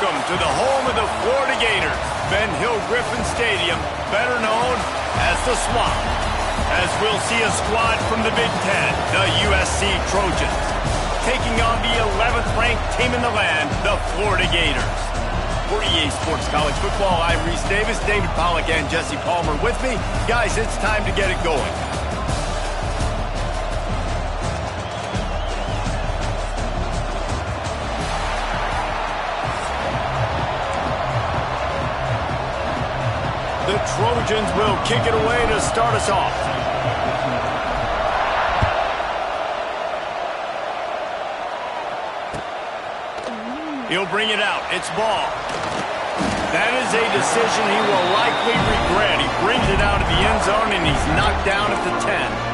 Welcome to the home of the Florida Gators, Ben Hill Griffin Stadium, better known as the Swamp. As we'll see a squad from the Big Ten, the USC Trojans, taking on the 11th ranked team in the land, the Florida Gators. For EA Sports College Football, I'm Reese Davis, David Pollack, and Jesse Palmer with me. Guys, it's time to get it going. The Trojans will kick it away to start us off. He'll bring it out. It's ball. That is a decision he will likely regret. He brings it out of the end zone, and he's knocked down at the 10.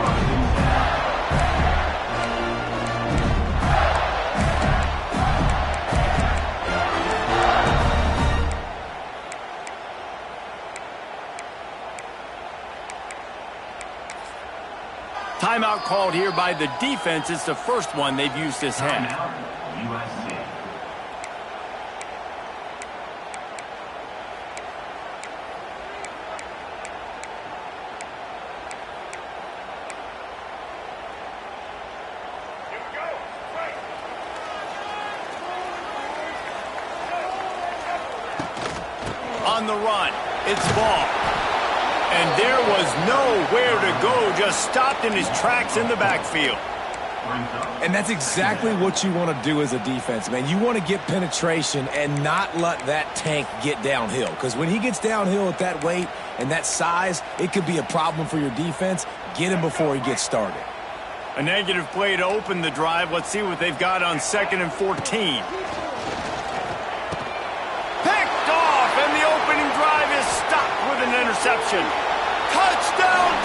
Timeout called here by the defense. It's the first one they've used this half. On the run, it's ball. And there was nowhere to go, just stopped in his tracks in the backfield. And that's exactly what you want to do as a defense, man. You want to get penetration and not let that tank get downhill. Because when he gets downhill at that weight and that size, it could be a problem for your defense. Get him before he gets started. A negative play to open the drive. Let's see what they've got on 2nd and 14. Picked off, and the opening drive is stopped with an interception. Touchdown!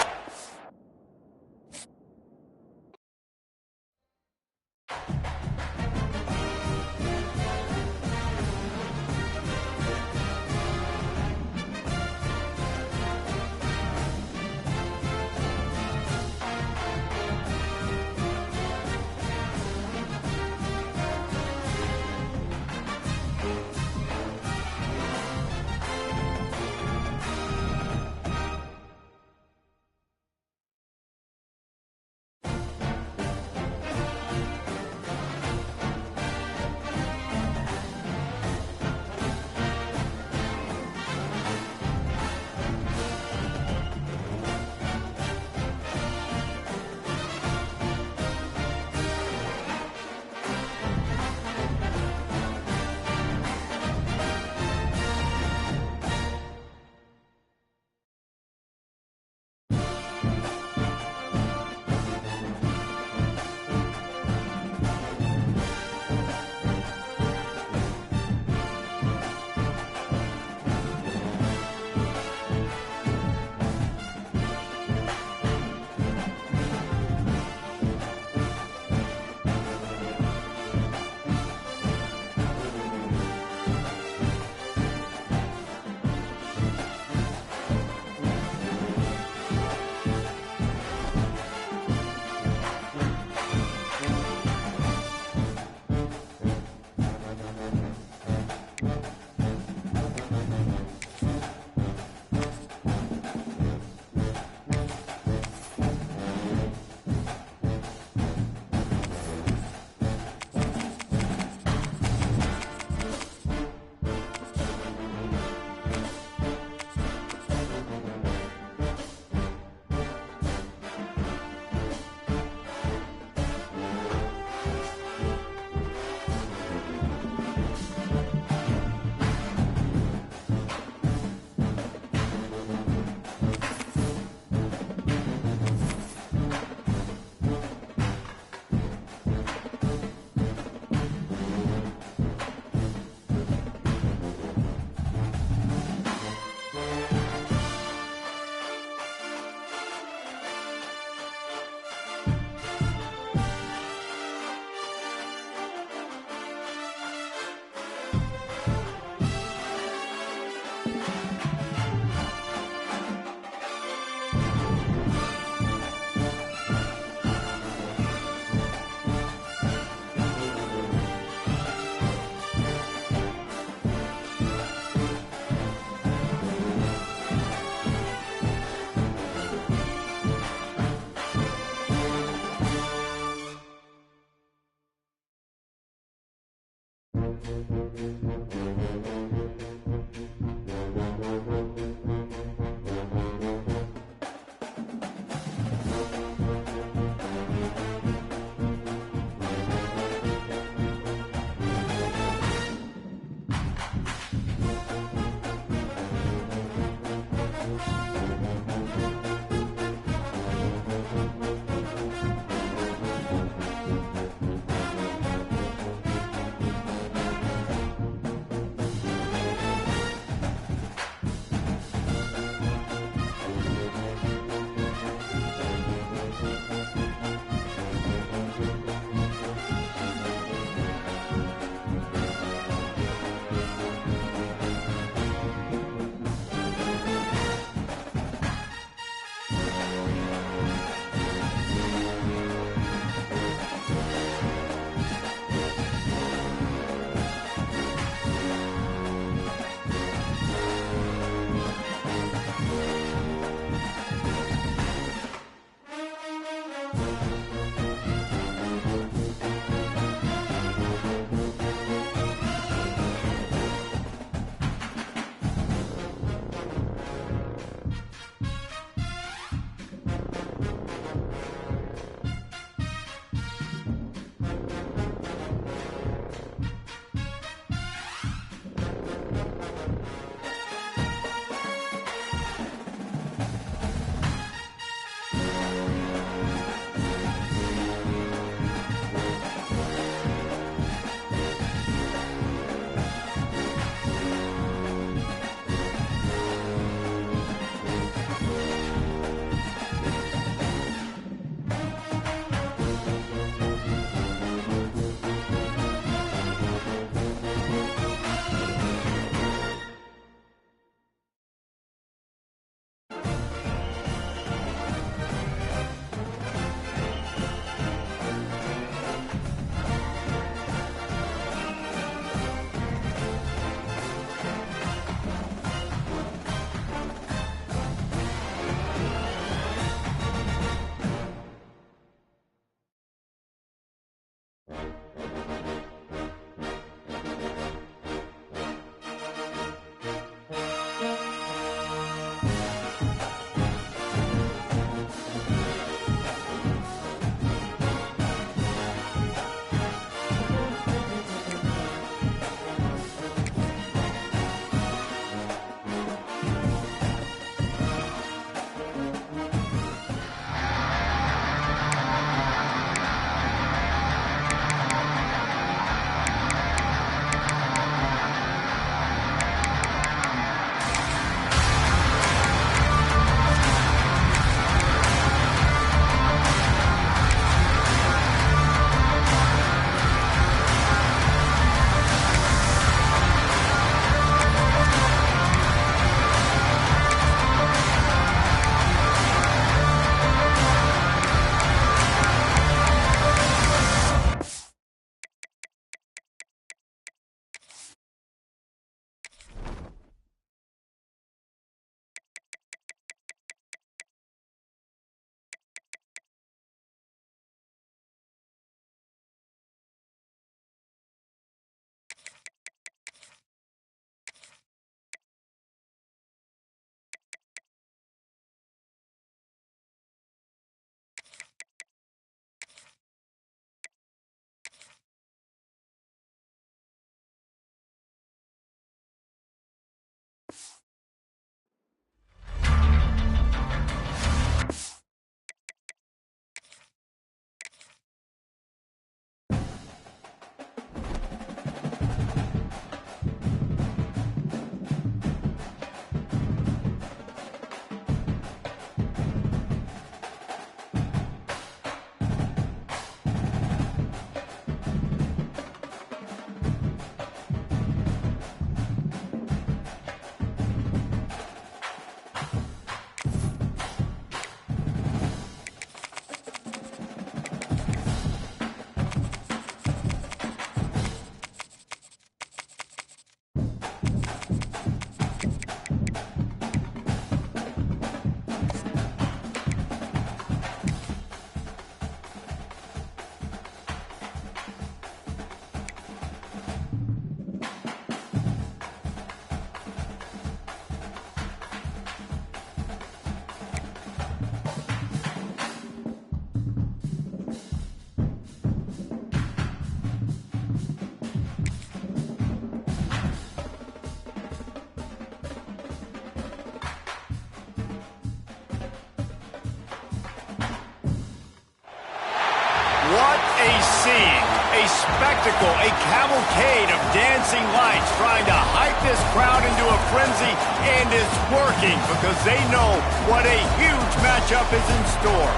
seeing? A spectacle, a cavalcade of dancing lights trying to hype this crowd into a frenzy, and it's working because they know what a huge matchup is in store.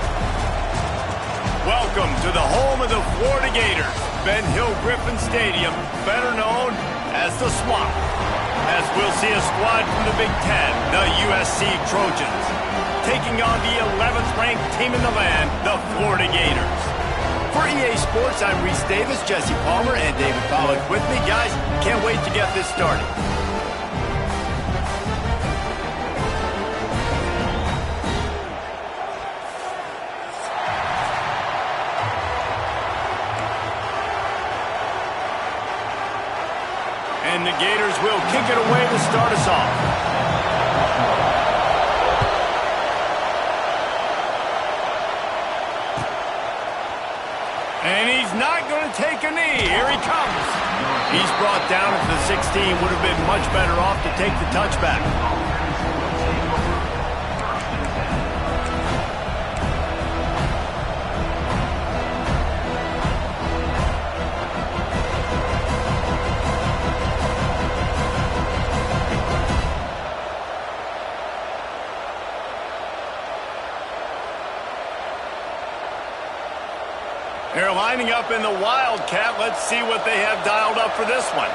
Welcome to the home of the Florida Gators, Ben Hill Griffin Stadium, better known as the Swamp, as we'll see a squad from the Big Ten, the USC Trojans, taking on the 11th ranked team in the land, the Florida Gators. For EA Sports, I'm Reese Davis, Jesse Palmer, and David Pollack with me. Guys, can't wait to get this started. And the Gators will kick it away to start us off. And he's not going to take a knee. Here he comes. He's brought down at the 16. Would have been much better off to take the touchback. They're lining up in the Wildcat. Let's see what they have dialed up for this one.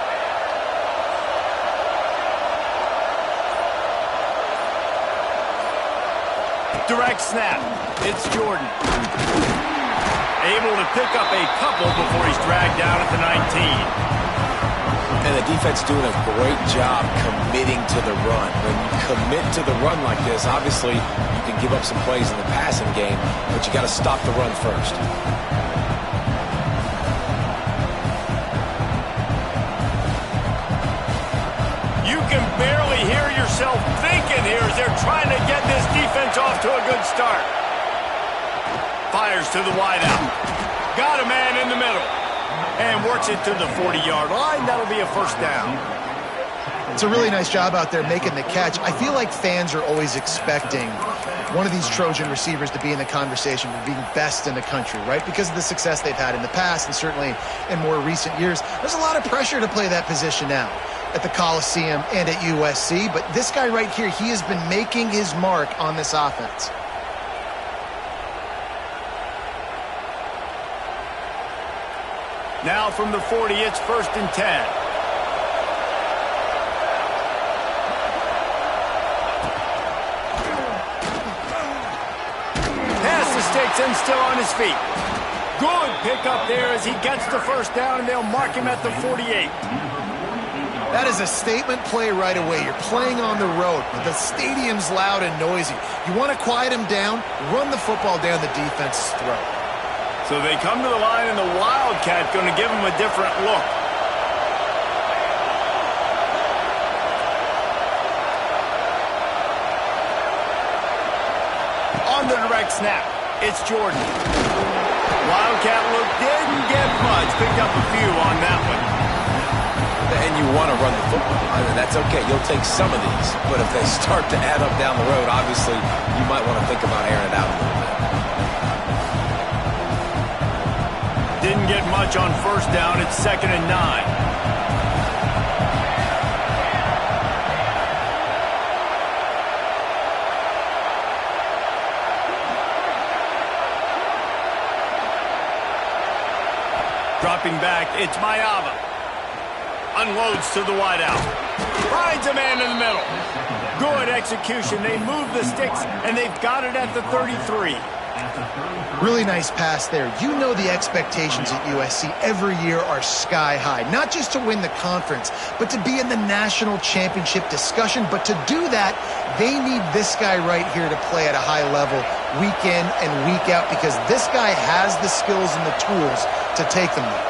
Direct snap. It's Jordan. Able to pick up a couple before he's dragged down at the 19. And the defense doing a great job committing to the run. When you commit to the run like this, obviously you can give up some plays in the passing game, but you got to stop the run first. You can barely hear yourself thinking here as they're trying to get this defense off to a good start. Fires to the wideout. Got a man in the middle. And works it to the 40-yard line. That'll be a first down. It's a really nice job out there making the catch. I feel like fans are always expecting one of these Trojan receivers to be in the conversation for being best in the country, right? Because of the success they've had in the past and certainly in more recent years. There's a lot of pressure to play that position now at the Coliseum and at USC. But this guy right here, he has been making his mark on this offense. Now from the 40, it's 1st and 10. Past the sticks and still on his feet. Good pickup there as he gets the first down, and they'll mark him at the 48. That is a statement play right away. You're playing on the road. The stadium's loud and noisy. You want to quiet him down, run the football down the defense's throat. So they come to the line, and the Wildcat going to give him a different look. On the direct snap, it's Jordan. Wildcat look didn't get much. Picked up a few on that one. And you want to run the football. I mean, that's okay. You'll take some of these. But if they start to add up down the road, obviously, you might want to think about airing it out a little bit. Didn't get much on first down. It's 2nd and 9. Dropping back, it's Mayava. Unloads to the wideout. Finds a man in the middle. Good execution. They move the sticks, and they've got it at the 33. Really nice pass there. You know the expectations at USC every year are sky high. Not just to win the conference, but to be in the national championship discussion. But to do that, they need this guy right here to play at a high level week in and week out, because this guy has the skills and the tools to take them there.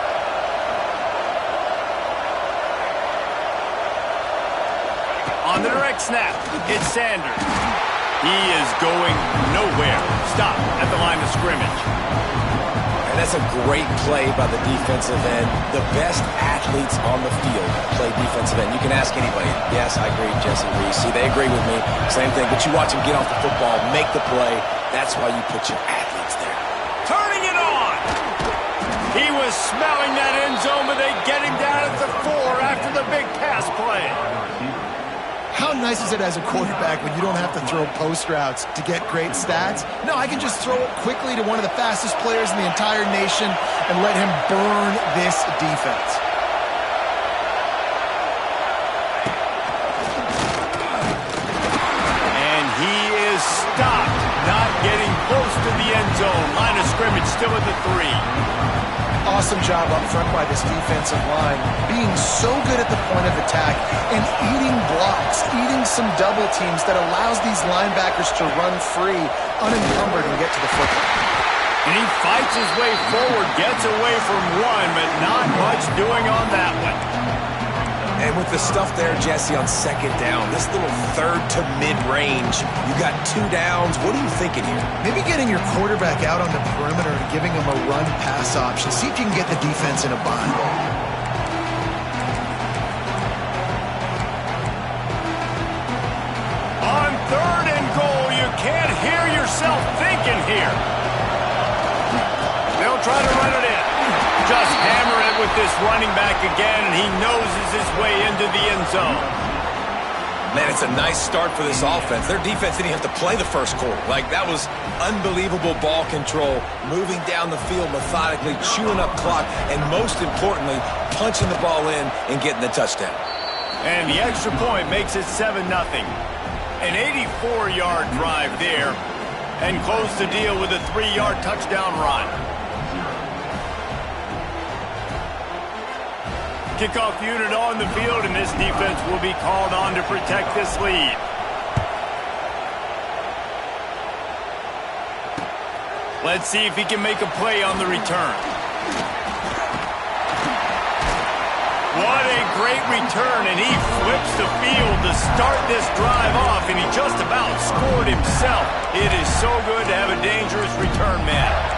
On the direct snap, it's Sanders. He is going nowhere. Stop at the line of scrimmage. And that's a great play by the defensive end. The best athletes on the field play defensive end. You can ask anybody. Yes, I agree, Jesse Reese. See, they agree with me. Same thing. But you watch them get off the football, make the play. That's why you put your athletes there. Turning it on. He was smelling that end zone, but they get him down at the 4 after the big pass play. How nice is it as a quarterback when you don't have to throw post routes to get great stats? No, I can just throw it quickly to one of the fastest players in the entire nation and let him burn this defense. And he is stopped, not getting close to the end zone. Line of scrimmage still at the 3. Awesome job up front by this defensive line, being so good at the point of attack and eating blocks, eating some double teams that allows these linebackers to run free, unencumbered, and get to the football. And he fights his way forward, gets away from one, but not much doing on that one. And with the stuff there, Jesse, on second down, this little third to mid-range, you got 2 downs. What are you thinking here? Maybe getting your quarterback out on the perimeter and giving him a run-pass option. See if you can get the defense in a bind. On 3rd and goal, you can't hear yourself thinking here. They'll try to run it in. Just hammer it with this running back again, and he noses his way into the end zone. Man, it's a nice start for this offense. Their defense didn't have to play the first quarter. Like, that was unbelievable ball control, moving down the field methodically, chewing up clock, and most importantly, punching the ball in and getting the touchdown. And the extra point makes it 7-0. An 84-yard drive there, and close the deal with a 3-yard touchdown run. Kickoff unit on the field, and this defense will be called on to protect this lead. Let's see if he can make a play on the return. What a great return, and he flips the field to start this drive off, and he just about scored himself. It is so good to have a dangerous return man.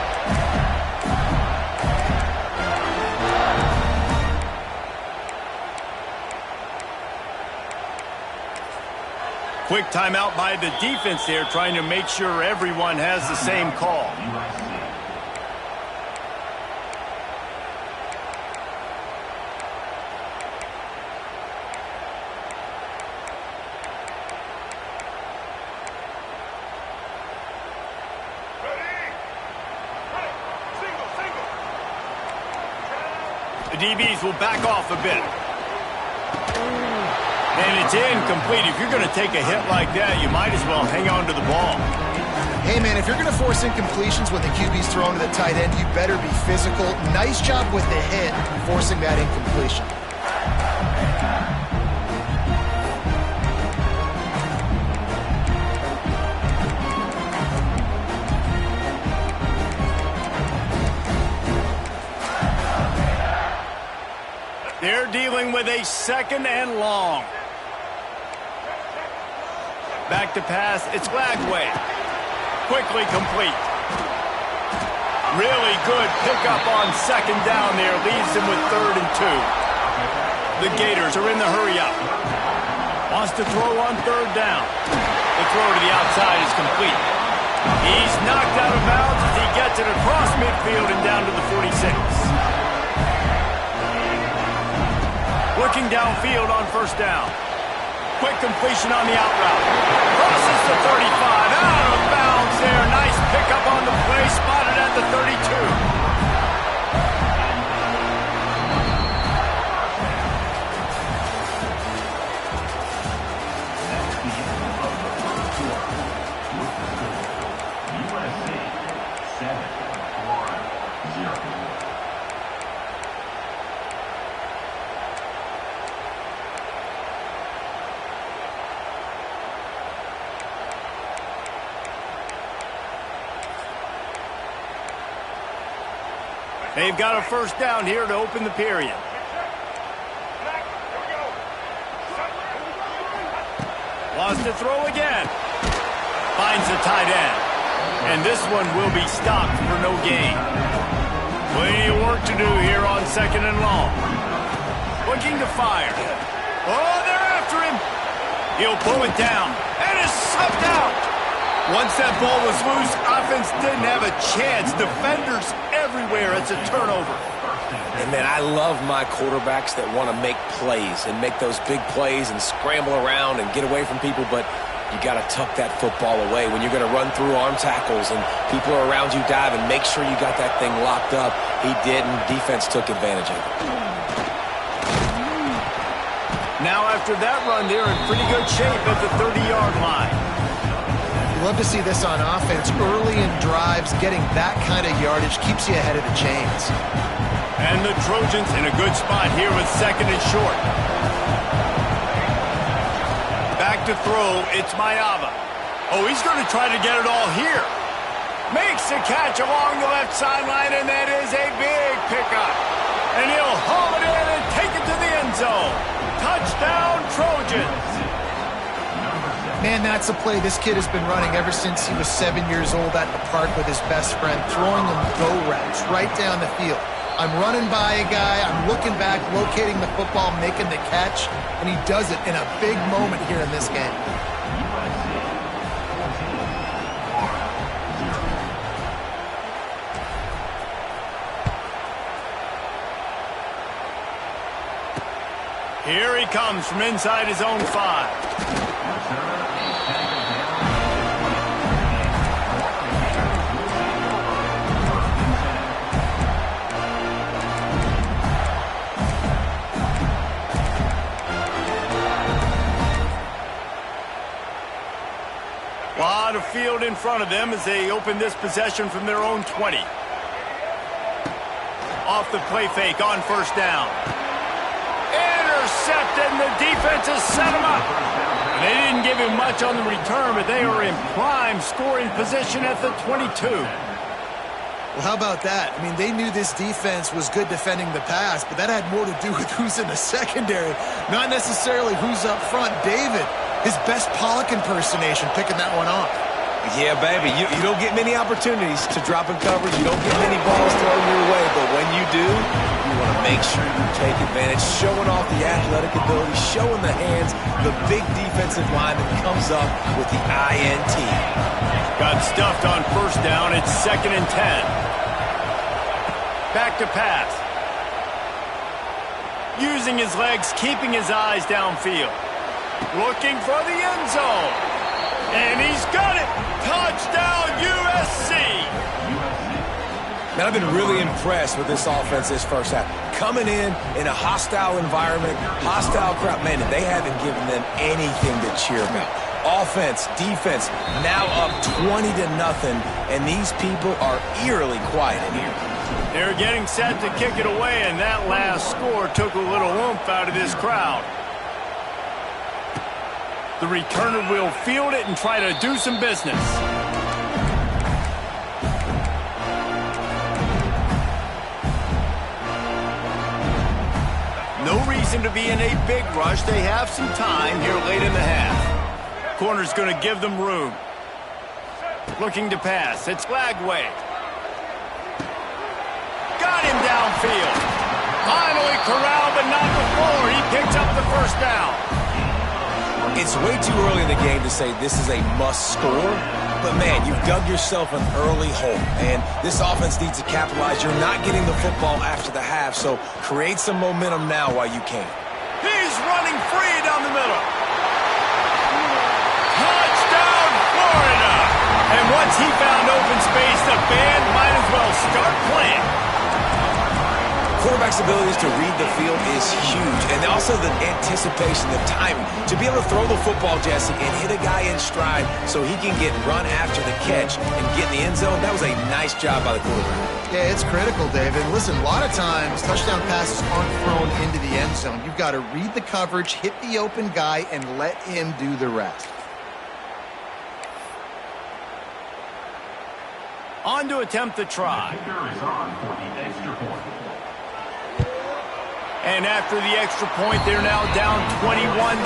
Quick timeout by the defense there, trying to make sure everyone has the same call. The DBs will back off a bit. And it's incomplete. If you're going to take a hit like that, you might as well hang on to the ball. Hey, man, if you're going to force incompletions when the QB's thrown to the tight end, you better be physical. Nice job with the hit, forcing that incompletion. They're dealing with a 2nd and long. Back to pass, it's Lagway. Quickly complete. Really good pickup on 2nd down there. Leaves him with 3rd and 2. The Gators are in the hurry-up. Wants to throw on 3rd down. The throw to the outside is complete. He's knocked out of bounds as he gets it across midfield and down to the 46. Looking downfield on 1st down. Quick completion on the out route. Crosses the 35. Out of bounds there. Nice pickup on the play. Spotted at the 32. They've got a 1st down here to open the period. Wants to throw again. Finds the tight end. And this one will be stopped for no gain. Plenty of work to do here on 2nd and long. Looking to fire. Oh, they're after him. He'll pull it down. And is sucked out. Once that ball was loose, offense didn't have a chance. Defenders everywhere. It's a turnover. And, man, I love my quarterbacks that want to make plays and make those big plays and scramble around and get away from people, but you got to tuck that football away. When you're going to run through arm tackles and people are around you diving, make sure you got that thing locked up. He did, and defense took advantage of it. Now after that run, they're in pretty good shape at the 30-yard line. Love to see this on offense. Early in drives, getting that kind of yardage keeps you ahead of the chains. And the Trojans in a good spot here with 2nd and short. Back to throw, it's Maiava. Oh, he's going to try to get it all here. Makes the catch along the left sideline, and that is a big pickup. And he'll haul it in and take it to the end zone. Touchdown, Trojans. Man, that's a play this kid has been running ever since he was 7 years old at the park with his best friend, throwing them go routes right down the field. I'm running by a guy, I'm looking back, locating the football, making the catch, and he does it in a big moment here in this game. Here he comes from inside his own 5. A lot of field in front of them as they open this possession from their own 20. Off the play fake on 1st down. Intercepted, and the defense has set him up. They didn't give him much on the return, but they are in prime scoring position at the 22. Well, how about that? I mean, they knew this defense was good defending the pass, but that had more to do with who's in the secondary, not necessarily who's up front. David, his best Pollock impersonation, picking that one off. Yeah, baby, you don't get many opportunities to drop in coverage. You don't get many balls thrown your way, but when you do, you want to make sure you take advantage, showing off the athletic ability, showing the hands, the big defensive line that comes up with the INT. Got stuffed on 1st down. It's 2nd and 10. Back to pass. Using his legs, keeping his eyes downfield. Looking for the end zone. And he's got it. Touchdown, USC. Man, I've been really impressed with this offense this first half. Coming in a hostile environment, hostile crowd. Man, they haven't given them anything to cheer about. Offense, defense, now up 20-0, and these people are eerily quiet in here. They're getting set to kick it away, and that last score took a little oomph out of this crowd. The returner will field it and try to do some business. No reason to be in a big rush. They have some time here late in the half. Corner's going to give them room. Looking to pass. It's Lagway. Got him downfield. Finally corralled, but not before. He picks up the 1st down. It's way too early in the game to say this is a must score, but man, you've dug yourself an early hole, and this offense needs to capitalize. You're not getting the football after the half, so create some momentum now while you can. He's running free down the middle. Touchdown, Florida! And once he found open space, the band might as well start playing. Quarterback's abilities to read the field is huge, and also the anticipation, the timing. To be able to throw the football, Jesse, and hit a guy in stride so he can get run after the catch and get in the end zone, that was a nice job by the quarterback. Yeah, it's critical, David. Listen, a lot of times touchdown passes aren't thrown into the end zone. You've got to read the coverage, hit the open guy, and let him do the rest. On to attempt the try. And after the extra point, they're now down 21-7.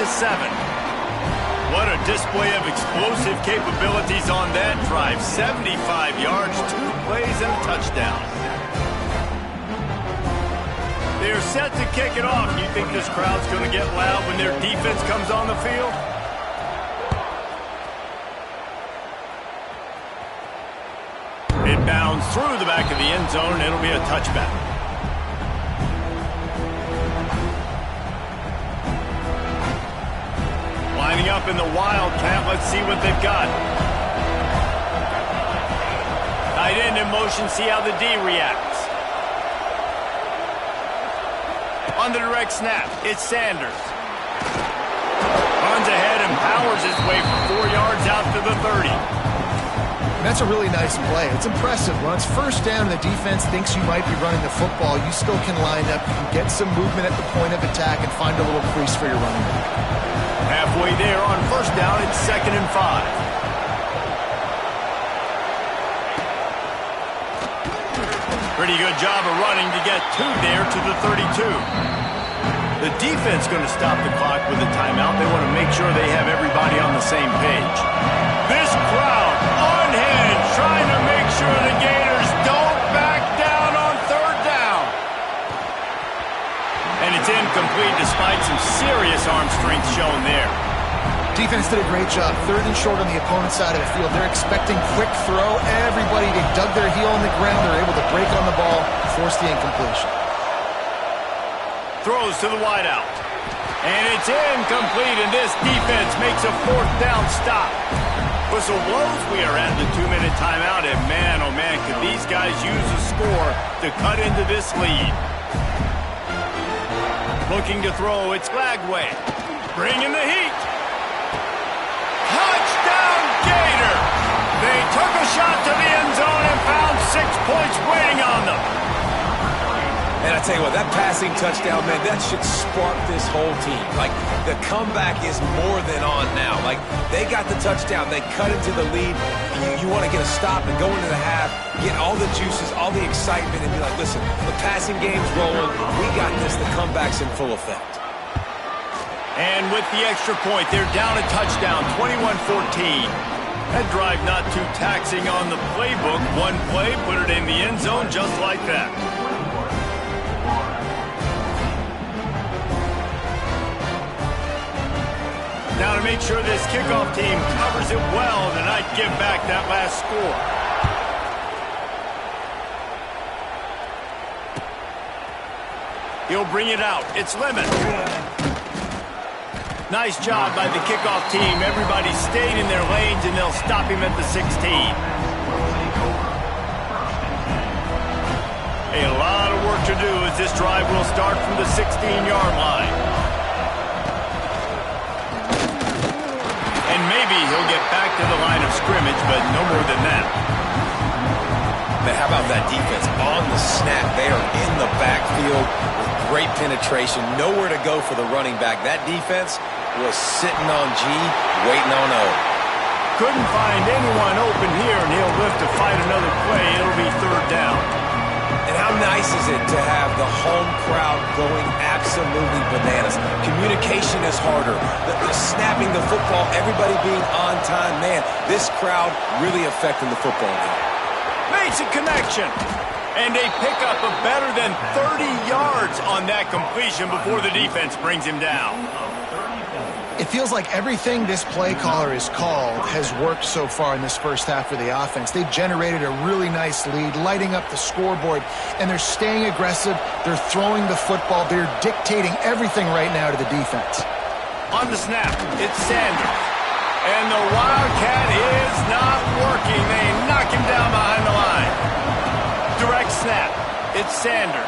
What a display of explosive capabilities on that drive. 75 yards, 2 plays, and a touchdown. They're set to kick it off. Do you think this crowd's going to get loud when their defense comes on the field? downs through the back of the end zone. It'll be a touchback. Lining up in the Wildcat. Let's see what they've got. Tight end in motion. See how the D reacts. On the direct snap, it's Sanders. Runs ahead and powers his way for 4 yards out to the 30. That's a really nice play. It's impressive. When it's first down and the defense thinks you might be running the football, you still can line up, you can get some movement at the point of attack and find a little crease for your running back. Halfway there on first down, it's 2nd and 5. Pretty good job of running to get 2 there to the 32. The defense going to stop the clock with a timeout. They want to make sure they have everybody on the same page. This crowd unhinged, trying to make sure the Gators don't back down on 3rd down. And it's incomplete despite some serious arm strength shown there. Defense did a great job. 3rd and short on the opponent's side of the field. They're expecting quick throw. Everybody, they dug their heel on the ground. They're able to break on the ball, force the incompletion. Throws to the wideout. And it's incomplete, and this defense makes a 4th down stop. Whistle blows. We are at the 2-minute timeout, and man, oh man, could these guys use a score to cut into this lead. Looking to throw, it's Glagway. Bringing the heat. Touchdown, Gator! They took a shot to the end zone and found 6 points waiting on them. And I tell you what, that passing touchdown, man, that should spark this whole team. Like, the comeback is more than on now. Like, they got the touchdown. They cut into the lead. You want to get a stop and go into the half, get all the juices, all the excitement, and be like, listen, the passing game's rolling. We got this. The comeback's in full effect. And with the extra point, they're down a touchdown, 21-14. That drive not too taxing on the playbook. One play, put it in the end zone just like that. Now to make sure this kickoff team covers it well tonight, give back that last score. He'll bring it out. It's Lemon. Nice job by the kickoff team. Everybody stayed in their lanes, and they'll stop him at the 16. A lot of work to do as this drive will start from the 16-yard line. And maybe he'll get back to the line of scrimmage, but no more than that. Man, how about that defense? On the snap, they are in the backfield with great penetration. Nowhere to go for the running back. That defense was sitting on G, waiting on O. Couldn't find anyone open here, and he'll lift to fight another play. It'll be 3rd down. And how nice is it to have the home crowd going absolutely bananas? Communication is harder. The snapping the football, everybody being on time. Man, this crowd really affecting the football game. Makes a connection. And they pick up a better than 30 yards on that completion before the defense brings him down. It feels like everything this play caller has called has worked so far in this first half for the offense. They've generated a really nice lead, lighting up the scoreboard, and they're staying aggressive. They're throwing the football. They're dictating everything right now to the defense. On the snap, it's Sanders. And the Wildcat is not working. They knock him down behind the line. Direct snap, it's Sanders.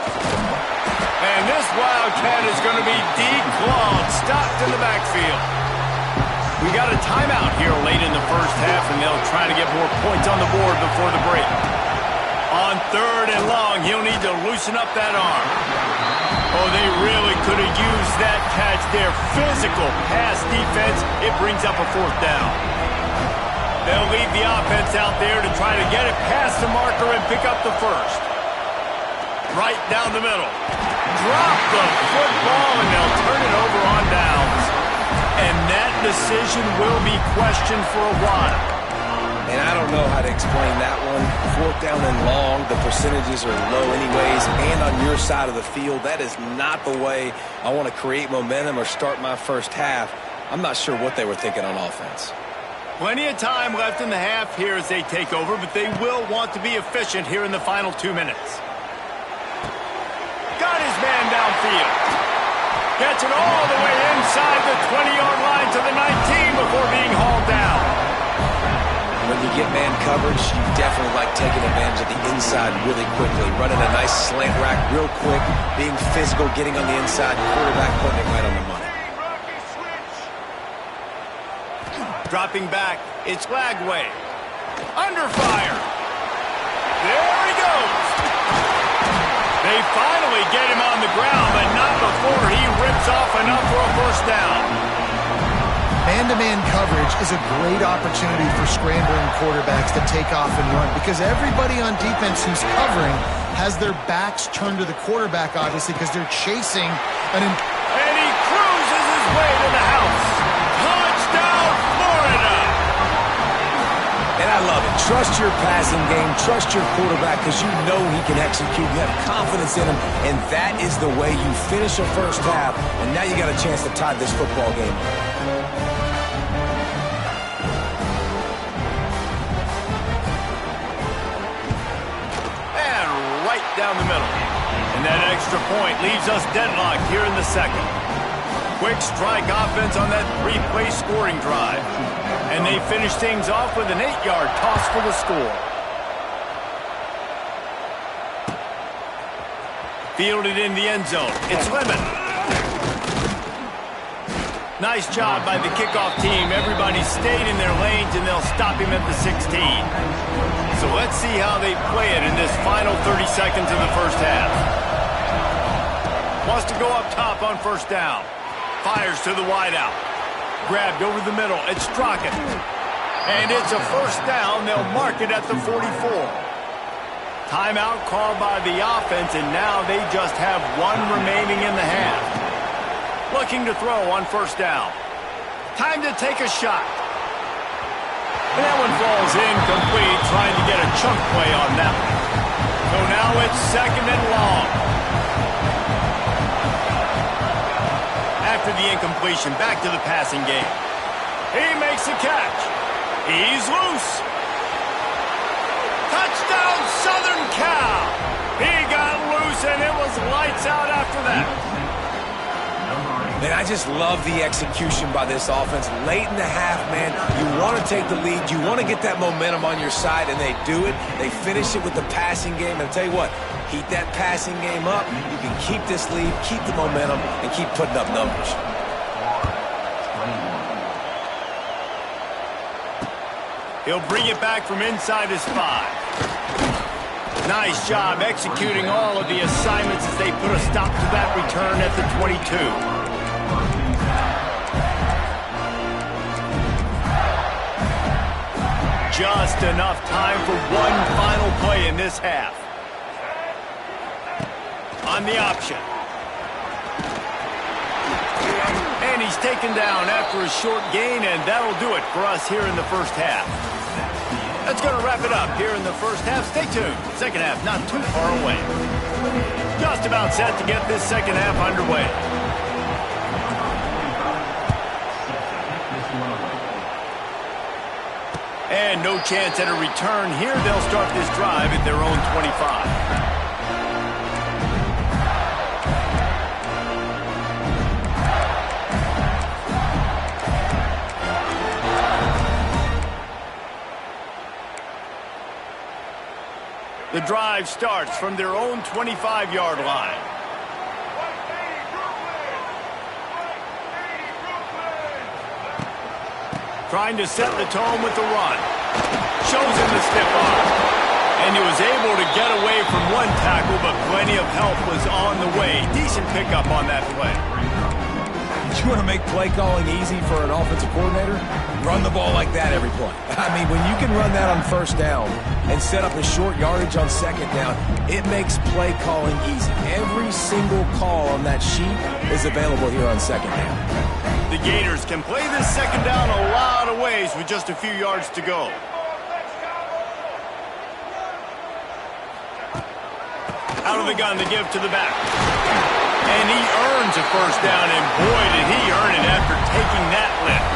And this Wildcat is going to be declawed, stopped in the backfield. We got a timeout here late in the first half, and they'll try to get more points on the board before the break. On 3rd and long, he'll need to loosen up that arm. Oh, they really could have used that catch there. Physical pass defense. It brings up a 4th down. They'll leave the offense out there to try to get it past the marker and pick up the first. Right down the middle. Drop the football, and they'll turn it over on downs. And that decision will be questioned for a while. And I don't know how to explain that one. 4th down and long, the percentages are low anyways, and on your side of the field, that is not the way I want to create momentum or start my first half. I'm not sure what they were thinking on offense. Plenty of time left in the half here as they take over, but they will want to be efficient here in the final 2 minutes. Got his man downfield. Gets it all the way inside the 20-yard line to the 19 before being hauled down. When you get man coverage, you definitely like taking advantage of the inside really quickly. Running a nice slant rack real quick, being physical, getting on the inside, quarterback putting it right on the money. Dropping back, it's Lagway. Under fire. There he goes. They finally get him on the ground, but not before he rips off enough for a first down. Man-to-man coverage is a great opportunity for scrambling quarterbacks to take off and run because everybody on defense who's covering has their backs turned to the quarterback, obviously, because they're chasing an... And he cruises his way to the house. Touchdown, Florida! And I love it. Trust your passing game. Trust your quarterback because you know he can execute. You have confidence in him, and that is the way you finish a first half, and now you got a chance to tie this football game up. Down the middle. And that extra point leaves us deadlocked here in the second. Quick strike offense on that 3-play scoring drive. And they finish things off with an 8-yard toss for the score. Fielded in the end zone. It's Lemon. Nice job by the kickoff team. Everybody stayed in their lanes, and they'll stop him at the 16. So let's see how they play it in this final 30 seconds of the first half. Wants to go up top on first down. Fires to the wideout. Grabbed over the middle. It's Strachan. And it's a first down. They'll mark it at the 44. Timeout called by the offense, and now they just have one remaining in the half. Looking to throw on first down. Time to take a shot. And that one falls incomplete, trying to get a chunk play on that one. So now it's second and long. After the incompletion, back to the passing game. He makes the catch. He's loose. Touchdown, Southern Cal. He got loose, and it was lights out after that. Man, I just love the execution by this offense. Late in the half, man, you want to take the lead. You want to get that momentum on your side, and they do it. They finish it with the passing game. And I'll tell you what, keep that passing game up. You can keep this lead, keep the momentum, and keep putting up numbers. He'll bring it back from inside his 5. Nice job executing all of the assignments as they put a stop to that return at the 22. Just enough time for one final play in this half. On the option. And he's taken down after a short gain, and that'll do it for us here in the first half. That's going to wrap it up here in the first half. Stay tuned. Second half not too far away. Just about set to get this second half underway. And no chance at a return here. They'll start this drive at their own 25. The drive starts from their own 25-yard line. Trying to set the tone with the run. Shows him the stiff arm. And he was able to get away from one tackle, but plenty of help was on the way. Decent pickup on that play. You want to make play calling easy for an offensive coordinator? Run the ball like that every play. I mean, when you can run that on first down and set up a short yardage on second down, it makes play calling easy. Every single call on that sheet is available here on second down. The Gators can play this second down a lot of ways with just a few yards to go. Out of the gun to give to the back. And he earns a first down, and boy, did he earn it after taking that lift.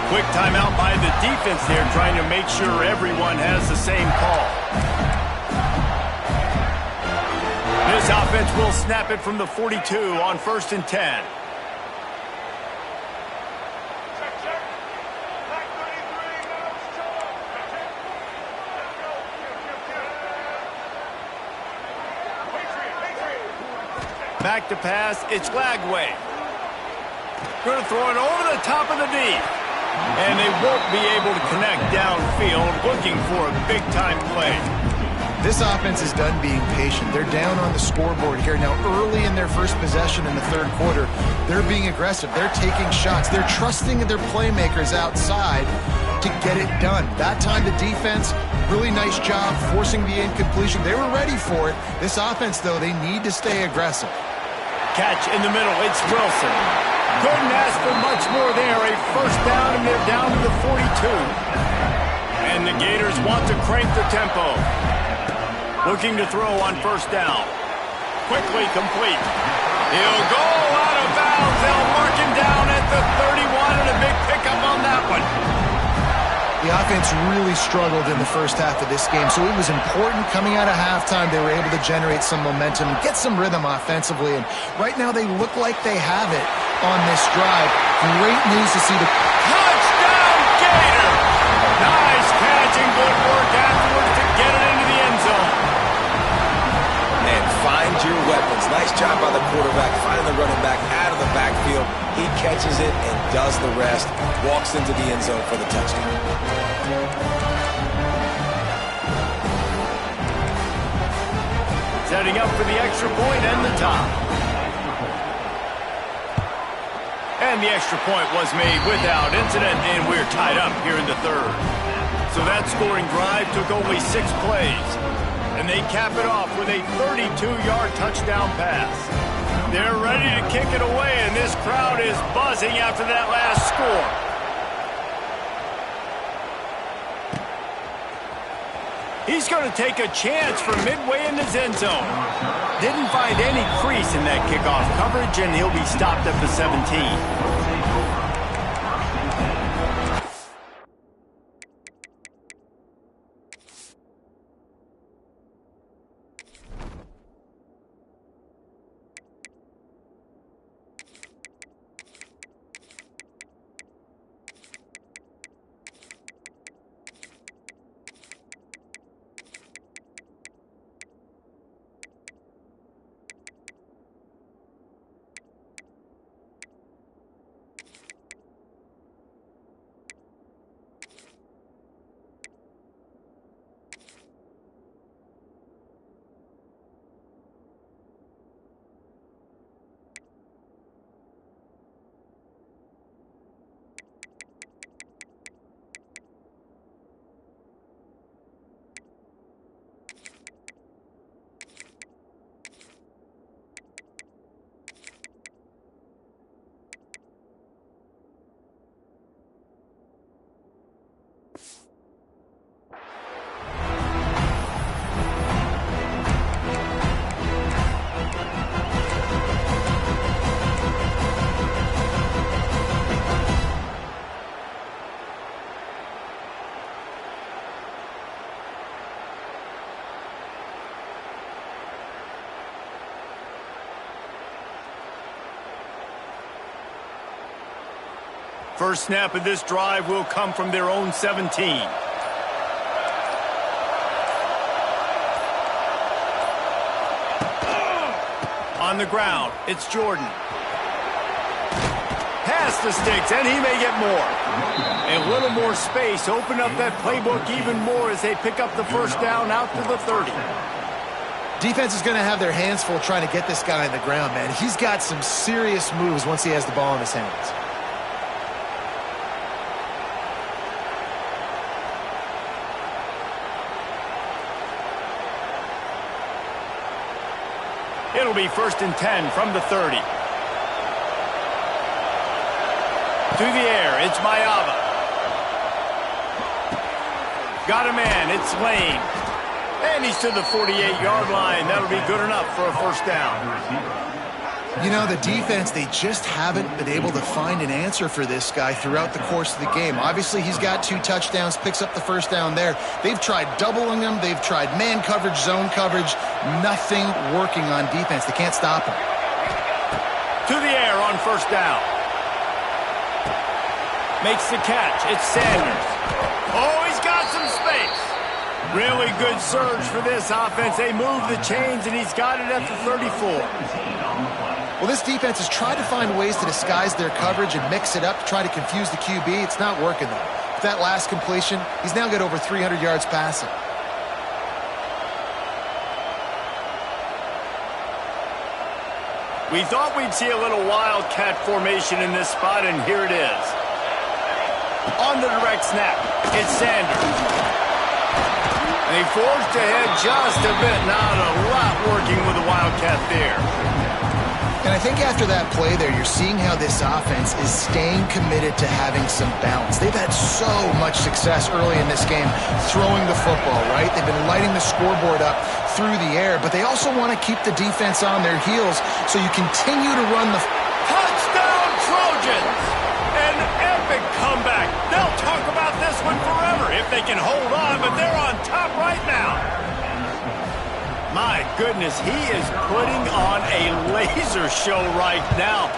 Quick timeout by the defense there, trying to make sure everyone has the same call. This offense will snap it from the 42 on 1st and 10. Back to pass, it's Lagway. Going to throw it over the top of the D. And they won't be able to connect downfield, looking for a big-time play. This offense is done being patient. They're down on the scoreboard here. Now, early in their first possession in the third quarter, they're being aggressive. They're taking shots. They're trusting their playmakers outside to get it done. That time, the defense, really nice job forcing the incompletion. They were ready for it. This offense, though, they need to stay aggressive. Catch in the middle. It's Wilson. Couldn't ask for much more there. A first down, and they're down to the 42. And the Gators want to crank the tempo. Looking to throw on first down. Quickly complete. He'll go out of bounds. They'll mark him down at the 31, and a big pickup on that one. The offense really struggled in the first half of this game, so it was important coming out of halftime they were able to generate some momentum and get some rhythm offensively. And right now they look like they have it on this drive. Great news to see the touchdown Gator. Nice catch and good work afterwards to get it into the end zone. And find your weapons. Nice job by the quarterback, finding the running back out of the backfield. He catches it and does the rest. Walks into the end zone for the touchdown. Setting up for the extra point and the top. And the extra point was made without incident, and we're tied up here in the third. So that scoring drive took only 6 plays. And they cap it off with a 32-yard touchdown pass. They're ready to kick it away, and this crowd is buzzing after that last score. He's going to take a chance from midway in his end zone. Didn't find any crease in that kickoff coverage, and he'll be stopped at the 17. First snap of this drive will come from their own 17. On the ground, it's Jordan. Pass the sticks, and he may get more. A little more space, open up that playbook even more as they pick up the first down out to the 30. Defense is going to have their hands full trying to get this guy on the ground, man. He's got some serious moves once he has the ball in his hands. It'll be 1st and 10 from the 30. To the air, it's Mayava. Got a man, it's Lane. And he's to the 48-yard line. That'll be good enough for a first down. You know, the defense, they just haven't been able to find an answer for this guy throughout the course of the game. Obviously, he's got 2 touchdowns, picks up the first down there. They've tried doubling him. They've tried man coverage, zone coverage. Nothing working on defense. They can't stop him. To the air on first down. Makes the catch. It's Sanders. Oh, he's got some space. Really good surge for this offense. They move the chains, and he's got it at the 34. Well, this defense has tried to find ways to disguise their coverage and mix it up to try to confuse the QB. It's not working, though. With that last completion, he's now got over 300 yards passing. We thought we'd see a little wildcat formation in this spot, and here it is. On the direct snap, it's Sanders. They forced ahead just a bit. Not a lot working with the wildcat there. And I think after that play there, you're seeing how this offense is staying committed to having some balance. They've had so much success early in this game throwing the football, right? They've been lighting the scoreboard up through the air, but they also want to keep the defense on their heels so you continue to run the... Touchdown Trojans! An epic comeback. They'll talk about this one forever if they can hold on, but they're on top right now. My goodness, he is putting on a laser show right now.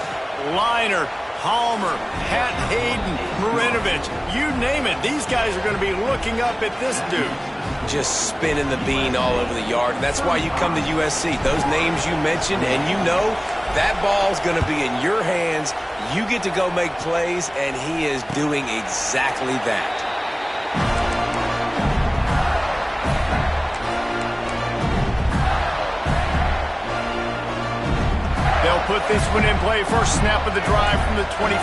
Liner, Palmer, Pat Hayden, Marinovich, you name it. These guys are going to be looking up at this dude. Just spinning the bean all over the yard. And that's why you come to USC. Those names you mentioned, and you know that ball's going to be in your hands. You get to go make plays, and he is doing exactly that. They'll put this one in play. First snap of the drive from the 25.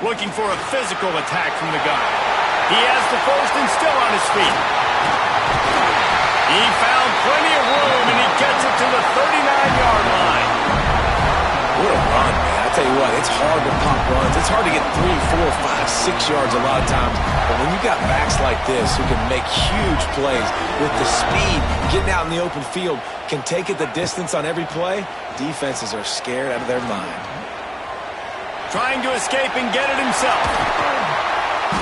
Looking for a physical attack from the gun. He has the first and still on his feet. He found plenty of room, and he gets it to the 39-yard line. What a run, man. I tell you what, it's hard to pop runs. It's hard to get 3, 4, 5, 6 yards a lot of times. But when you got backs like this who can make huge plays with the speed, getting out in the open field, can take it the distance on every play, defenses are scared out of their mind. Trying to escape and get it himself.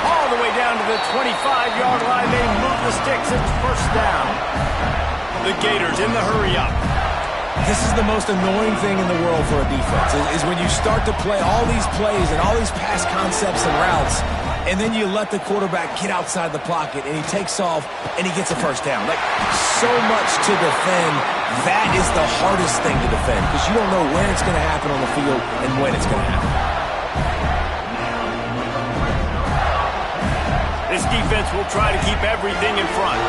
All the way down to the 25-yard line. They move the sticks. It's first down. The Gators in the hurry-up. This is the most annoying thing in the world for a defense, is when you start to play all these plays and all these pass concepts and routes, and then you let the quarterback get outside the pocket, and he takes off, and he gets a first down. Like, so much to defend. That is the hardest thing to defend, because you don't know where it's going to happen on the field and when it's going to happen. This defense will try to keep everything in front.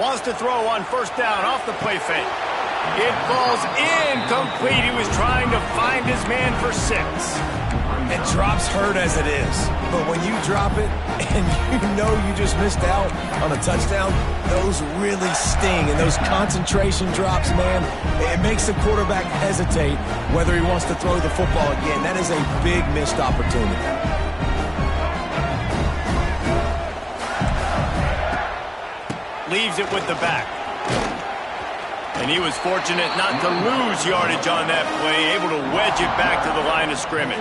Wants to throw on first down off the play fake. It falls incomplete. He was trying to find his man for 6. And drops hurt as it is. But when you drop it and you know you just missed out on a touchdown, those really sting. And those concentration drops, man, it makes the quarterback hesitate whether he wants to throw the football again. That is a big missed opportunity. Leaves it with the back. And he was fortunate not to lose yardage on that play, able to wedge it back to the line of scrimmage.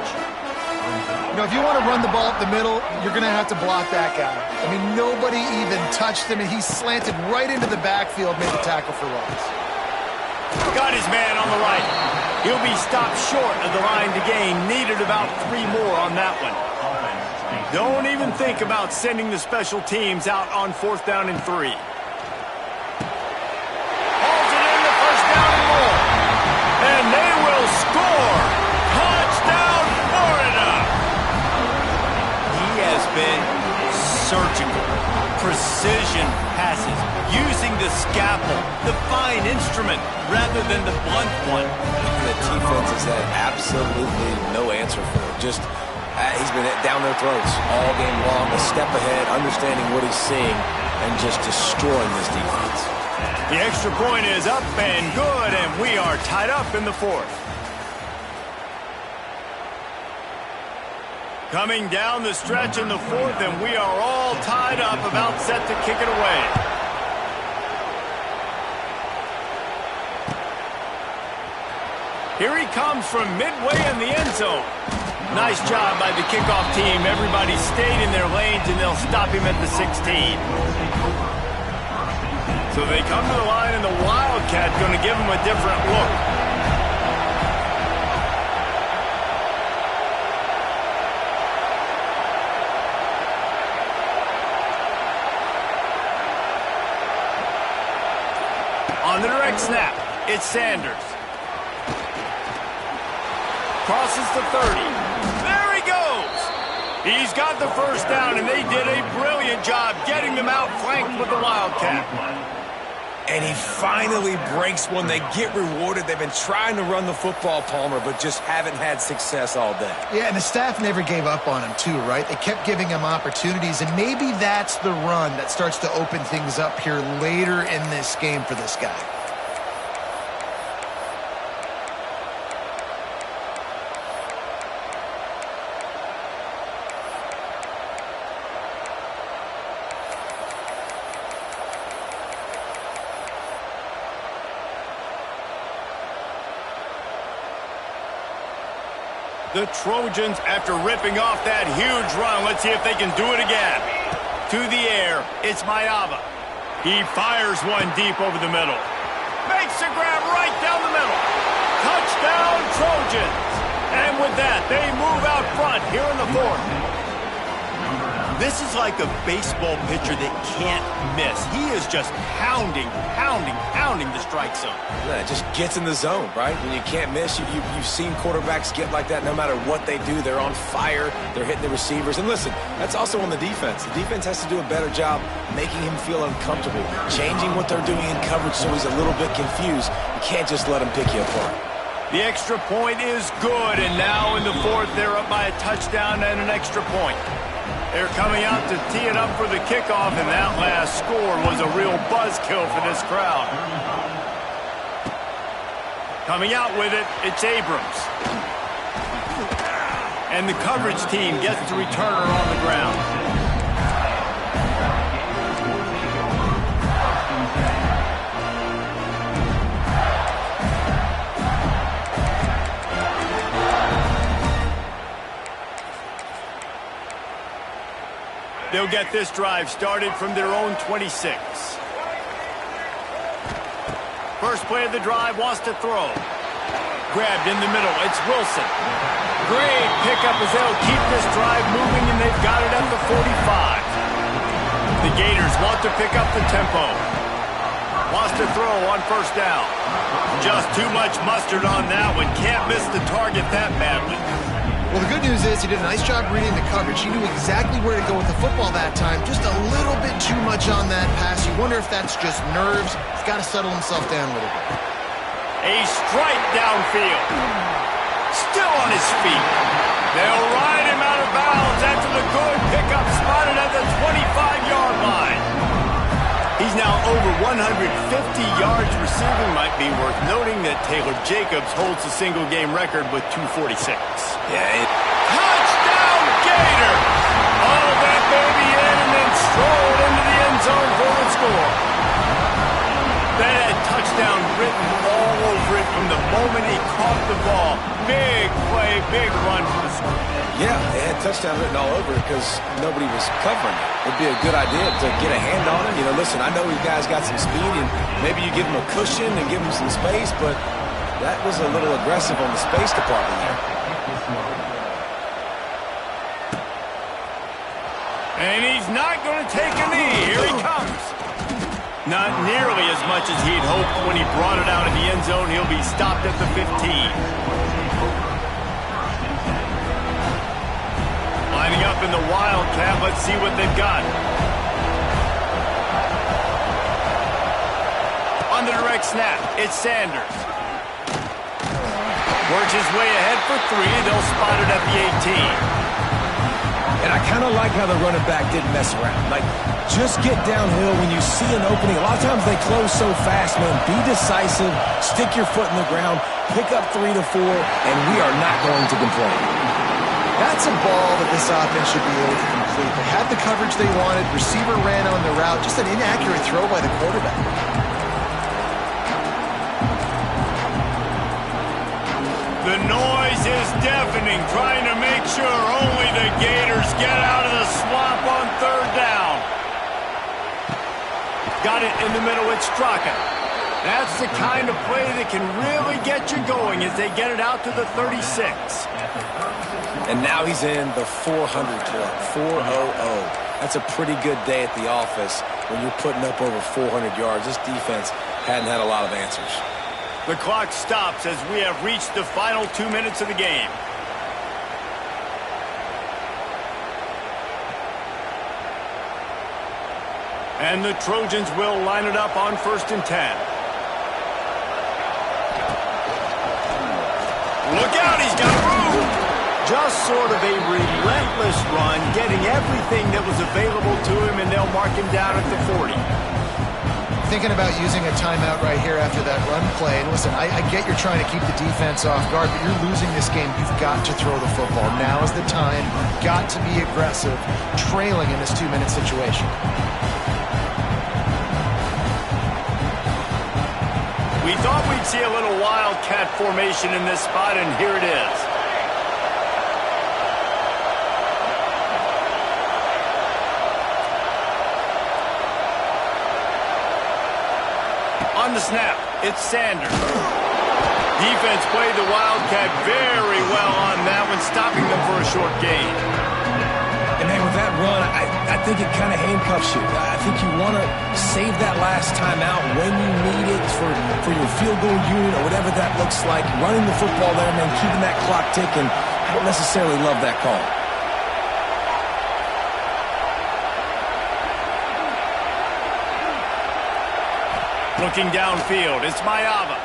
You know, if you want to run the ball up the middle, you're going to have to block that guy. I mean, nobody even touched him, and he slanted right into the backfield, made the tackle for loss. Got his man on the right. He'll be stopped short of the line to gain. Needed about 3 more on that one. Don't even think about sending the special teams out on 4th down and 3. And they will score. Touchdown, Florida. He has been surgical. Precision passes. Using the scalpel, the fine instrument, rather than the blunt one. And the defense has had absolutely no answer for it. Just, he's been down their throats all game long. A step ahead, understanding what he's seeing, and just destroying this defense. The extra point is up and good, and we are tied up in the 4th. Coming down the stretch in the fourth, and we are all tied up, about set to kick it away. Here he comes from midway in the end zone. Nice job by the kickoff team. Everybody stayed in their lanes, and they'll stop him at the 16. So they come to the line, and the Wildcat going to give him a different look. On the direct snap, it's Sanders. Crosses the 30. There he goes. He's got the first down, and they did a brilliant job getting them out flanked with the Wildcat. And he finally breaks one. They get rewarded. They've been trying to run the football, Palmer, but just haven't had success all day. Yeah, and the staff never gave up on him, too, right? They kept giving him opportunities, and maybe that's the run that starts to open things up here later in this game for this guy. The Trojans, after ripping off that huge run, let's see if they can do it again. To the air, it's Mayava. He fires one deep over the middle. Makes a grab right down the middle. Touchdown, Trojans. And with that, they move out front here in the fourth. This is like a baseball pitcher that can't miss. He is just pounding the strike zone. Yeah, it just gets in the zone, right? When you can't miss, you've seen quarterbacks get like that no matter what they do. They're on fire. They're hitting the receivers. And listen, that's also on the defense. The defense has to do a better job making him feel uncomfortable, changing what they're doing in coverage so he's a little bit confused. You can't just let him pick you apart. The extra point is good, and now in the fourth, they're up by a touchdown and an extra point. They're coming out to tee it up for the kickoff, and that last score was a real buzzkill for this crowd. Coming out with it, it's Abrams. And the coverage team gets the returner on the ground. They'll get this drive started from their own 26. First play of the drive, wants to throw. Grabbed in the middle, it's Wilson. Great pickup as they'll keep this drive moving, and they've got it at the 45. The Gators want to pick up the tempo. Wants to throw on first down. Just too much mustard on that one. Can't miss the target that badly. Well, the good news is he did a nice job reading the coverage. He knew exactly where to go with the football that time. Just a little bit too much on that pass. You wonder if that's just nerves. He's got to settle himself down a little bit. A strike downfield. Still on his feet. They'll ride him out of bounds after the good pickup spotted at the 25-yard line. He's now over 150 yards receiving. Might be worth noting that Taylor Jacobs holds the single-game record with 246. Touchdown, Gator! All that baby in and then strolled into the end zone for the score. That had touchdown written all over it from the moment he caught the ball. Big play, big run for the score. Yeah, they had touchdown written all over it because nobody was covering it. It'd be a good idea to get a hand on him. You know, listen, I know you guys got some speed, and maybe you give him a cushion and give him some space, but that was a little aggressive on the space department there. And he's not going to take a knee. Here he comes. Not nearly as much as he'd hoped when he brought it out of the end zone. He'll be stopped at the 15. Lining up in the Wildcat. Let's see what they've got. On the direct snap, it's Sanders. Works his way ahead for 3. They'll spot it at the 18. And I kind of like how the running back didn't mess around. Like, just get downhill when you see an opening. A lot of times they close so fast, man. Be decisive, stick your foot in the ground, pick up 3 to 4, and we are not going to complain. That's a ball that this offense should be able to complete. They had the coverage they wanted. Receiver ran on the route. Just an inaccurate throw by the quarterback. The noise is deafening, trying to make sure only the Gators get out of the swamp on third down. Got it in the middle with Straka. That's the kind of play that can really get you going as they get it out to the 36. And now he's in the 400 club, 400. That's a pretty good day at the office when you're putting up over 400 yards. This defense hadn't had a lot of answers. The clock stops as we have reached the final 2 minutes of the game. And the Trojans will line it up on 1st and 10. Look out, he's got room! Just sort of a relentless run, getting everything that was available to him, and they'll mark him down at the 40. Thinking about using a timeout right here after that run play. And listen, I get you're trying to keep the defense off guard, but you're losing this game. You've got to throw the football. Now is the time. You've got to be aggressive, trailing in this 2-minute situation. We thought we'd see a little wildcat formation in this spot, and here it is. On the snap, it's Sanders. Defense played the wildcat very well on that one, stopping them for a short gain. And man, with that run, I think it kind of handcuffs you. I think you want to save that last time out when you need it for your field goal unit or whatever that looks like. Running the football there, man, keeping that clock ticking. I don't necessarily love that call. Looking downfield, it's Mayava.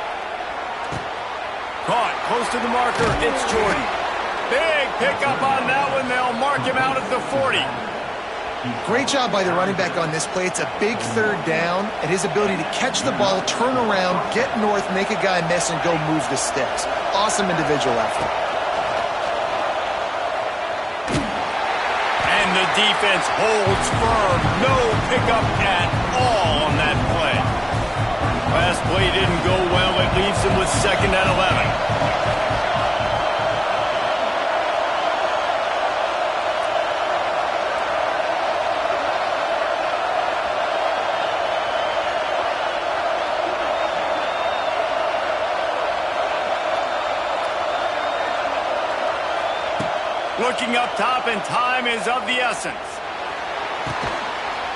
Caught, close to the marker, it's Jordan. Big pickup on that one. They'll mark him out at the 40. Great job by the running back on this play. It's a big third down, and his ability to catch the ball, turn around, get north, make a guy miss, and go move the sticks. Awesome individual effort. And the defense holds firm. No pickup at all on that play. Last play didn't go well. It leaves him with 2nd and 11. Looking up top, and time is of the essence.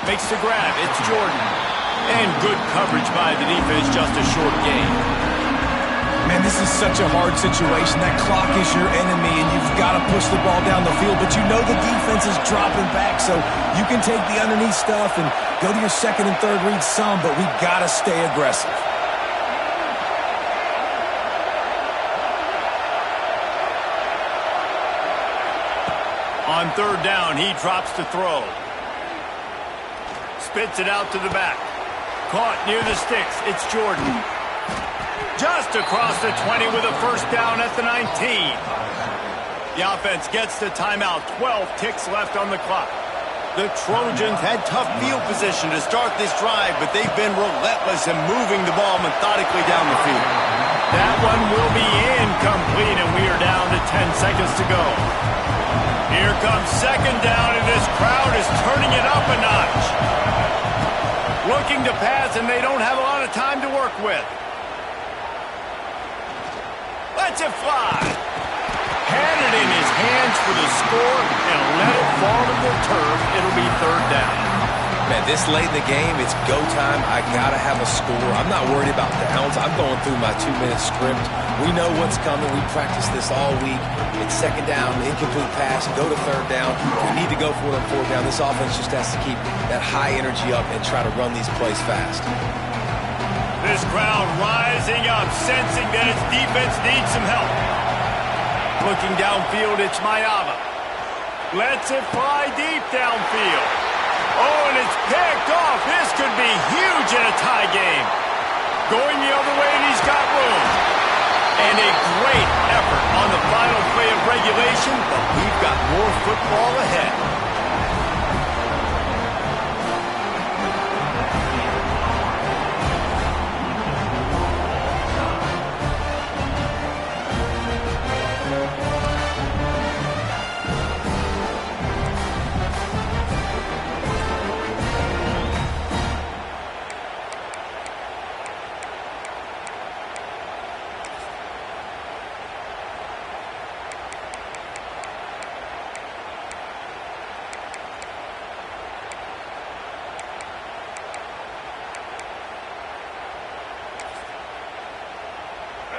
Makes the grab. It's Jordan. And good coverage by the defense, just a short gain. Man, this is such a hard situation. That clock is your enemy, and you've got to push the ball down the field. But you know the defense is dropping back, so you can take the underneath stuff and go to your 2nd and 3rd read some, but we've got to stay aggressive. On 3rd down, he drops to throw. Spits it out to the back. Caught near the sticks. It's Jordan. Just across the 20 with a 1st down at the 19. The offense gets the timeout. 12 ticks left on the clock. The Trojans had tough field position to start this drive, but they've been relentless in moving the ball methodically down the field. That one will be incomplete, and we are down to 10 seconds to go. Here comes 2nd down, and this crowd is turning it up a notch. Looking to pass, and they don't have a lot of time to work with. Lets it fly. Had it in his hands for the score and let it fall to the turf. It'll be 3rd down. Man, this late in the game, it's go time. I got to have a score. I'm not worried about downs. I'm going through my 2-minute script. We know what's coming. We practiced this all week. It's 2nd down, incomplete pass, go to 3rd down. We need to go for it on 4th down. This offense just has to keep that high energy up and try to run these plays fast. This crowd rising up, sensing that its defense needs some help. Looking downfield, it's Mayava. Lets it fly deep downfield. Oh, and it's picked off. This could be huge in a tie game. Going the other way, and he's got room. And a great effort on the final play of regulation. regulation, but we've got more football ahead.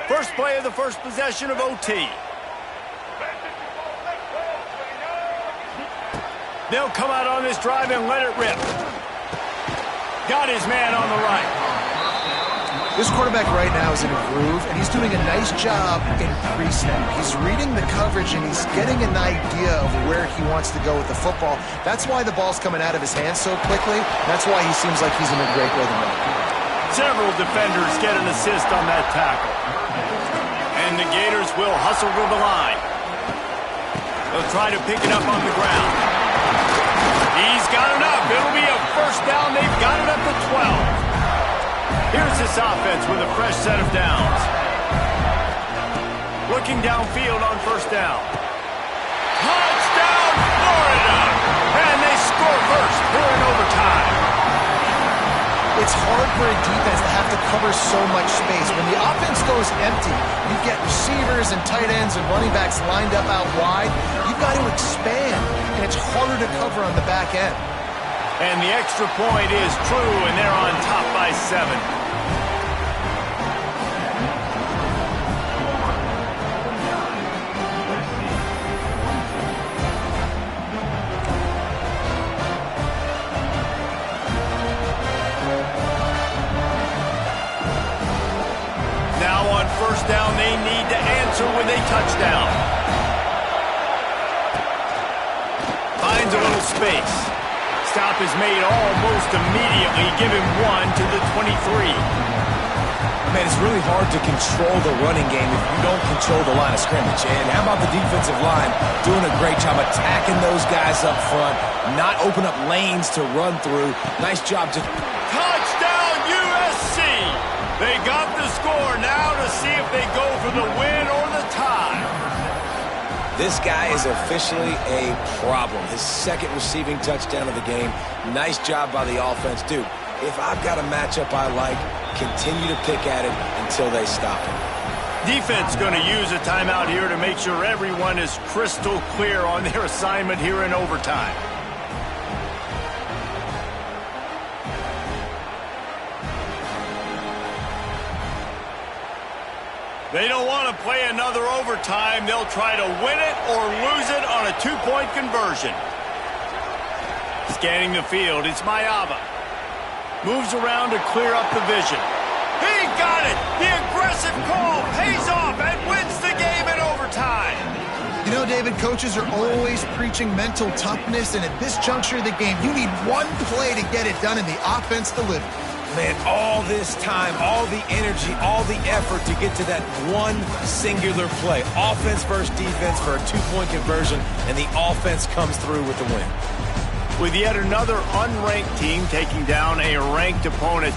First play of the first possession of OT. They'll come out on this drive and let it rip. Got his man on the right. This quarterback right now is in a groove, and he's doing a nice job in pre-snap. He's reading the coverage, and he's getting an idea of where he wants to go with the football. That's why the ball's coming out of his hands so quickly. That's why he seems like he's in a great rhythm right now. Several defenders get an assist on that tackle. And the Gators will hustle to the line. They'll try to pick it up on the ground. He's got enough. It'll be a first down. They've got it up to 12. Here's this offense with a fresh set of downs. Looking downfield on first down. Touchdown, Florida! And they score first here in overtime. It's hard for a defense to have to cover so much space. When the offense goes empty, you get receivers and tight ends and running backs lined up out wide. You've got to expand, and it's harder to cover on the back end. And the extra point is true, and they're on top by 7. First down, they need to answer with a touchdown. Finds a little space. Stop is made almost immediately. Give him 1 to the 23. Man, it's really hard to control the running game if you don't control the line of scrimmage. And how about the defensive line doing a great job attacking those guys up front, not open up lanes to run through. Nice job. Touchdown, USC! They got the score now to see if they go for the win or the tie. This guy is officially a problem. His second receiving touchdown of the game. Nice job by the offense. Dude, if I've got a matchup I like, continue to pick at it until they stop him. Defense going to use a timeout here to make sure everyone is crystal clear on their assignment here in overtime. They don't want to play another overtime. They'll try to win it or lose it on a 2-point conversion. Scanning the field, it's Mayava. Moves around to clear up the vision. He got it! The aggressive call pays off and wins the game in overtime. You know, David, coaches are always preaching mental toughness, and at this juncture of the game, you need one play to get it done, and the offense delivers. Man, all this time, all the energy, all the effort to get to that one singular play. Offense versus defense for a 2-point conversion, and the offense comes through with the win. With yet another unranked team taking down a ranked opponent,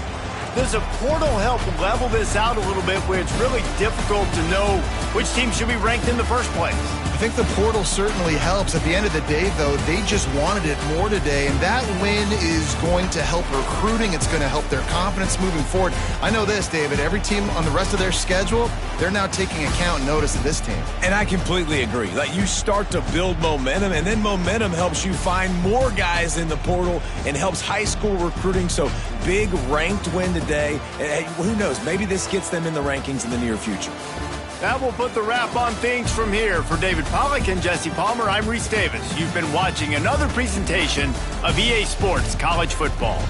does a portal help level this out a little bit where it's really difficult to know which team should be ranked in the first place? I think the portal certainly helps. At the end of the day, though, they just wanted it more today, and that win is going to help recruiting. It's going to help their confidence moving forward. I know this, David, every team on the rest of their schedule, they're now taking account and notice of this team. And I completely agree. Like, you start to build momentum, and then momentum helps you find more guys in the portal and helps high school recruiting. So big ranked win today. And who knows, maybe this gets them in the rankings in the near future. That will put the wrap on things from here. For David Pollack and Jesse Palmer, I'm Reese Davis. You've been watching another presentation of EA Sports College Football.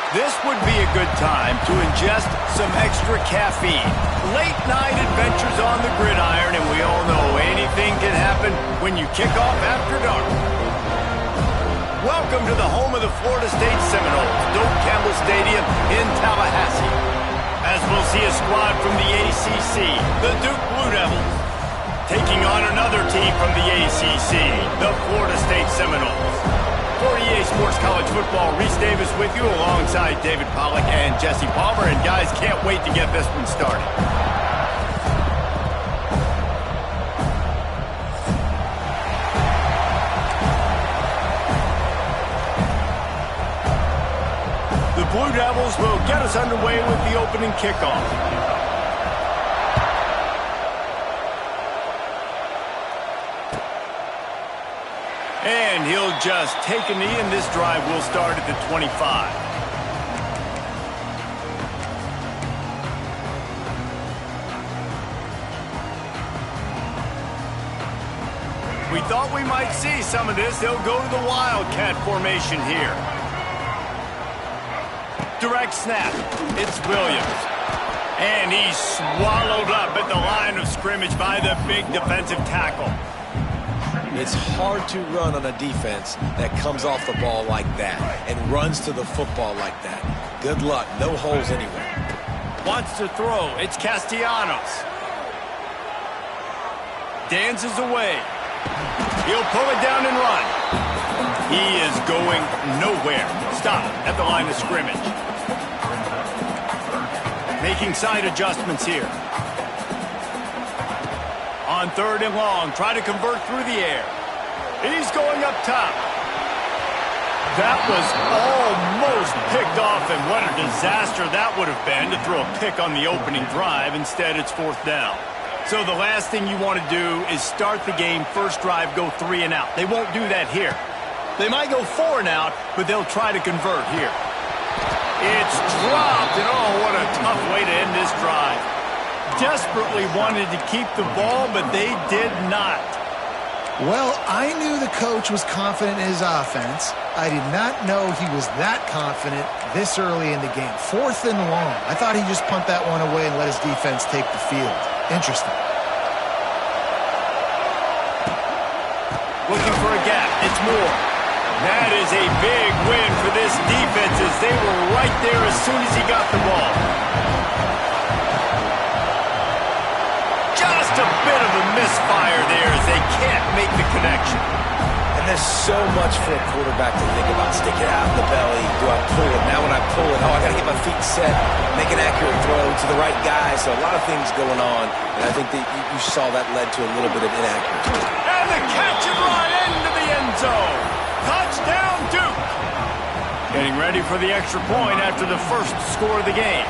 This would be a good time to ingest some extra caffeine. Late night adventures on the gridiron, and we all know anything can happen when you kick off after dark. Welcome to the home of the Florida State Seminoles, Doak Campbell Stadium in Tallahassee. As we'll see a squad from the ACC, the Duke Blue Devils, taking on another team from the ACC, the Florida State Seminoles. For EA Sports College Football, Reese Davis with you alongside David Pollack and Jesse Palmer. And guys, can't wait to get this one started. The Blue Devils will get us underway with the opening kickoff. And he'll just take a knee, and this drive will start at the 25. We thought we might see some of this. They'll go to the Wildcat formation here. Direct snap. It's Williams. And he's swallowed up at the line of scrimmage by the big defensive tackle. It's hard to run on a defense that comes off the ball like that and runs to the football like that. Good luck. No holes anywhere. Wants to throw. It's Castellanos. Dances away. He'll pull it down and run. He is going nowhere. Stop at the line of scrimmage. Making side adjustments here. On 3rd and long, try to convert through the air. He's going up top. That was almost picked off, and what a disaster that would have been to throw a pick on the opening drive. Instead, it's 4th down. So the last thing you want to do is start the game, first drive, go 3 and out. They won't do that here. They might go 4 and out, but they'll try to convert here. It's dropped, and oh, what a tough way to end this drive. Desperately wanted to keep the ball, but they did not. Well, I knew the coach was confident in his offense. I did not know he was that confident this early in the game. 4th and long. I thought he'd just punt that one away and let his defense take the field. Interesting. Looking for a gap. It's Moore. That is a big win for this defense as they were right there as soon as he got the ball. Just a bit of a misfire there as they can't make the connection. And there's so much for a quarterback to think about. Stick it out in the belly. Do I pull it? Now when I pull it, I got to get my feet set, make an accurate throw to the right guy. So a lot of things going on, and I think that you saw that led to a little bit of inaccuracy. And the catch and run into the end zone. Touchdown, Duke. Getting ready for the extra point after the first score of the game.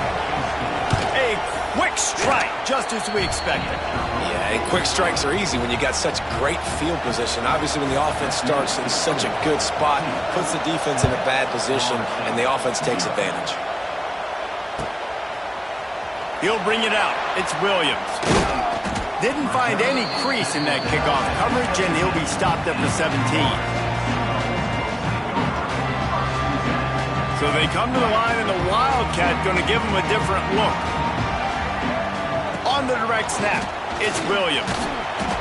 A quick strike, just as we expected. Yeah, and quick strikes are easy when you got such great field position. Obviously, when the offense starts in such a good spot, puts the defense in a bad position, and the offense takes advantage. He'll bring it out. It's Williams. Didn't find any crease in that kickoff coverage, and he'll be stopped at the 17. So they come to the line, and the Wildcat going to give them a different look. On the direct snap, it's Williams.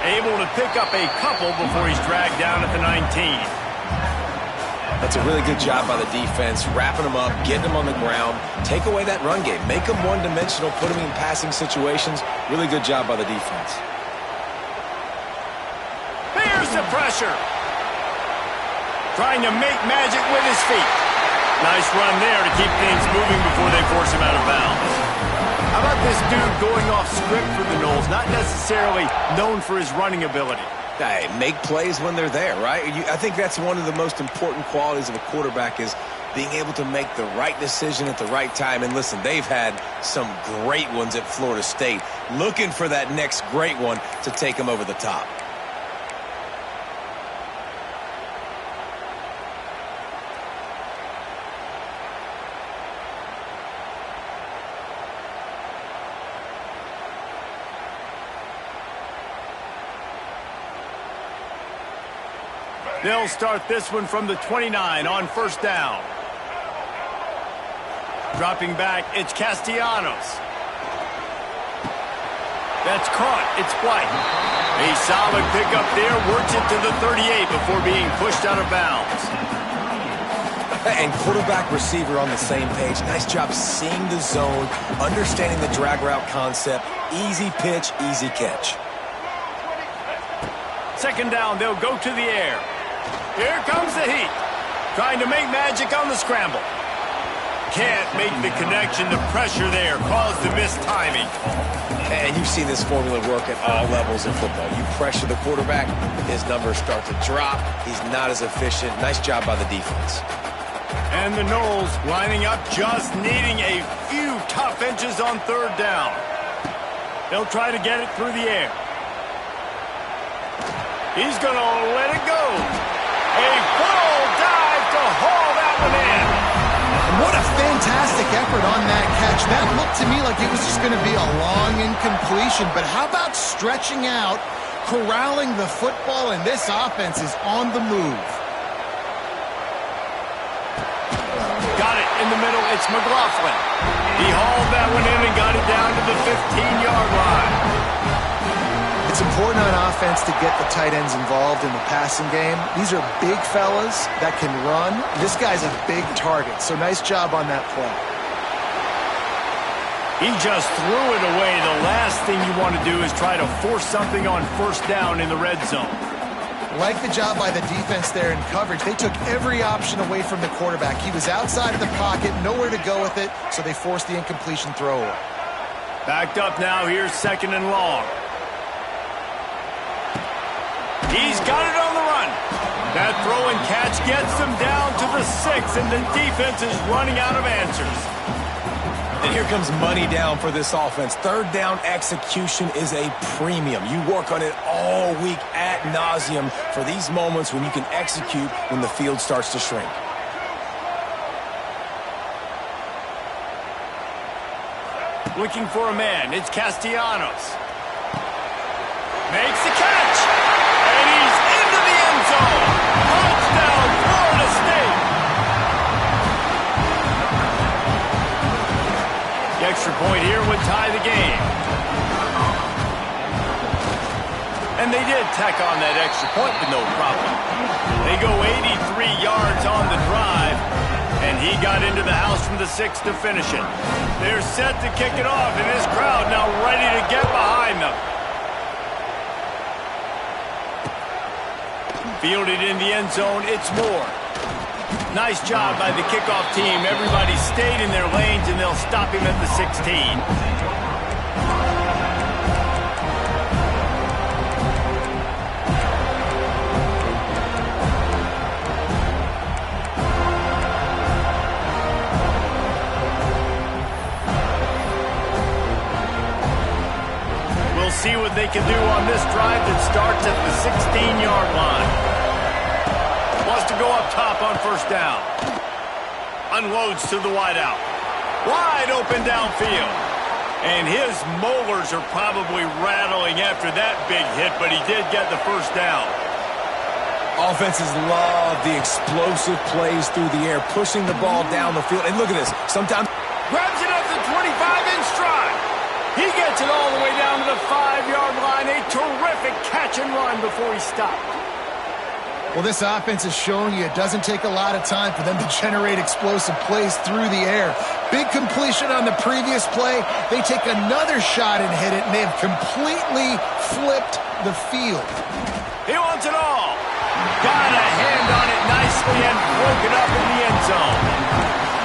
Able to pick up a couple before he's dragged down at the 19. That's a really good job by the defense, wrapping them up, getting them on the ground, take away that run game, make them one-dimensional, put them in passing situations. Really good job by the defense. Here's the pressure. Trying to make magic with his feet. Nice run there to keep things moving before they force him out of bounds. How about this dude going off script for the Noles, not necessarily known for his running ability? Hey, make plays when they're there, right? I think that's one of the most important qualities of a quarterback is being able to make the right decision at the right time. And listen, they've had some great ones at Florida State. Looking for that next great one to take them over the top. They'll start this one from the 29 on first down. Dropping back, it's Castellanos. That's caught. It's White. A solid pickup there. Works it to the 38 before being pushed out of bounds. And quarterback receiver on the same page. Nice job seeing the zone, understanding the drag route concept. Easy pitch, easy catch. Second down, they'll go to the air. Here comes the heat. Trying to make magic on the scramble. Can't make the connection. The pressure there caused the missed timing. And you've seen this formula work at all levels in football. You pressure the quarterback, his numbers start to drop. He's not as efficient. Nice job by the defense. And the Noles lining up, just needing a few tough inches on third down. They'll try to get it through the air. He's going to let it go. A full dive to haul that one in. What a fantastic effort on that catch. That looked to me like it was just going to be a long incompletion. But how about stretching out, corralling the football, and this offense is on the move. Got it in the middle. It's McLaughlin. He hauled that one in and got it down to the 15-yard line. It's important on offense to get the tight ends involved in the passing game. These are big fellas that can run. This guy's a big target, so nice job on that play. He just threw it away. The last thing you want to do is try to force something on first down in the red zone. Like the job by the defense there in coverage. They took every option away from the quarterback. He was outside of the pocket, nowhere to go with it, so they forced the incompletion throw. Backed up now, here's 2nd and long. He's got it on the run. That throw and catch gets them down to the 6, and the defense is running out of answers. And here comes money down for this offense. 3rd down execution is a premium. You work on it all week ad nauseum for these moments when you can execute when the field starts to shrink. Looking for a man. It's Castellanos. Makes the catch. And he's into the end zone. Touchdown, Florida State. The extra point here would tie the game. And they did tack on that extra point with no problem. They go 83 yards on the drive, and he got into the house from the 6 to finish it. They're set to kick it off, and this crowd now ready to get behind them. Fielded in the end zone, it's Moore. Nice job by the kickoff team. Everybody stayed in their lanes, and they'll stop him at the 16. We'll see what they can do on this drive that starts at the 16-yard line. Wants to go up top on 1st down. Unloads to the wideout. Wide open downfield. And his molars are probably rattling after that big hit, but he did get the 1st down. Offenses love the explosive plays through the air, pushing the ball down the field. And look at this. Sometimes grabs it up the 25 in stride. He gets it all the way down to the 5-yard line. A terrific catch and run before he stopped. Well, this offense is showing you it doesn't take a lot of time for them to generate explosive plays through the air. Big completion on the previous play. They take another shot and hit it, and they have completely flipped the field. He wants it all. Got a hand on it nicely and broke it up in the end zone.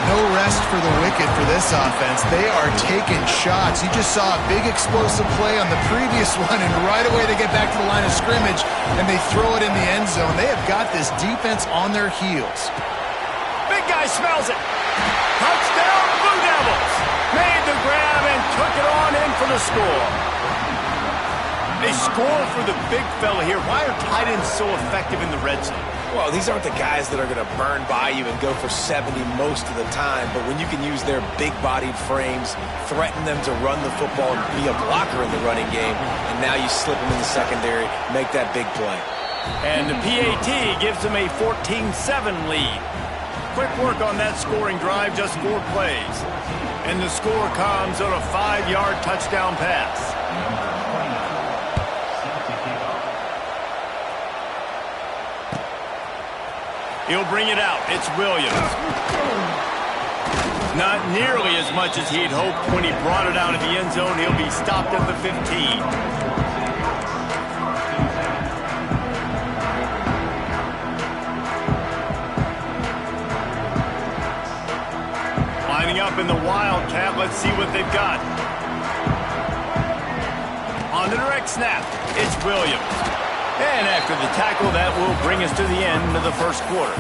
No rest for the wicked for this offense. They are taking shots. You just saw a big explosive play on the previous one, and right away they get back to the line of scrimmage, and they throw it in the end zone. They have got this defense on their heels. Big guy smells it. Touchdown, Blue Devils. Made the grab and took it on in for the score. They score for the big fella here. Why are tight ends so effective in the red zone? well, these aren't the guys that are going to burn by you and go for 70 most of the time, but when you can use their big-bodied frames, threaten them to run the football and be a blocker in the running game, and now you slip them in the secondary, make that big play. And the PAT gives them a 14-7 lead. Quick work on that scoring drive, just 4 plays. And the score comes on a 5-yard touchdown pass. He'll bring it out. It's Williams. Not nearly as much as he'd hoped when he brought it out of the end zone. He'll be stopped at the 15. Lining up in the Wildcat. Let's see what they've got. On the direct snap, it's Williams. And after the tackle, that will bring us to the end of the first quarter.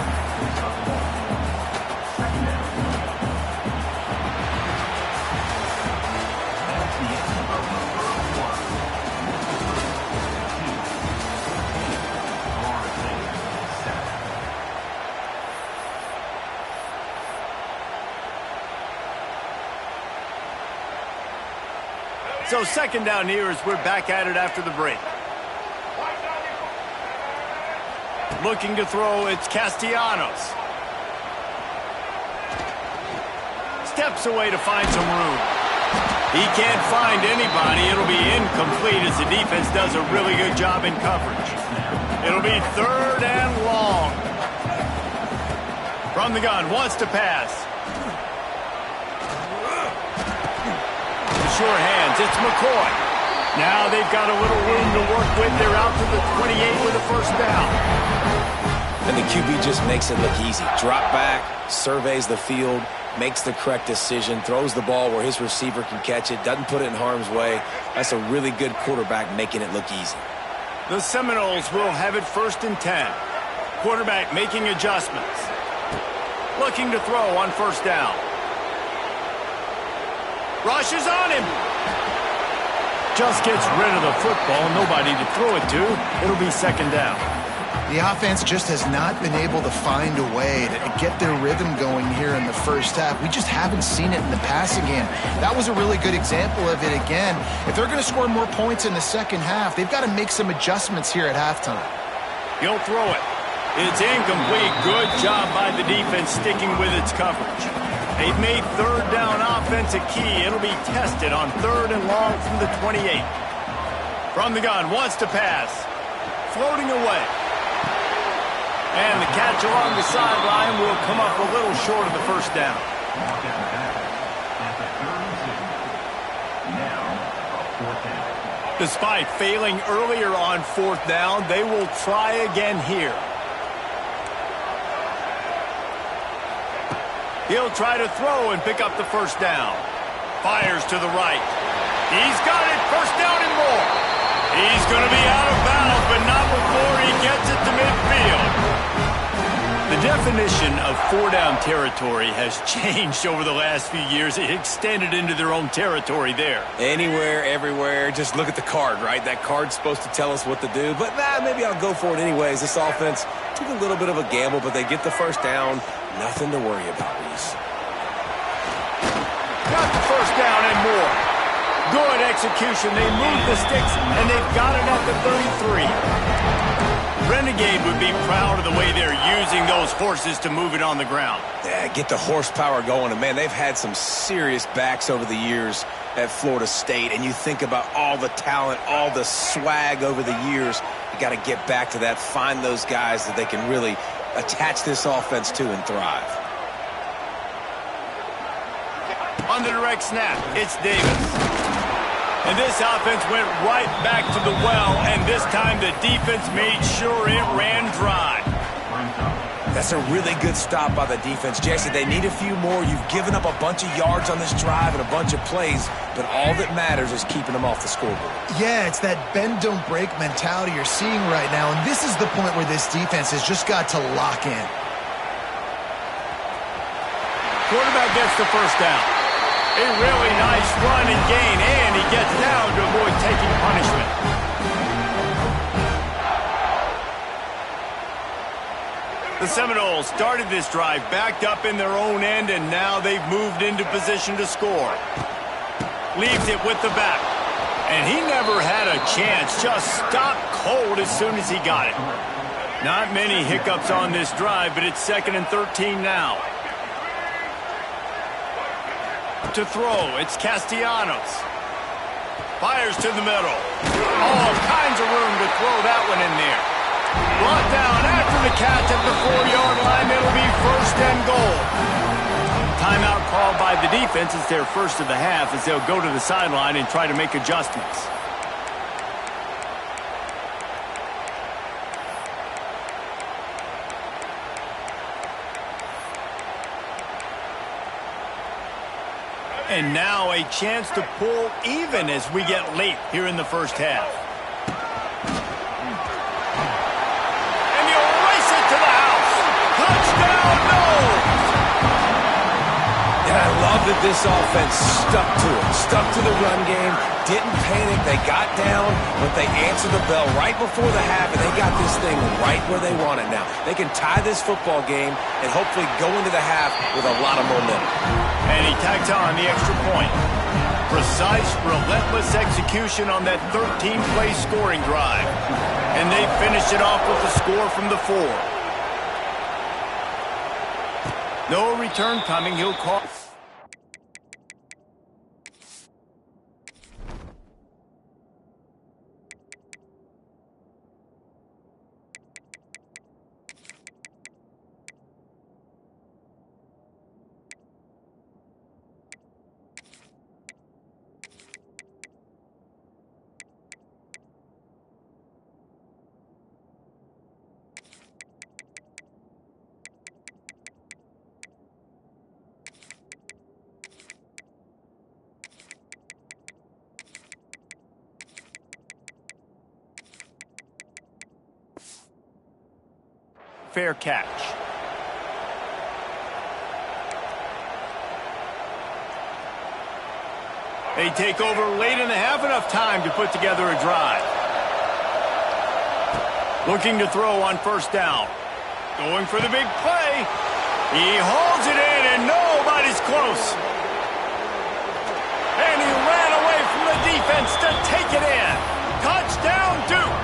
So second down here as we're back at it after the break. Looking to throw, it's Castellanos. Steps away to find some room. He can't find anybody. It'll be incomplete as the defense does a really good job in coverage. It'll be third and long. From the gun, wants to pass. The sure hands, it's McCoy. Now they've got a little room to work with. They're out to the 28 with a first down. And the QB just makes it look easy. Drop back, surveys the field, makes the correct decision, throws the ball where his receiver can catch it, doesn't put it in harm's way. That's a really good quarterback making it look easy. The Seminoles will have it 1st and 10. Quarterback making adjustments. Looking to throw on first down. Rushes on him. Just gets rid of the football. Nobody to throw it to. It'll be 2nd down. The offense just has not been able to find a way to get their rhythm going here in the first half. We just haven't seen it in the passing game. That was a really good example of it again. If they're going to score more points in the second half, they've got to make some adjustments here at halftime. He'll throw it. It's incomplete. Good job by the defense sticking with its coverage. They've made 3rd down offense a key. It'll be tested on 3rd and long from the 28. From the gun, wants to pass. Floating away. And the catch along the sideline will come up a little short of the first down. Despite failing earlier on 4th down, they will try again here. He'll try to throw and pick up the first down. Fires to the right. He's got it. First down and more. He's going to be out of bounds, but not before he gets it to midfield. The definition of 4-down territory has changed over the last few years. It extended into their own territory there. Anywhere, everywhere, just look at the card, right? That card's supposed to tell us what to do, but maybe I'll go for it anyways. This offense took a little bit of a gamble, but they get the first down. Nothing to worry about, Reese. Got the first down and more. Good execution. They move the sticks, and they've got it at the 33. Renegade would be proud of the way they're using those horses to move it on the ground. Yeah, get the horsepower going. And, man, they've had some serious backs over the years at Florida State. And you think about all the talent, all the swag over the years. You got to get back to that, find those guys that they can really attach this offense to and thrive. On the direct snap, it's Davis. And this offense went right back to the well, and this time the defense made sure it ran dry. That's a really good stop by the defense. Jesse, they need a few more. You've given up a bunch of yards on this drive and a bunch of plays, but all that matters is keeping them off the scoreboard. Yeah, it's that bend, don't break mentality you're seeing right now, and this is the point where this defense has just got to lock in. Quarterback gets the first down. A really nice run and gain, and he gets down to avoid taking punishment. The Seminoles started this drive backed up in their own end, and now they've moved into position to score. Leaves it with the back. And he never had a chance, just stopped cold as soon as he got it. Not many hiccups on this drive, but it's 2nd and 13 now. To throw, it's Castellanos. Fires to the middle. All kinds of room to throw that one in there. Brought down after the catch at the 4-yard line. It'll be 1st and goal. Timeout called by the defense. It's their first of the half as they'll go to the sideline and try to make adjustments. And now a chance to pull even as we get late here in the first half. And he'll race it to the house. Touchdown, Noles! And I love that this offense stuck to it. Stuck to the run game. Didn't panic. They got down, but they answered the bell right before the half, and they got this thing right where they want it now. They can tie this football game and hopefully go into the half with a lot of momentum. And he tacks on the extra point. Precise, relentless execution on that 13-play scoring drive. And they finish it off with a score from the 4. No return coming. He'll call. fair catch. They take over late and have enough time to put together a drive. Looking to throw on first down. Going for the big play. He hauls it in and nobody's close. And he ran away from the defense to take it in. Touchdown, Duke.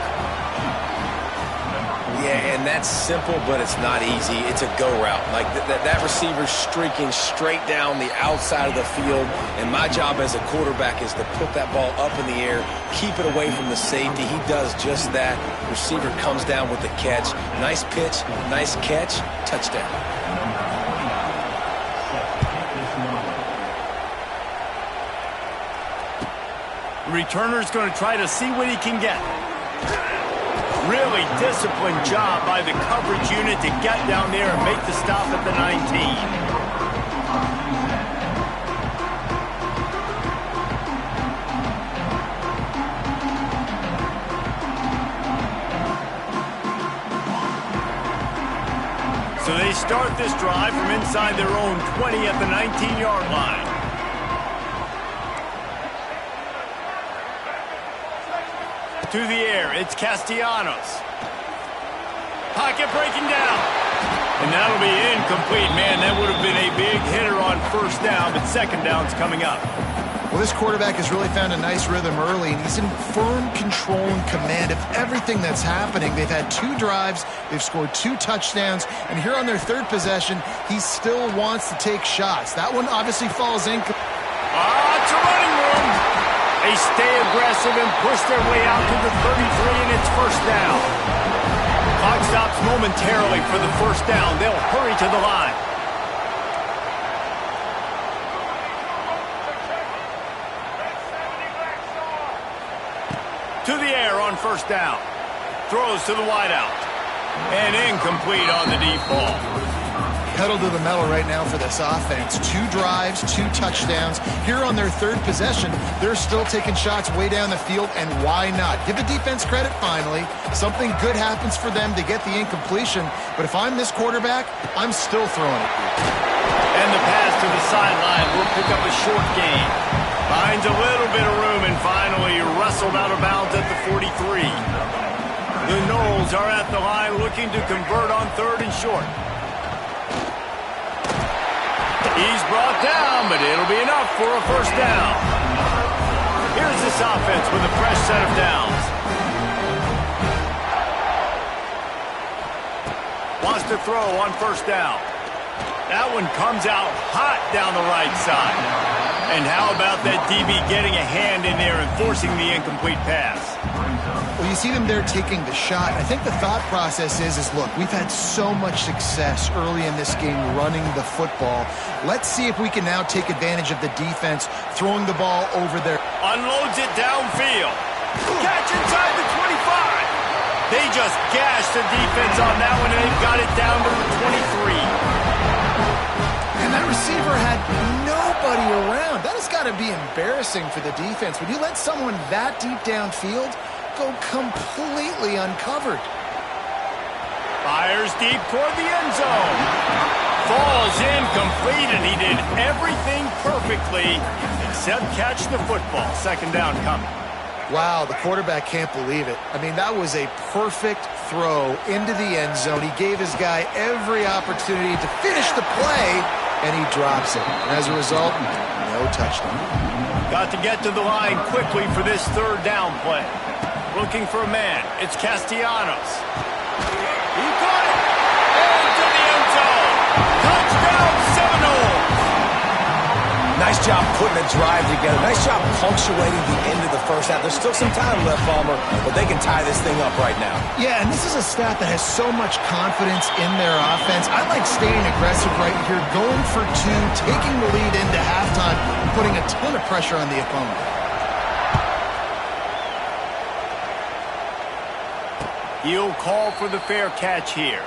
Yeah, and that's simple, but it's not easy. It's a go route. Like that receiver's streaking straight down the outside of the field, and my job as a quarterback is to put that ball up in the air, keep it away from the safety. He does just that. Receiver comes down with the catch. Nice pitch, nice catch, touchdown. The returner's going to try to see what he can get. Really disciplined job by the coverage unit to get down there and make the stop at the 19. So they start this drive from inside their own 20 at the 19-yard line. To the air, it's Castellanos. Pocket breaking down. And that'll be incomplete. Man, that would have been a big hitter on first down, but second down's coming up. Well, this quarterback has really found a nice rhythm early, and he's in firm control and command of everything that's happening. They've had 2 drives, they've scored 2 touchdowns, and here on their third possession, he still wants to take shots. That one obviously falls in. It's a running room. They stay aggressive and push their way out to the 33, and it's first down. Clock stops momentarily for the first down. They'll hurry to the line. To the air on first down. Throws to the wideout. And incomplete on the deep ball. Pedal to the metal right now for this offense. 2 drives, 2 touchdowns. Here on their third possession, they're still taking shots way down the field, and why not? Give the defense credit finally. Something good happens for them to get the incompletion, but if I'm this quarterback, I'm still throwing it. And the pass to the sideline will pick up a short gain. Finds a little bit of room and finally wrestled out of bounds at the 43. The Noles are at the line looking to convert on third and short. He's brought down, but it'll be enough for a first down. Here's this offense with a fresh set of downs. Wants to throw on first down. That one comes out hot down the right side. And how about that DB getting a hand in there and forcing the incomplete pass? Well, you see them there taking the shot. I think the thought process is look, we've had so much success early in this game running the football. Let's see if we can now take advantage of the defense throwing the ball over there. Unloads it downfield. Catch inside the 25. They just gashed the defense on that one, and they've got it down to the 23. And that receiver had nobody around. That has got to be embarrassing for the defense. When you let someone that deep downfield go completely uncovered. Fires deep toward the end zone. Falls incomplete, and he did everything perfectly except catch the football. Second down coming. Wow, the quarterback can't believe it. I mean, that was a perfect throw into the end zone. He gave his guy every opportunity to finish the play, and he drops it. And as a result, no touchdown. Got to get to the line quickly for this third down play. Looking for a man. It's Castellanos. He got it. Into the end zone. Touchdown, Seminoles. Nice job putting a drive together. Nice job punctuating the end of the first half. There's still some time left, Palmer, but they can tie this thing up right now. Yeah, and this is a staff that has so much confidence in their offense. I like staying aggressive right here, going for 2, taking the lead into halftime, and putting a ton of pressure on the opponent. He'll call for the fair catch here.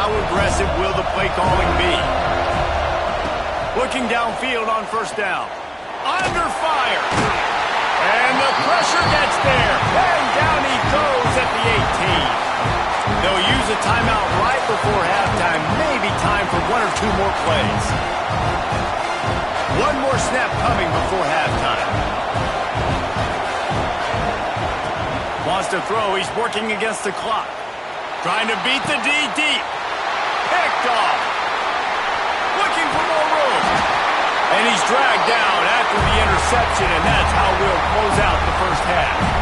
how aggressive will the play calling be? Looking downfield on first down. Under fire. And the pressure gets there. And down he goes at the 18. They'll use a timeout right before halftime. Maybe time for one or two more plays. One more snap coming before halftime. Wants to throw. He's working against the clock. Trying to beat the D deep. Picked off. Looking for more room. And he's dragged down after the interception, and that's how we'll close out the first half.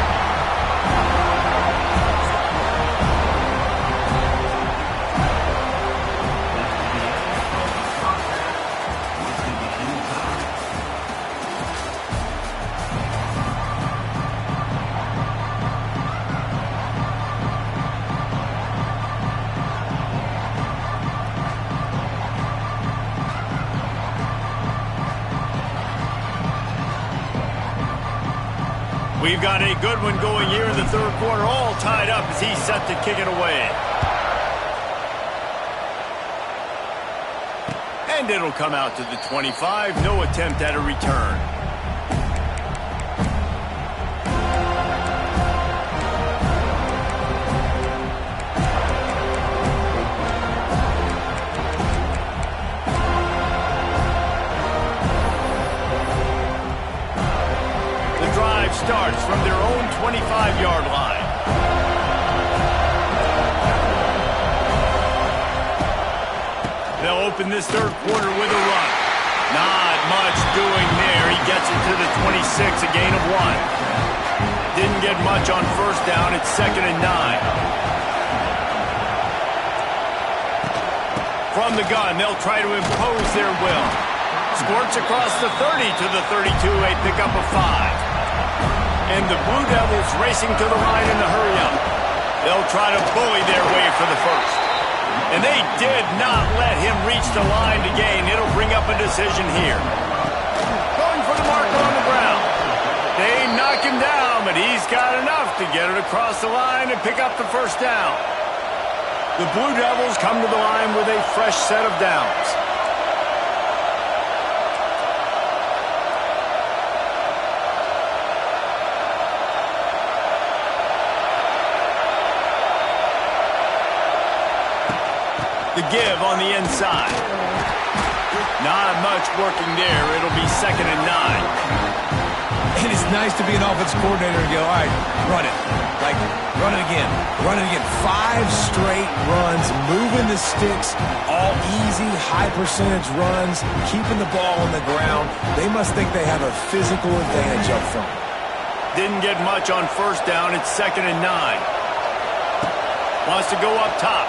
We've got a good one going here in the third quarter, all tied up as he's set to kick it away. And it'll come out to the 25. No attempt at a return. Starts from their own 25-yard line. They'll open this third quarter with a run. Not much doing there. He gets it to the 26, a gain of 1. Didn't get much on first down. It's 2nd and 9. From the gun, they'll try to impose their will. Squirts across the 30 to the 32, a pickup of 5. And the Blue Devils racing to the line in the hurry-up. They'll try to bully their way for the first. And they did not let him reach the line to gain. It'll bring up a decision here. Going for the marker on the ground. They knock him down, but he's got enough to get it across the line and pick up the first down. The Blue Devils come to the line with a fresh set of downs. The give on the inside. Not much working there. It'll be 2nd and 9. And it's nice to be an offense coordinator and go, all right, run it. Like, run it again. Run it again. 5 straight runs, moving the sticks, all easy, high percentage runs, keeping the ball on the ground. They must think they have a physical advantage up front. Didn't get much on first down. It's 2nd and 9. Wants to go up top.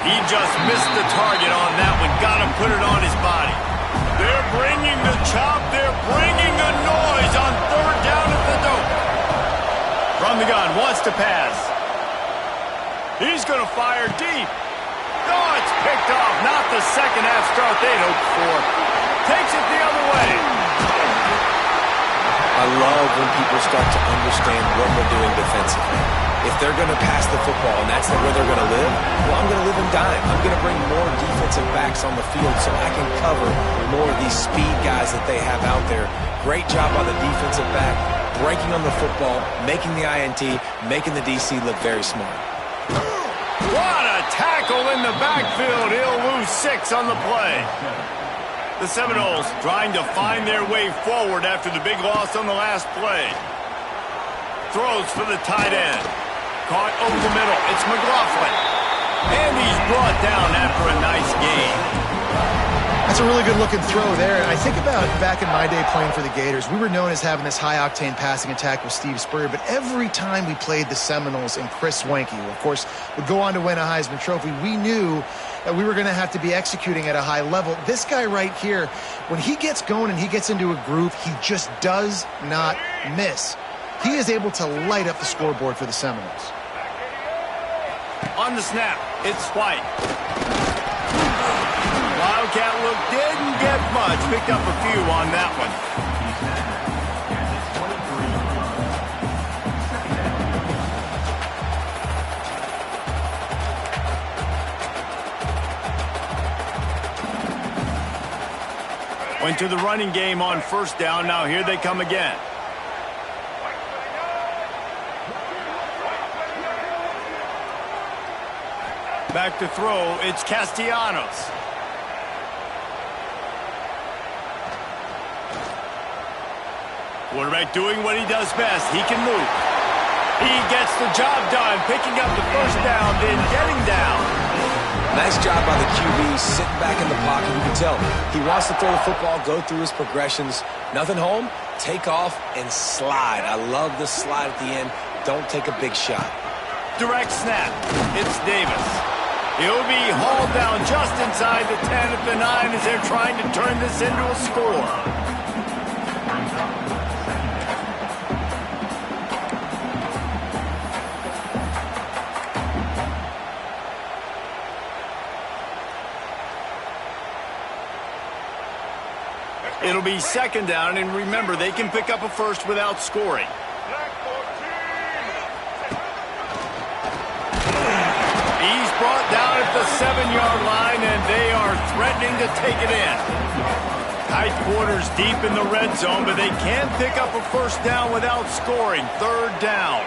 He just missed the target on that one. Got to put it on his body. They're bringing the chop. They're bringing the noise on third down at the dope. From the gun, wants to pass. He's going to fire deep. Oh, it's picked off. Not the second half start they'd hoped for. Takes it the other way. I love when people start to understand what we're doing defensively. If they're going to pass the football and that's where they're going to live, well, I'm going to live in dime. I'm going to bring more defensive backs on the field so I can cover more of these speed guys that they have out there. Great job by the defensive back, breaking on the football, making the INT, making the DC look very smart. What a tackle in the backfield. He'll lose 6 on the play. The Seminoles trying to find their way forward after the big loss on the last play. Throws for the tight end. Caught over the middle. It's McLaughlin. And he's brought down after a nice gain. That's a really good-looking throw there. And I think about back in my day playing for the Gators, we were known as having this high-octane passing attack with Steve Spurrier, but every time we played the Seminoles and Chris Wenke, who, of course, would go on to win a Heisman Trophy, we knew that we were going to have to be executing at a high level. This guy right here, when he gets going and he gets into a groove, he just does not miss. He is able to light up the scoreboard for the Seminoles. On the snap, it's White. Wildcat look didn't get much. Picked up a few on that one. Went to the running game on first down. Now here they come again. Back to throw, it's Castellanos. Quarterback doing what he does best. He can move. He gets the job done, picking up the first down, then getting down. Nice job by the QB, sitting back in the pocket. You can tell he wants to throw the football, go through his progressions. Nothing home, take off, and slide. I love the slide at the end. Don't take a big shot. Direct snap. It's Davis. He'll be hauled down just inside the 10 at the 9 as they're trying to turn this into a score. It'll be second down, and remember, they can pick up a first without scoring. He's brought down at the 7-yard line, and they are threatening to take it in. Tight quarters deep in the red zone, but they can pick up a first down without scoring. Third down.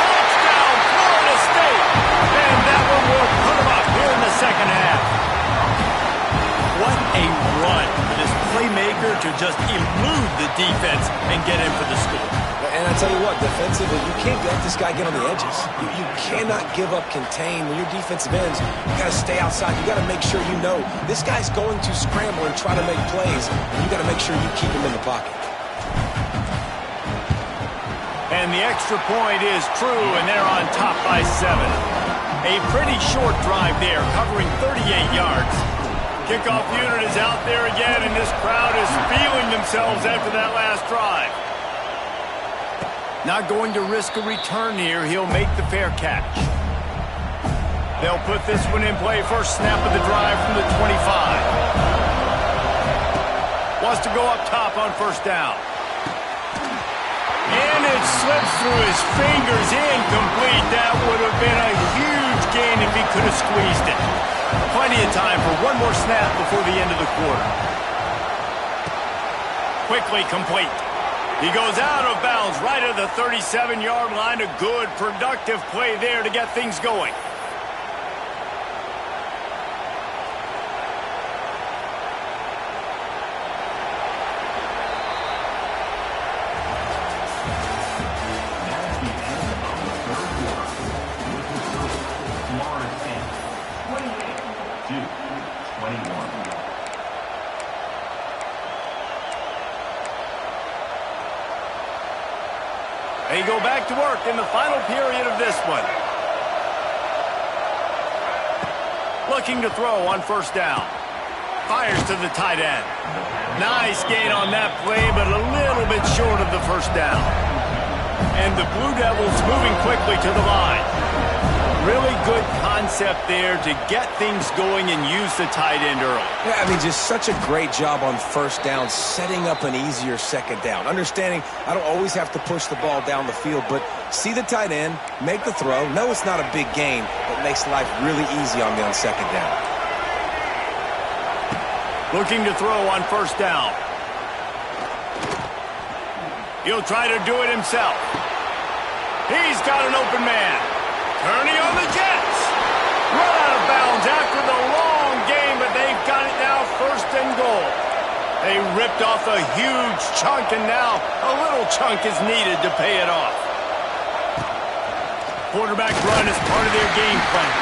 Touchdown, Florida State! And that one will put them up here in the second half. What a run for this playmaker to just elude the defense and get in for the score. And I tell you what, defensively, you can't let this guy get on the edges. You cannot give up contain. When your defensive ends, you got to stay outside. You got to make sure you know this guy's going to scramble and try to make plays. You got to make sure you keep him in the pocket. And the extra point is true, and they're on top by 7. A pretty short drive there, covering 38 yards. Kickoff unit is out there again, and this crowd is feeling themselves after that last drive. Not going to risk a return here. He'll make the fair catch. They'll put this one in play. First snap of the drive from the 25. Wants to go up top on first down. And it slips through his fingers. Incomplete. That would have been a huge gain if he could have squeezed it. Plenty of time for one more snap before the end of the quarter. Quickly complete. He goes out of bounds right at the 37-yard line. A good, productive play there to get things going. They go back to work in the final period of this one. Looking to throw on first down. Fires to the tight end. Nice gain on that play, but a little bit short of the first down. And the Blue Devils moving quickly to the line. Really good concept there to get things going and use the tight end early. Yeah, I mean, just such a great job on first down, setting up an easier second down. Understanding I don't always have to push the ball down the field, but see the tight end, make the throw. No, it's not a big gain, but makes life really easy on me on second down. Looking to throw on first down. He'll try to do it himself. He's got an open man. Turning on the Jets. Run out of bounds after the long game, but they've got it now first and goal. They ripped off a huge chunk, and now a little chunk is needed to pay it off. Quarterback run is part of their game plan.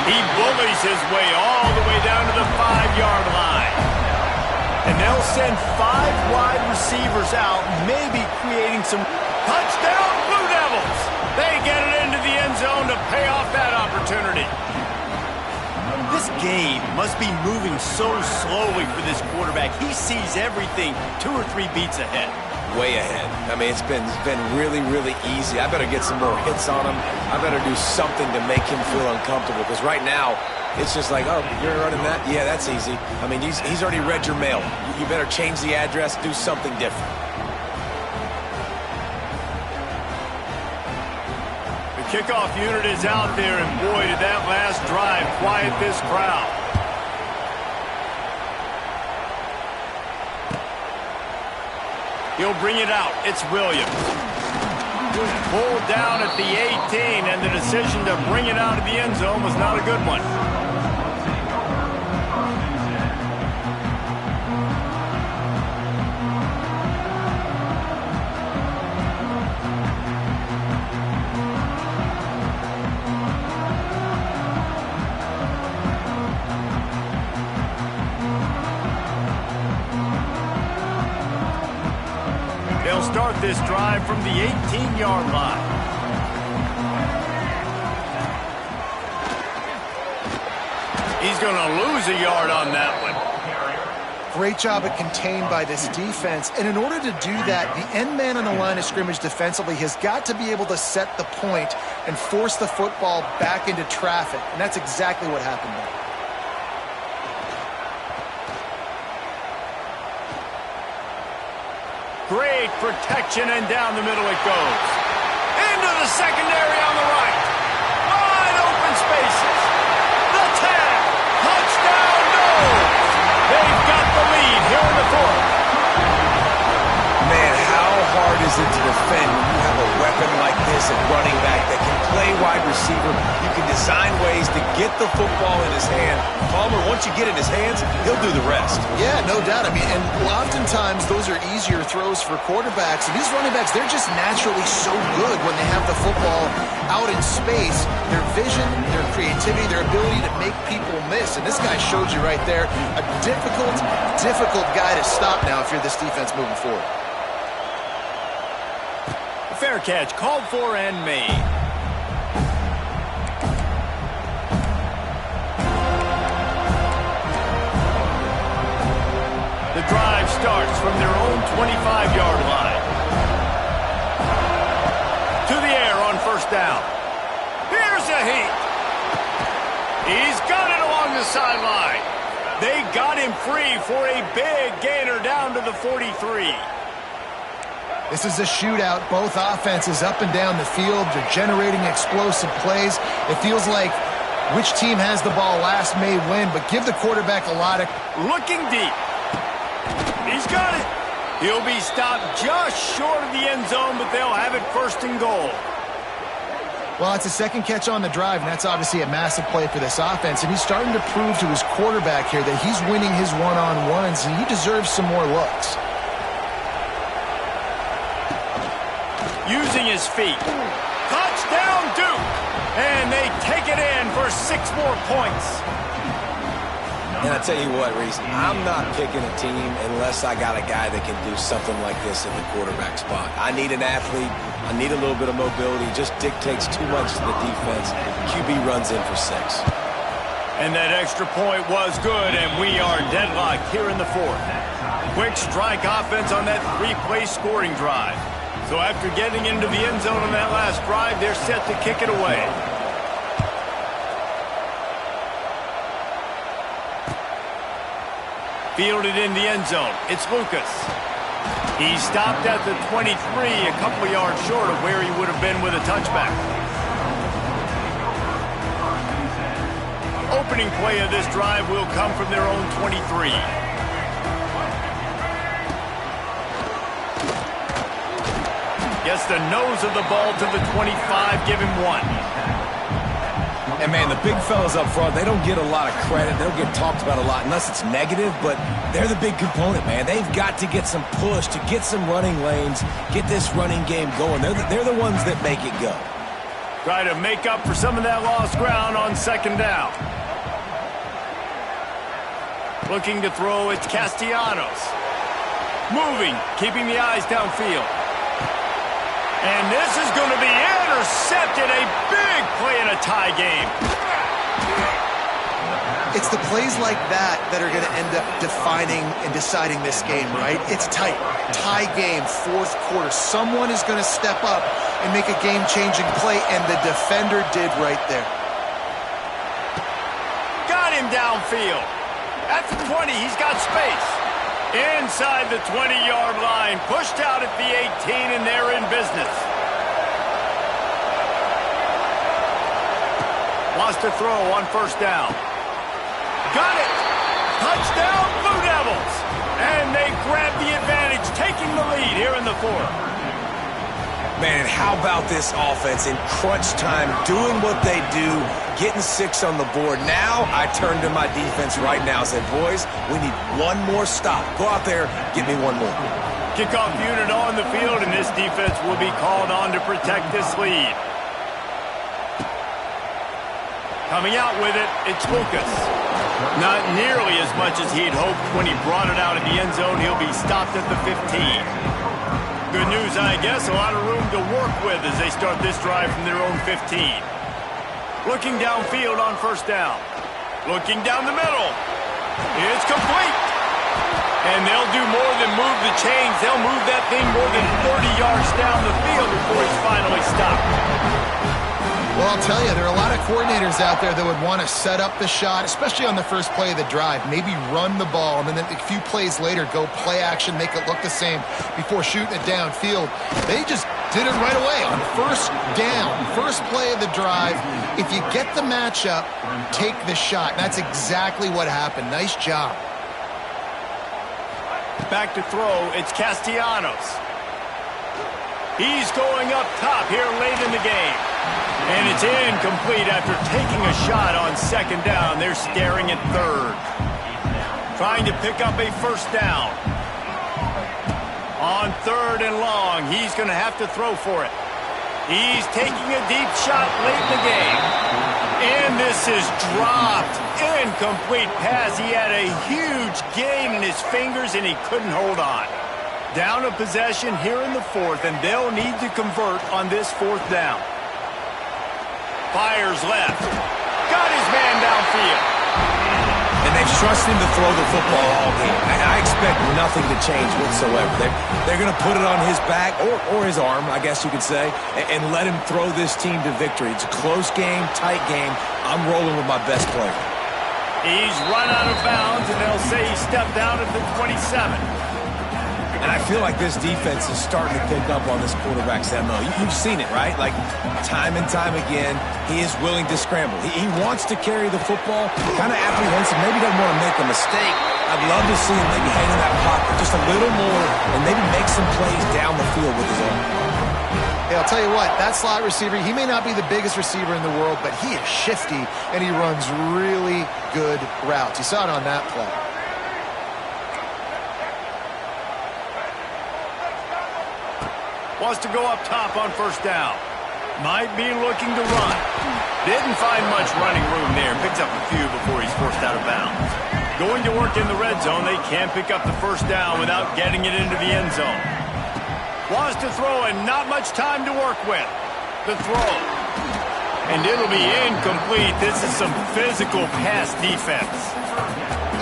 He bullies his way all the way down to the 5-yard line. And they'll send 5 wide receivers out, maybe creating some touchdown Blue Devils. They get it into the end zone to pay off that opportunity. This game must be moving so slowly for this quarterback. He sees everything 2 or 3 beats ahead. Way ahead. I mean, it's been really, really easy. I better get some more hits on him. I better do something to make him feel uncomfortable, because right now it's just like, oh, you're running that? Yeah, that's easy. I mean, he's already read your mail. You better change the address, do something different. Kickoff unit is out there, and boy, did that last drive quiet this crowd. He'll bring it out. It's Williams. Pulled down at the 18, and the decision to bring it out of the end zone was not a good one. They'll start this drive from the 18-yard line. He's going to lose a yard on that one. Great job at contained by this defense. And in order to do that, the end man on the line of scrimmage defensively has got to be able to set the point and force the football back into traffic. And that's exactly what happened there. Great protection, and down the middle it goes. Into the secondary on the right. Wide open spaces. The tag. Touchdown, no! They've got the lead here in the fourth. Man, how hard is it to defend when you have a weapon like this at running back that can play wide receiver? You can design ways to get the football in his hand. Palmer, once you get it in his hands, he'll do the rest. Yeah, no doubt. I mean, and oftentimes those are easier throws for quarterbacks. And these running backs, they're just naturally so good when they have the football out in space. Their vision, their creativity, their ability to make people miss. And this guy showed you right there, a difficult guy to stop now if you're this defense moving forward. Fair catch, called for and made. The drive starts from their own 25-yard line. To the air on first down. Here's a heat. He's got it along the sideline. They got him free for a big gainer down to the 43. This is a shootout. Both offenses up and down the field. They're generating explosive plays. It feels like which team has the ball last may win, but give the quarterback a lot of... Looking deep. He's got it. He'll be stopped just short of the end zone, but they'll have it first and goal. Well, it's a second catch on the drive, and that's obviously a massive play for this offense. And he's starting to prove to his quarterback here that he's winning his one-on-ones, and he deserves some more looks. Using his feet. Touchdown, Duke! And they take it in for 6 more points. And I tell you what, Reese, I'm not picking a team unless I got a guy that can do something like this in the quarterback spot. I need an athlete. I need a little bit of mobility. It just dictates too much to the defense. QB runs in for 6. And that extra point was good, and we are deadlocked here in the fourth. Quick strike offense on that 3-play scoring drive. So after getting into the end zone on that last drive, they're set to kick it away. Fielded in the end zone. It's Lucas. He stopped at the 23, a couple yards short of where he would have been with a touchback. Opening play of this drive will come from their own 23. Gets the nose of the ball to the 25, give him 1. And, man, the big fellas up front, they don't get a lot of credit. They don't get talked about a lot unless it's negative, but they're the big component, man. They've got to get some push, to get some running lanes, get this running game going. They're the ones that make it go. Try to make up for some of that lost ground on second down. Looking to throw, it's Castellanos. Moving, keeping the eyes downfield. And this is going to be intercepted. A big play in a tie game. It's the plays like that that are going to end up defining and deciding this game, right? It's tight. Tie game, fourth quarter. Someone is going to step up and make a game-changing play, and the defender did right there. Got him downfield. At the 20, he's got space. Inside the 20-yard line, pushed out at the 18, and they're in business. Lost a throw on first down. Got it! Touchdown, Blue Devils! And they grab the advantage, taking taking the lead here in the fourth. Man, and how about this offense in crunch time, doing what they do, getting 6 on the board. Now I turn to my defense right now and say, boys, we need one more stop. Go out there, get me one more. Kickoff unit on the field, and this defense will be called on to protect this lead. Coming out with it, it's Lucas. Not nearly as much as he'd hoped when he brought it out of the end zone. He'll be stopped at the 15. Good news, I guess. A lot of room to work with as they start this drive from their own 15. Looking downfield on first down. Looking down the middle. It's complete. And they'll do more than move the chains. They'll move that thing more than 30 yards down the field before he's finally stopped. Well, I'll tell you, there are a lot of coordinators out there that would want to set up the shot, especially on the first play of the drive, maybe run the ball, and then a few plays later go play action, make it look the same before shooting it downfield. They just did it right away on first down, first play of the drive. If you get the matchup, take the shot. And that's exactly what happened. Nice job. Back to throw, it's Castellanos. He's going up top here late in the game. And it's incomplete after taking a shot on second down. They're staring at third. Trying to pick up a first down. On third and long, he's going to have to throw for it. He's taking a deep shot late in the game. And this is dropped. Incomplete pass. He had a huge gain in his fingers and he couldn't hold on. Down a possession here in the fourth, and they'll need to convert on this fourth down. Fires left. Got his man downfield. And they've trusted him to throw the football all game. I expect nothing to change whatsoever. They're going to put it on his back, or his arm, I guess you could say, and let him throw this team to victory. It's a close game, tight game. I'm rolling with my best player. He's run out of bounds, and they'll say he stepped down at the 27. And I feel like this defense is starting to pick up on this quarterback's MO. You've seen it, right? Like, time and time again, he is willing to scramble. He wants to carry the football, kind of apprehensive, maybe doesn't want to make a mistake. I'd love to see him maybe hang in that pocket just a little more and maybe make some plays down the field with his arm. Hey, I'll tell you what, that slot receiver, he may not be the biggest receiver in the world, but he is shifty, and he runs really good routes. You saw it on that play. Wants to go up top on first down. Might be looking to run. Didn't find much running room there. Picks up a few before he's forced out of bounds. Going to work in the red zone. They can't pick up the first down without getting it into the end zone. Wants to throw and not much time to work with. The throw. And it'll be incomplete. This is some physical pass defense.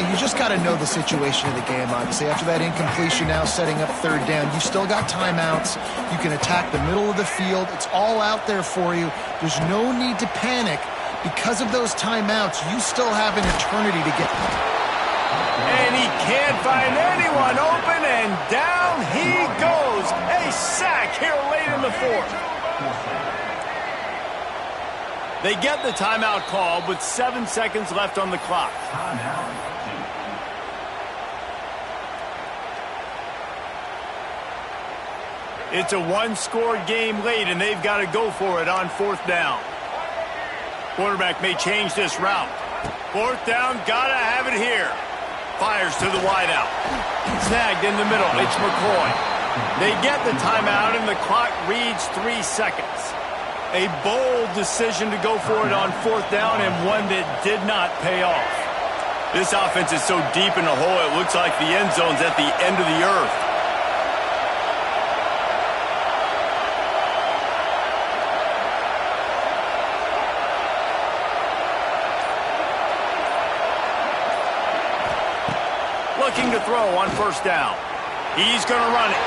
You just got to know the situation of the game, obviously. After that incompletion, now setting up third down. You still got timeouts. You can attack the middle of the field. It's all out there for you. There's no need to panic. Because of those timeouts, you still have an eternity to get. And he can't find anyone open, and down he goes. A sack here late in the fourth. They get the timeout call with 7 seconds left on the clock. It's a one-score game late, and they've got to go for it on fourth down. Quarterback may change this route. Fourth down, gotta have it here. Fires to the wideout. Snagged in the middle, it's McCoy. They get the timeout, and the clock reads 3 seconds. A bold decision to go for it on fourth down, and one that did not pay off. This offense is so deep in the hole, it looks like the end zone's at the end of the earth. Looking to throw on first down. He's going to run it.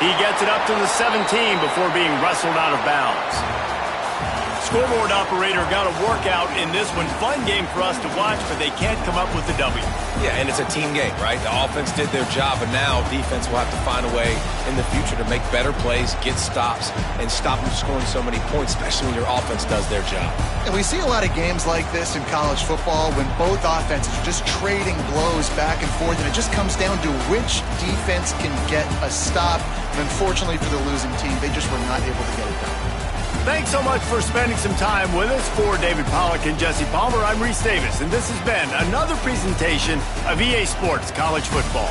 He gets it up to the 17 before being wrestled out of bounds. Scoreboard operator got a workout in this one. Fun game for us to watch, but they can't come up with the W. Yeah, and it's a team game, right? The offense did their job, and now defense will have to find a way in the future to make better plays, get stops, and stop them scoring so many points, especially when your offense does their job. And we see a lot of games like this in college football when both offenses are just trading blows back and forth, and it just comes down to which defense can get a stop. And unfortunately for the losing team, they just were not able to get it done. Thanks so much for spending some time with us. For David Pollack and Jesse Palmer, I'm Reese Davis, and this has been another presentation of EA Sports College Football.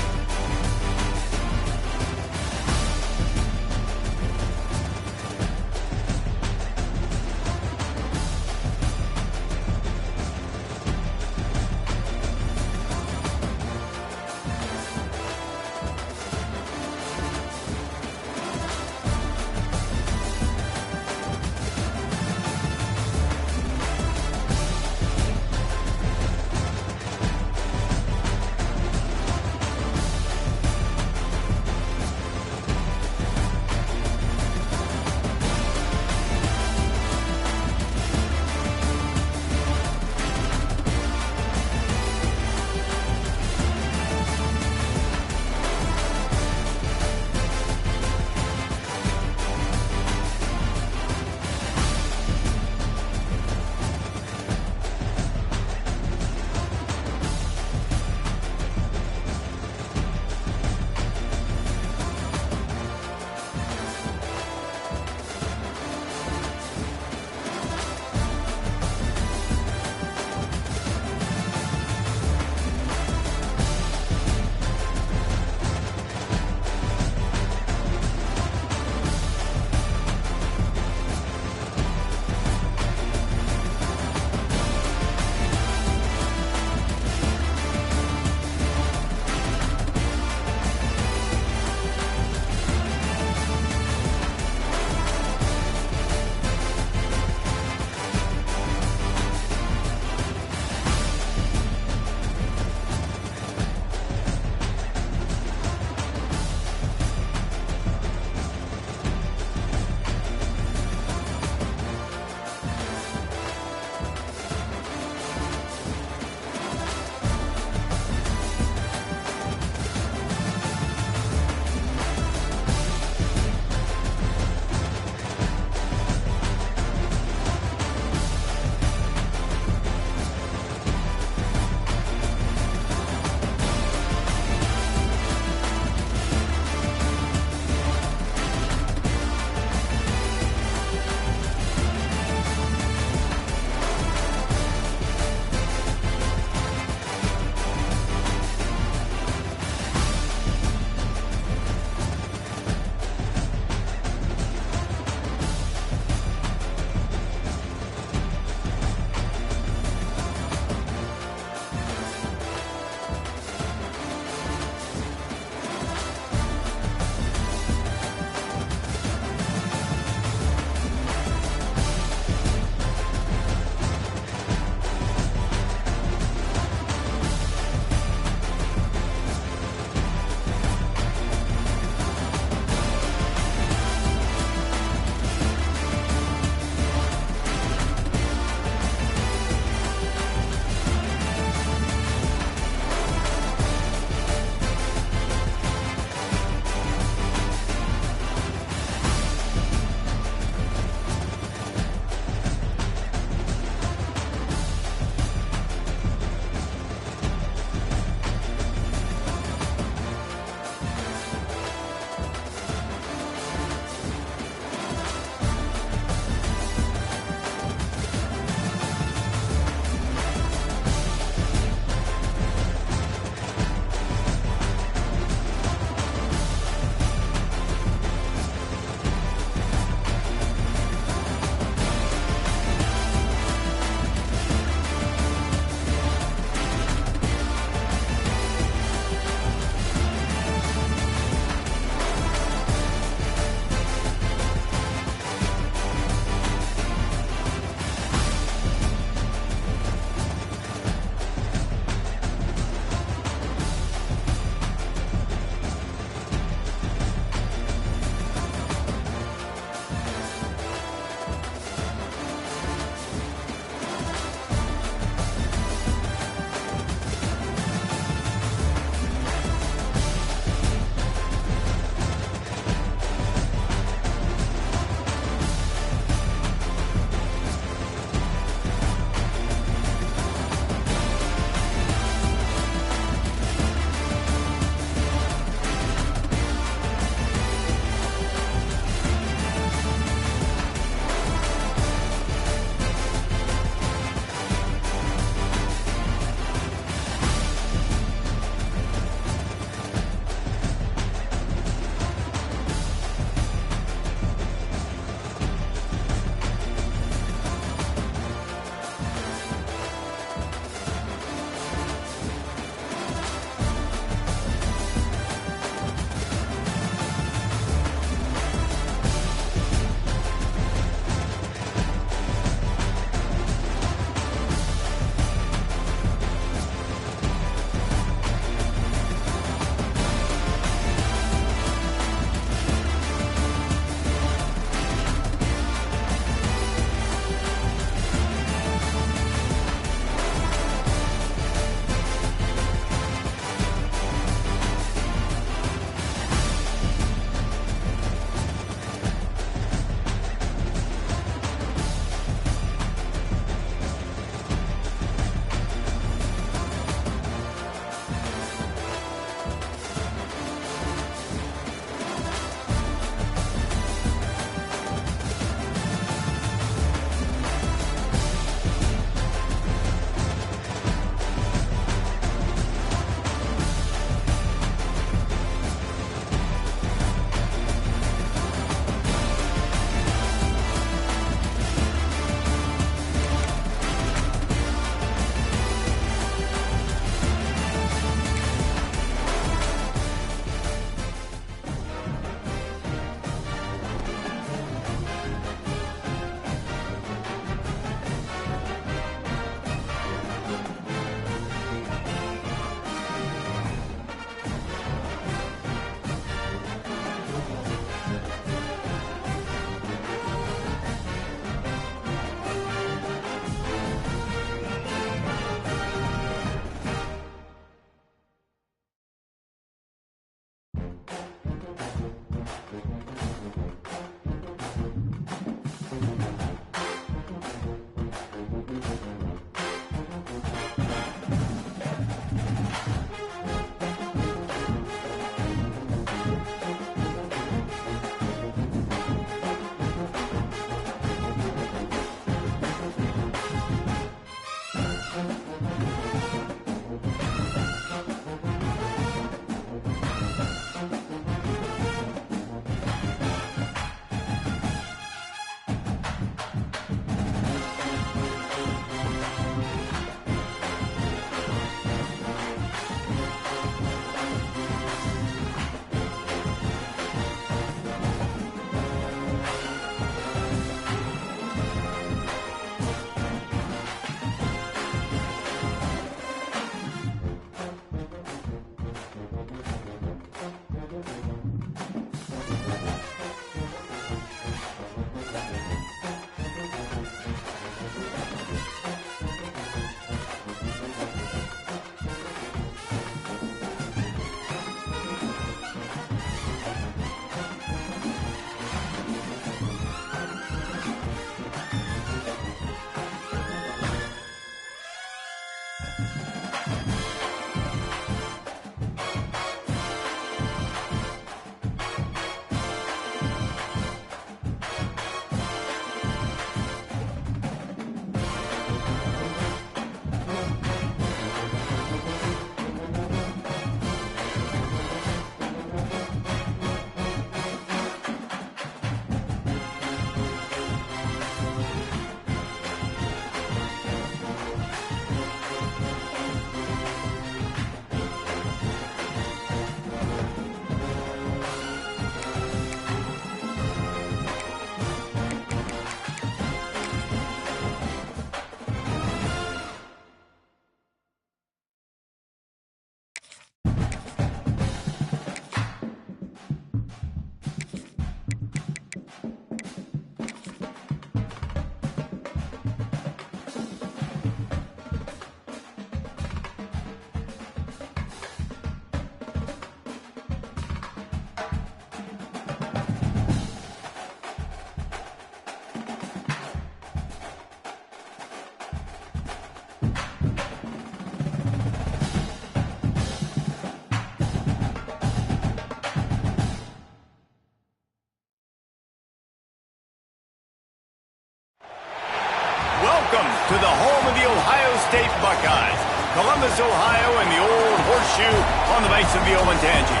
Welcome to the home of the Ohio State Buckeyes, Columbus, Ohio, and the old horseshoe on the base of the Olentangy.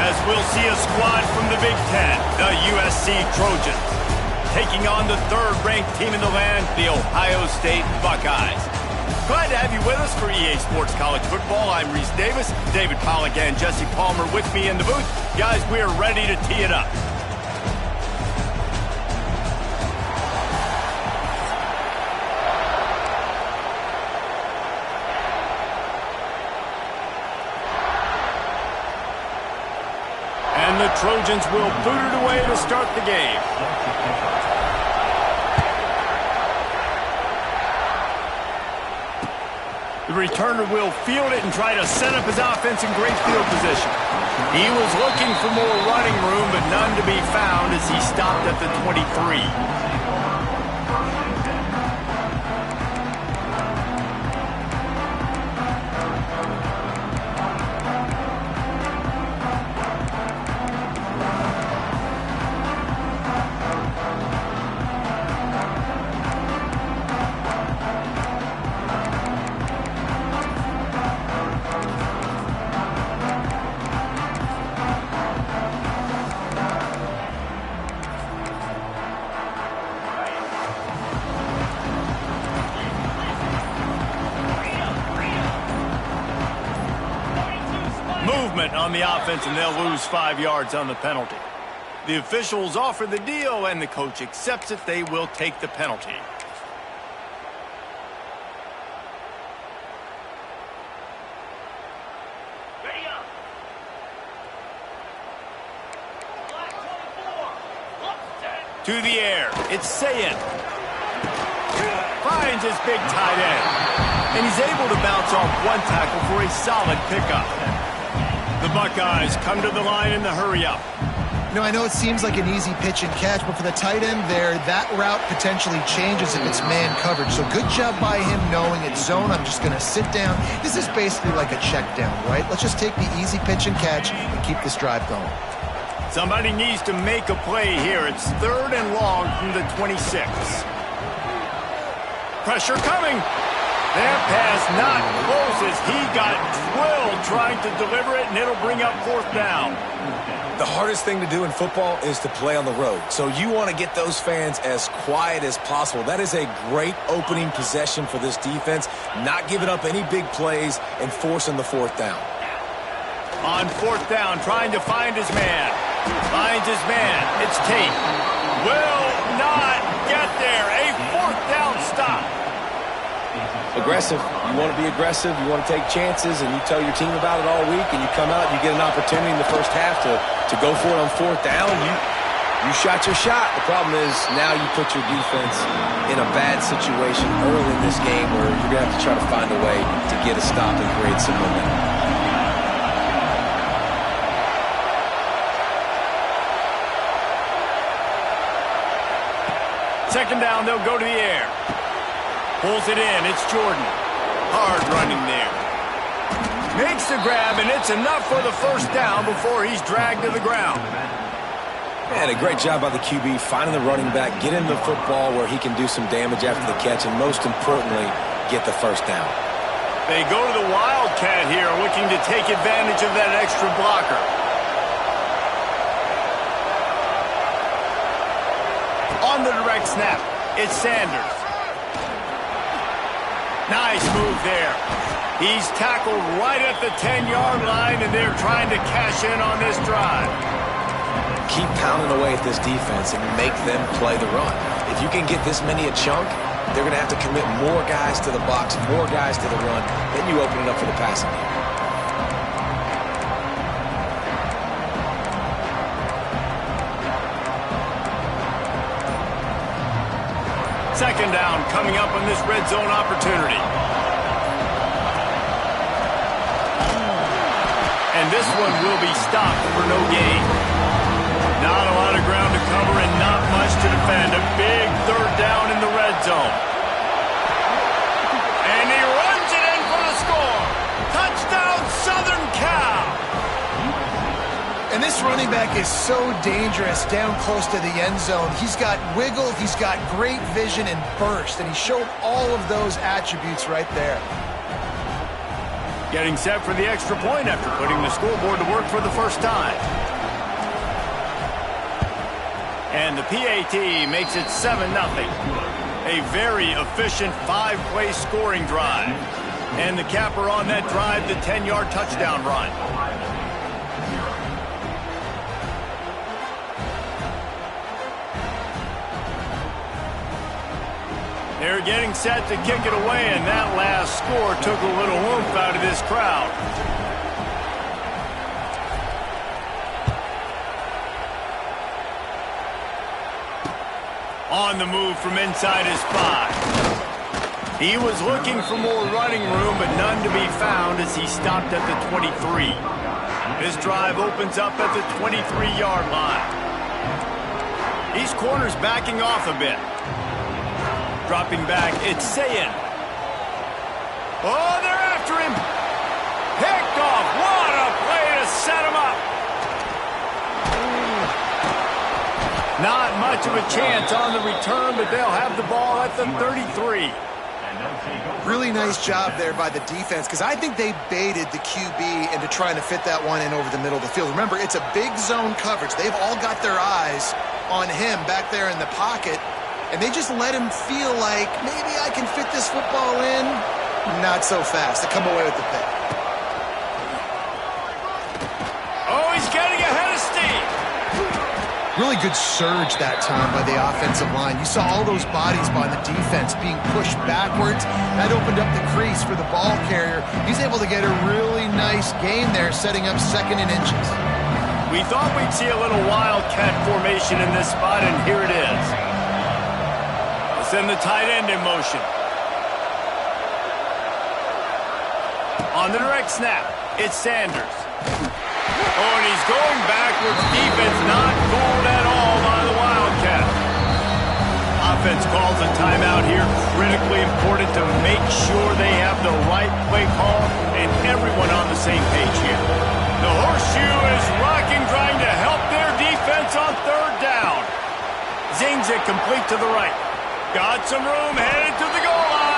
As we'll see a squad from the Big Ten, the USC Trojans, taking on the third-ranked team in the land, the Ohio State Buckeyes. Glad to have you with us for EA Sports College Football. I'm Reese Davis, David Pollack and Jesse Palmer with me in the booth. Guys, we are ready to tee it up. And the Trojans will boot it away to start the game. The returner will field it and try to set up his offense in great field position. He was looking for more running room, but none to be found as he stopped at the 23. On the offense, and they'll lose 5 yards on the penalty. The officials offer the deal, and the coach accepts it. They will take the penalty. To the air, it's Sayin. Finds his big tight end, and he's able to bounce off one tackle for a solid pickup. The Buckeyes come to the line in the hurry-up. You know, I know it seems like an easy pitch and catch, but for the tight end there, that route potentially changes if it's man coverage. So good job by him knowing it's zone. I'm just going to sit down. This is basically like a check down, right? Let's just take the easy pitch and catch and keep this drive going. Somebody needs to make a play here. It's 3rd and long from the 26. Pressure coming. That pass not close as he got drilled trying to deliver it, and it'll bring up 4th down. The hardest thing to do in football is to play on the road. So you want to get those fans as quiet as possible. That is a great opening possession for this defense, not giving up any big plays and forcing the 4th down. On 4th down, trying to find his man. Finds his man. It's Tate. Will not get there. A 4th down stop. Aggressive. You want to be aggressive. You want to take chances, and you tell your team about it all week, and you come out and you get an opportunity in the first half to go for it on 4th down. You shot your shot. The problem is now you put your defense in a bad situation early in this game where you're going to have to try to find a way to get a stop and create some momentum. Second down, they'll go to the air. Pulls it in. It's Jordan. Hard running there. Makes the grab, and it's enough for the 1st down before he's dragged to the ground. Man, a great job by the QB finding the running back, getting the football where he can do some damage after the catch, and most importantly, get the 1st down. They go to the Wildcat here, looking to take advantage of that extra blocker. On the direct snap, it's Sanders. Nice move there. He's tackled right at the 10-yard line, and they're trying to cash in on this drive. Keep pounding away at this defense and make them play the run. If you can get this many a chunk, they're going to have to commit more guys to the box, more guys to the run. Then you open it up for the passing game. Second down coming up on this red zone opportunity. And this one will be stopped for no gain. Not a lot of ground to cover and not much to defend. A big 3rd down in the red zone. And he runs it in for the score. Touchdown, Southern Cal. And this This running back is so dangerous down close to the end zone. He's got wiggle, he's got great vision and burst, and he showed all of those attributes right there. Getting set for the extra point after putting the scoreboard to work for the first time. And the PAT makes it 7-0. A very efficient 5-play scoring drive. And the capper on that drive, the 10-yard touchdown run. They're getting set to kick it away, and that last score took a little oomph out of this crowd. On the move from inside his 5. He was looking for more running room, but none to be found as he stopped at the 23. This drive opens up at the 23-yard line. These corners backing off a bit. Dropping back, it's Sayin. Oh, they're after him. Picked off. What a play to set him up. Not much of a chance on the return, but they'll have the ball at the 33. Really nice job there by the defense, because I think they baited the QB into trying to fit that one in over the middle of the field. Remember, it's a big zone coverage. They've all got their eyes on him back there in the pocket, and they just let him feel like, maybe I can fit this football in. Not so fast. They come away with the pick. Oh, he's getting ahead of steam. Really good surge that time by the offensive line. You saw all those bodies by the defense being pushed backwards. That opened up the crease for the ball carrier. He's able to get a really nice gain there, setting up 2nd and inches. We thought we'd see a little wildcat formation in this spot, and here it is. Send the tight end in motion. On the direct snap, it's Sanders. Oh, and he's going backwards. Defense not fooled at all by the Wildcat. Offense calls a timeout here. Critically important to make sure they have the right play call and everyone on the same page here. The horseshoe is rocking, trying to help their defense on 3rd down. Zings it complete to the right. Got some room, headed to the goal line.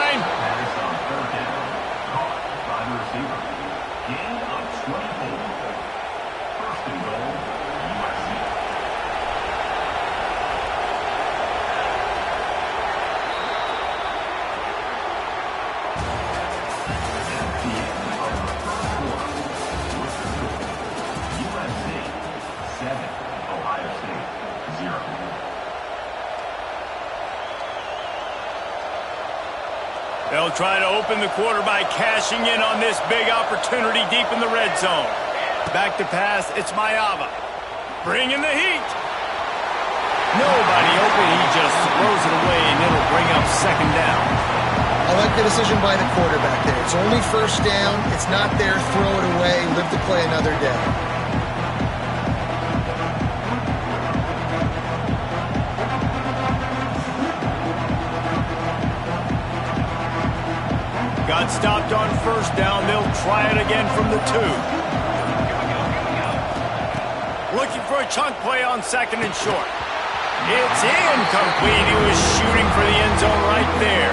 They'll try to open the quarter by cashing in on this big opportunity deep in the red zone. Back to pass, it's Mayava. Bringing the heat. Nobody open, he just throws it away, and it'll bring up 2nd down. I like the decision by the quarterback there. It's only 1st down. It's not there. Throw it away. Live to play another day. Got stopped on 1st down. They'll try it again from the 2. Looking for a chunk play on 2nd and short. It's incomplete. He was shooting for the end zone right there.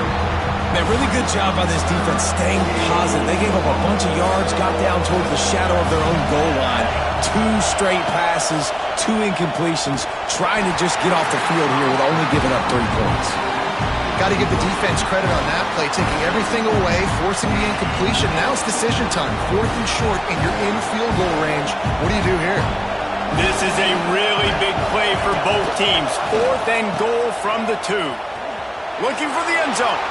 Man, really good job by this defense staying positive. They gave up a bunch of yards, got down towards the shadow of their own goal line. 2 straight passes, 2 incompletions, trying to just get off the field here with only giving up 3 points. Got to give the defense credit on that play, taking everything away, forcing the incompletion. Now it's decision time. 4th and short, and you're in field goal range. What do you do here? This is a really big play for both teams. 4th and goal from the 2. Looking for the end zone.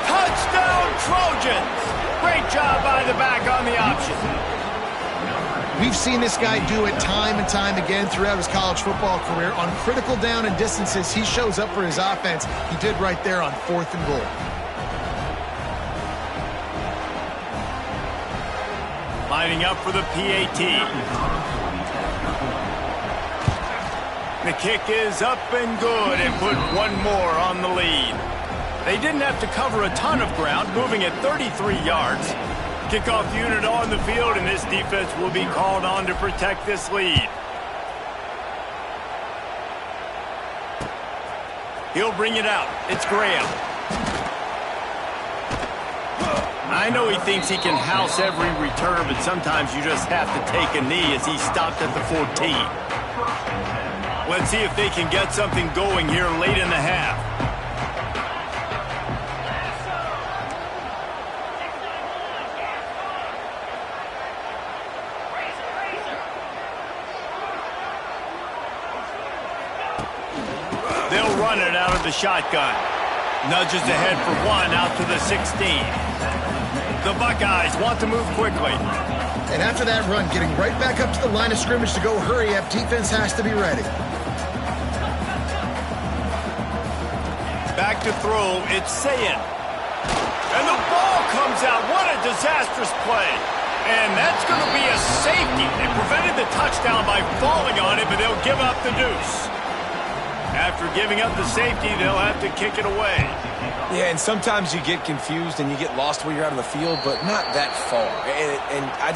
Touchdown, Trojans! Great job by the back on the option. We've seen this guy do it time and time again throughout his college football career. On critical down and distances, he shows up for his offense. He did right there on 4th and goal. Lining up for the PAT. The kick is up and good, and put 1 more on the lead. They didn't have to cover a ton of ground, moving at 33 yards. Kickoff unit on the field, and this defense will be called on to protect this lead. He'll bring it out. It's Graham. I know he thinks he can house every return, but sometimes you just have to take a knee as he stopped at the 14. Let's see if they can get something going here late in the half. They'll run it out of the shotgun. Nudges ahead for one out to the 16. The Buckeyes want to move quickly. And after that run, getting right back up to the line of scrimmage to go hurry up, defense has to be ready. Back to throw, it's Sayin. And the ball comes out. What a disastrous play. And that's going to be a safety. They prevented the touchdown by falling on it, but they'll give up the deuce. After giving up the safety, they'll have to kick it away. Yeah, and sometimes you get confused and you get lost where you're out on the field, but not that far. And I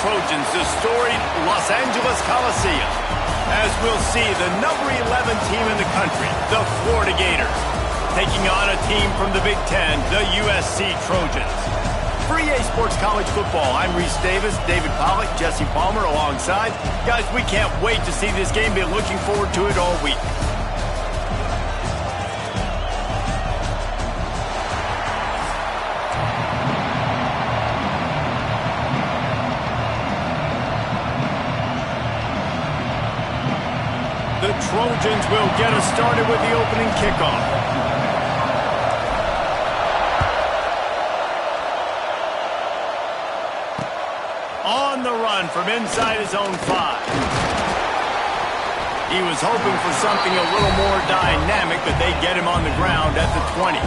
Trojans, the storied Los Angeles Coliseum, as we'll see the number 11 team in the country, the Florida Gators, taking on a team from the Big Ten, the USC Trojans. For EA Sports College Football, I'm Reese Davis, David Pollack, Jesse Palmer alongside. Guys, we can't wait to see this game. Been looking forward to it all week. The Trojans will get us started with the opening kickoff. On the run from inside his own 5. He was hoping for something a little more dynamic, but they get him on the ground at the 20.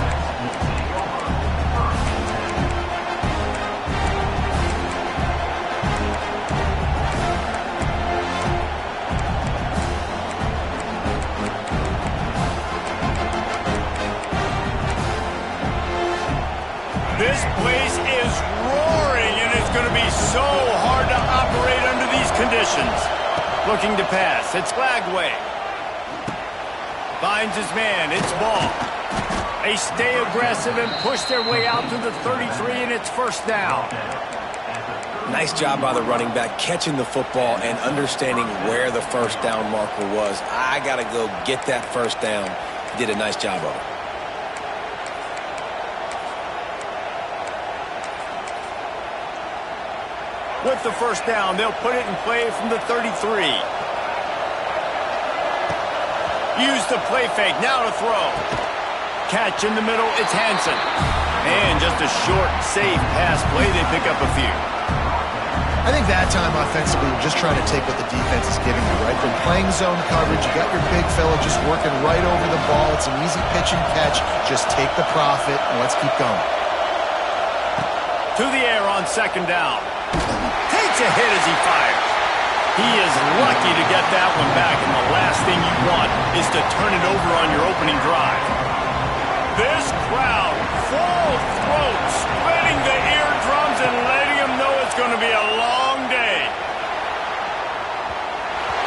This place is roaring, and it's going to be so hard to operate under these conditions. Looking to pass. It's Lagway. Finds his man. It's Ball. They stay aggressive and push their way out to the 33, and it's first down. Nice job by the running back, catching the football and understanding where the first down marker was. I got to go get that first down. He did a nice job of it. With the first down, they'll put it in play from the 33. Use the play fake, now to throw. Catch in the middle, it's Hansen. And just a short, safe pass play, they pick up a few. I think that time offensively, you're just trying to take what the defense is giving you, right? From playing zone coverage, you got your big fella just working right over the ball. It's an easy pitch and catch. Just take the profit, and let's keep going. To the air on second down. Takes a hit as he fires. He is lucky to get that one back, and the last thing you want is to turn it over on your opening drive. This crowd, full throat, splitting the eardrums and letting them know it's going to be a long day.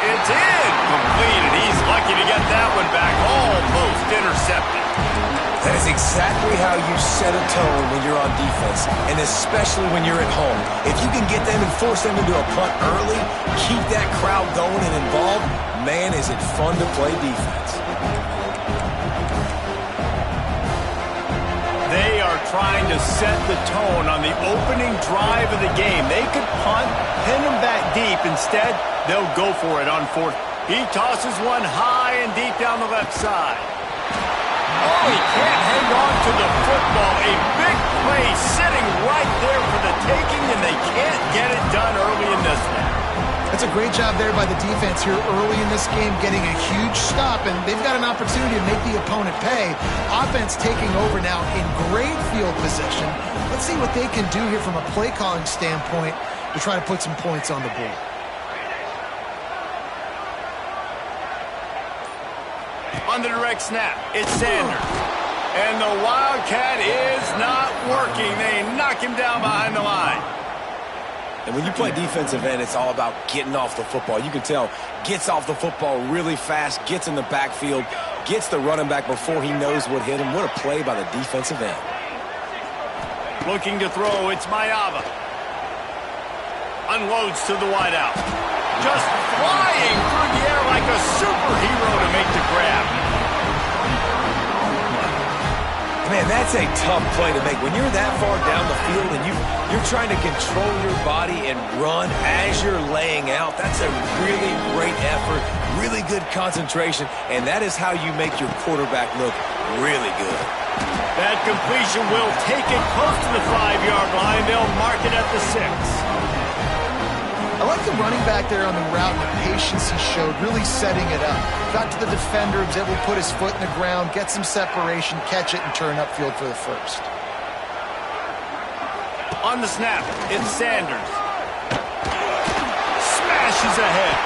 It's incomplete, and he's lucky to get that one back, almost intercepted. That is exactly how you set a tone when you're on defense, and especially when you're at home. If you can get them and force them into a punt early, keep that crowd going and involved, man, is it fun to play defense. They are trying to set the tone on the opening drive of the game. They could punt, pin them back deep. Instead, they'll go for it on fourth. He tosses one high and deep down the left side. Oh, he can't hang on to the football. A big play sitting right there for the taking, and they can't get it done early in this one. That's a great job there by the defense here early in this game, getting a huge stop, and they've got an opportunity to make the opponent pay. Offense taking over now in great field position. Let's see what they can do here from a play calling standpoint to try to put some points on the board. On the direct snap, it's Sanders. And the Wildcat is not working. They knock him down behind the line. And when you play defensive end, it's all about getting off the football. You can tell, gets off the football really fast, gets in the backfield, gets the running back before he knows what hit him. What a play by the defensive end. Looking to throw, it's Mayava. Unloads to the wideout. Just flying through the air like a superhero to make the grab. Man, that's a tough play to make. When you're that far down the field and you're trying to control your body and run as you're laying out, that's a really great effort, really good concentration, and that is how you make your quarterback look really good. That completion will take it close to the 5-yard line. They'll mark it at the 6. I like the running back there on the route and the patience he showed, really setting it up. Got to the defender, was able to put his foot in the ground, get some separation, catch it, and turn upfield for the first. On the snap, it's Sanders. Smashes ahead.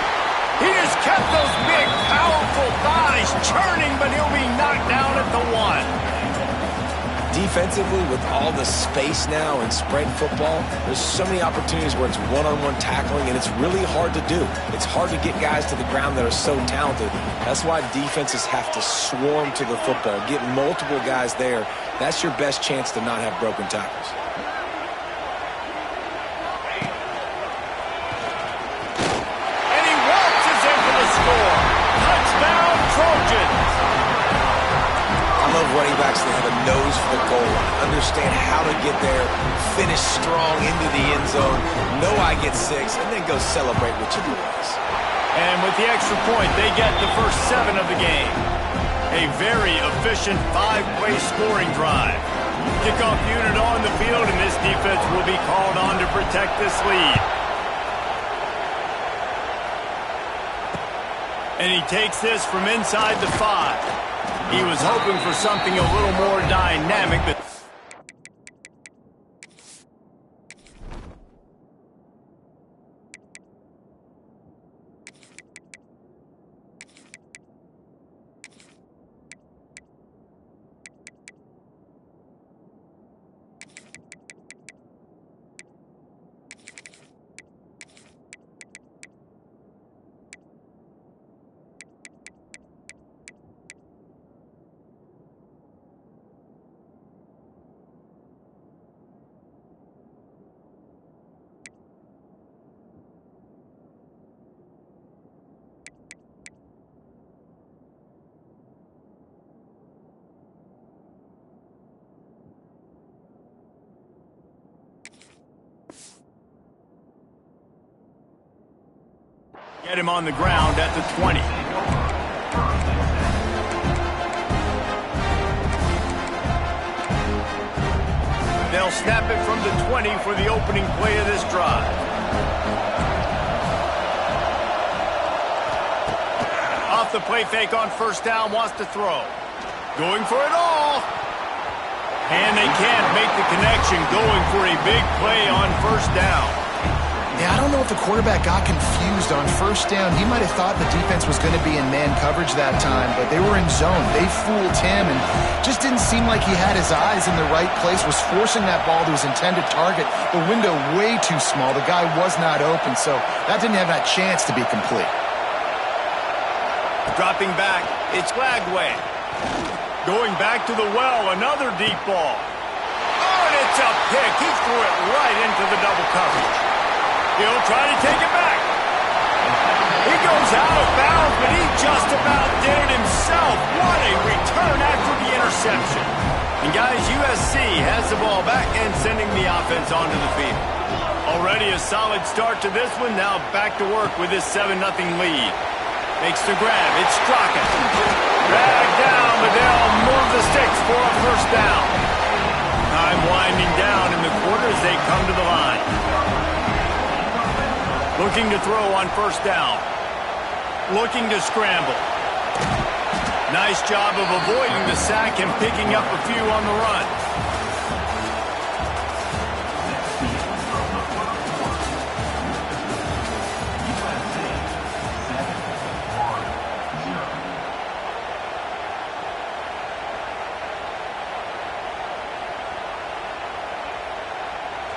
He just kept those big, powerful thighs churning, but he'll be knocked down at the 1. Defensively, with all the space now and spread football, there's so many opportunities where it's one-on-one tackling, and it's really hard to do. It's hard to get guys to the ground that are so talented. That's why defenses have to swarm to the football, get multiple guys there. That's your best chance to not have broken tackles. And he waltzes in for the score. Touchdown, Trojans. I love running backs that have a nose for the goal line, understand how to get there, finish strong into the end zone, know I get 6, and then go celebrate with your boys. And with the extra point, they get the first 7 of the game. A very efficient 5-play scoring drive. Kickoff unit on the field, and this defense will be called on to protect this lead. And he takes this from inside the 5. He was hoping for something a little more dynamic, but get him on the ground at the 20. They'll snap it from the 20 for the opening play of this drive. Off the play fake on first down, wants to throw. Going for it all. And they can't make the connection, going for a big play on first down. Yeah, I don't know if the quarterback got confused on first down. He might have thought the defense was going to be in man coverage that time, but they were in zone. They fooled him and just didn't seem like he had his eyes in the right place, was forcing that ball to his intended target. The window way too small. The guy was not open, so that didn't have that chance to be complete. Dropping back, it's Lagway. Going back to the well, another deep ball. Oh, and it's a pick. He threw it right into the double coverage. He'll try to take it back. He goes out of bounds, but he just about did it himself. What a return after the interception. And guys, USC has the ball back and sending the offense onto the field. Already a solid start to this one. Now back to work with this 7-0 lead. Makes the grab. It's Straka. Dragged down, but they'll move the sticks for a first down. Time winding down in the quarter as they come to the line. Looking to throw on first down. Looking to scramble. Nice job of avoiding the sack and picking up a few on the run.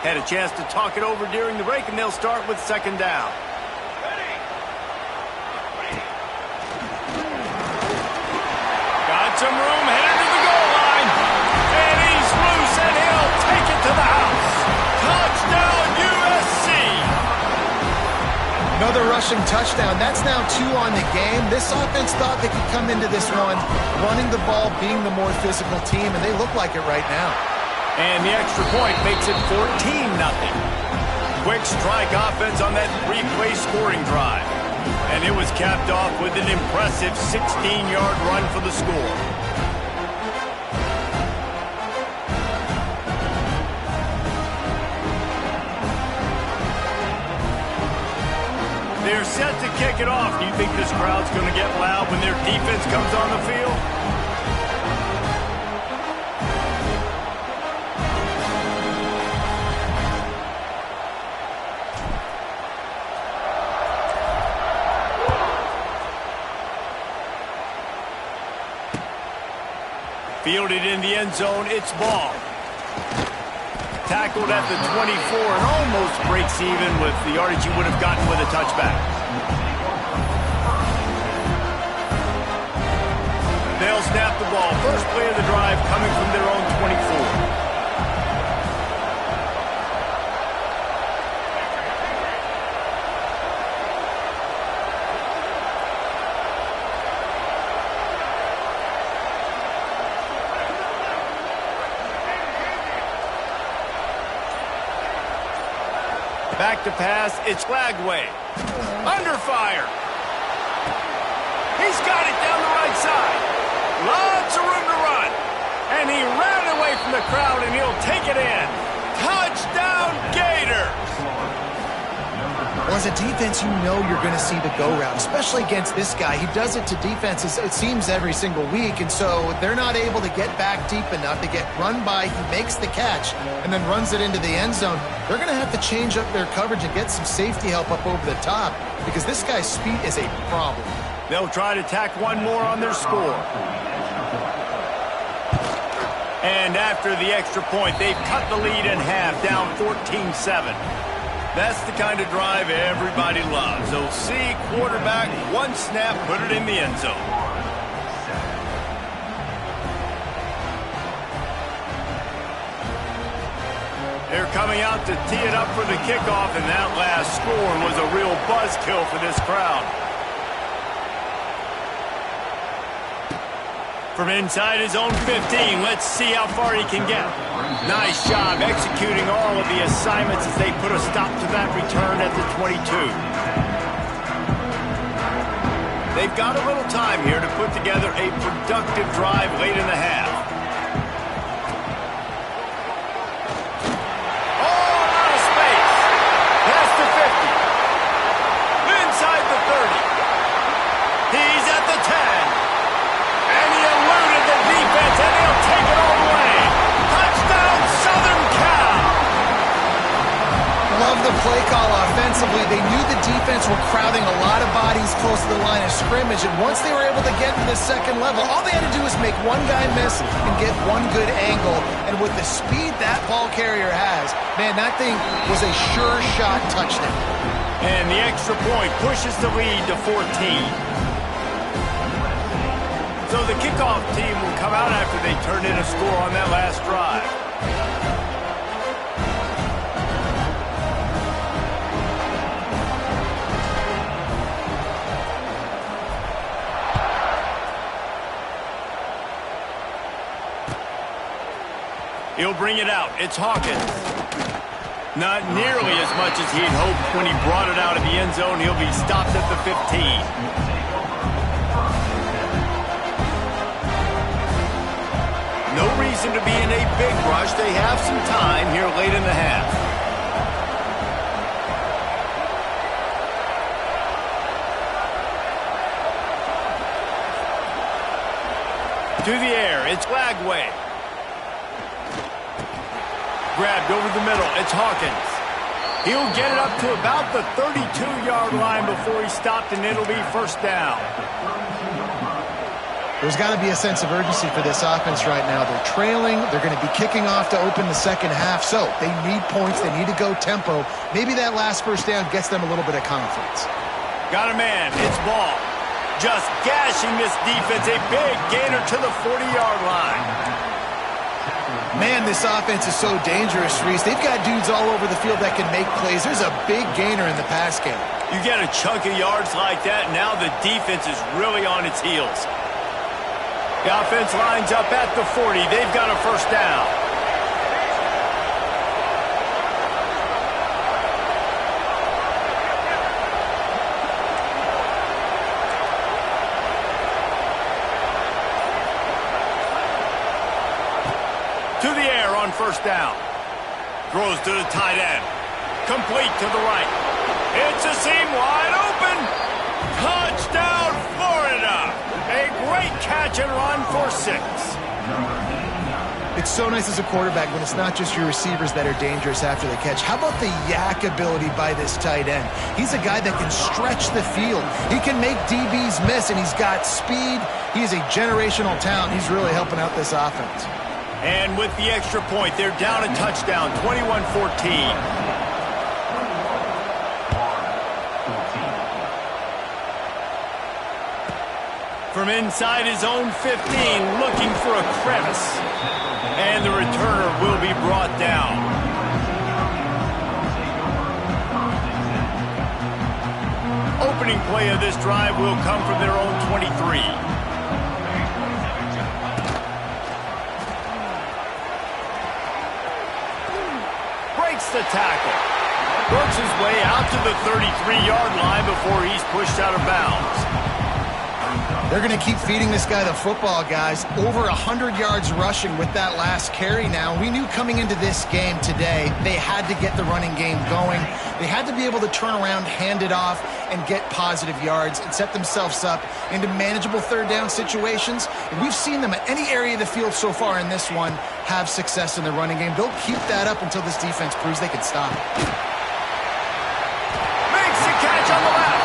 Had a chance to talk it over during the break, and they'll start with second down. Got some room, headed to the goal line. And he's loose, and he'll take it to the house. Touchdown, USC. Another rushing touchdown. That's now 2 on the game. This offense thought they could come into this one running the ball, being the more physical team, and they look like it right now. And the extra point makes it 14-0. Quick strike offense on that 3-play scoring drive. And it was capped off with an impressive 16-yard run for the score. They're set to kick it off. Do you think this crowd's going to get loud when their defense comes on the field? Fielded in the end zone, it's ball. Tackled at the 24 and almost breaks even with the yardage he would have gotten with a touchback. They'll snap the ball. First play of the drive coming from their own 24. Back to pass, it's Lagway. Under fire. He's got it down the right side. Lots of room to run. And he ran away from the crowd, and he'll take it in. Touchdown, Gators! Well, as a defense, you know you're going to see the go route, especially against this guy. He does it to defenses, it seems, every single week, and so they're not able to get back deep enough to get run by. He makes the catch and then runs it into the end zone. They're going to have to change up their coverage and get some safety help up over the top because this guy's speed is a problem. They'll try to tack one more on their score. And after the extra point, they've cut the lead in half, down 14-7. That's the kind of drive everybody loves. They'll see quarterback, one snap, put it in the end zone. They're coming out to tee it up for the kickoff, and that last score was a real buzzkill for this crowd. From inside his own 15, let's see how far he can get. Nice job executing all of the assignments as they put a stop to that return at the 22. They've got a little time here to put together a productive drive late in the half. Oh, out of space. Past the 50. Inside the 30. He's at the 10. And he eluded the defense, and he'll take it all the way. Touchdown, Southern Cal! Love the play call offensively. They knew the defense were crowding a lot of bodies close to the line of scrimmage, and once they were able to get to the second level, all they had to do was make one guy miss and get one good angle. And with the speed that ball carrier has, man, that thing was a sure shot touchdown. And the extra point pushes the lead to 14. So the kickoff team will come out after they turn in a score on that last drive. He'll bring it out. It's Hawkins. Not nearly as much as he'd hoped when he brought it out of the end zone. He'll be stopped at the 15. No reason to be in a big rush. They have some time here late in the half. To the air, it's Lagway. Grabbed over the middle, it's Hawkins. He'll get it up to about the 32-yard line before he stopped, and it'll be first down. There's got to be a sense of urgency for this offense right now. They're trailing. They're going to be kicking off to open the second half. So they need points. They need to go tempo. Maybe that last first down gets them a little bit of confidence. Got a man. It's Ball. Just gashing this defense. A big gainer to the 40-yard line. Man, this offense is so dangerous, Reese. They've got dudes all over the field that can make plays. There's a big gainer in the pass game. You get a chunk of yards like that, now the defense is really on its heels. The offense lines up at the 40. They've got a first down. To the air on first down. Throws to the tight end. Complete to the right. It's a seam wide open. Touchdown, Florida. A great catch and run for 6. It's so nice as a quarterback when it's not just your receivers that are dangerous after the catch. How about the yak ability by this tight end? He's a guy that can stretch the field. He can make DBs miss, and he's got speed. He's a generational talent. He's really helping out this offense. And with the extra point, they're down a touchdown, 21-14. From inside his own 15, looking for a crevice. And the returner will be brought down. Opening play of this drive will come from their own 23. Breaks the tackle. Works his way out to the 33-yard line before he's pushed out of bounds. They're going to keep feeding this guy the football, guys. Over 100 yards rushing with that last carry now. We knew coming into this game today, they had to get the running game going. They had to be able to turn around, hand it off, and get positive yards and set themselves up into manageable third down situations. And we've seen them at any area of the field so far in this one have success in the running game. They'll keep that up until this defense proves they can stop it. Makes the catch on the left.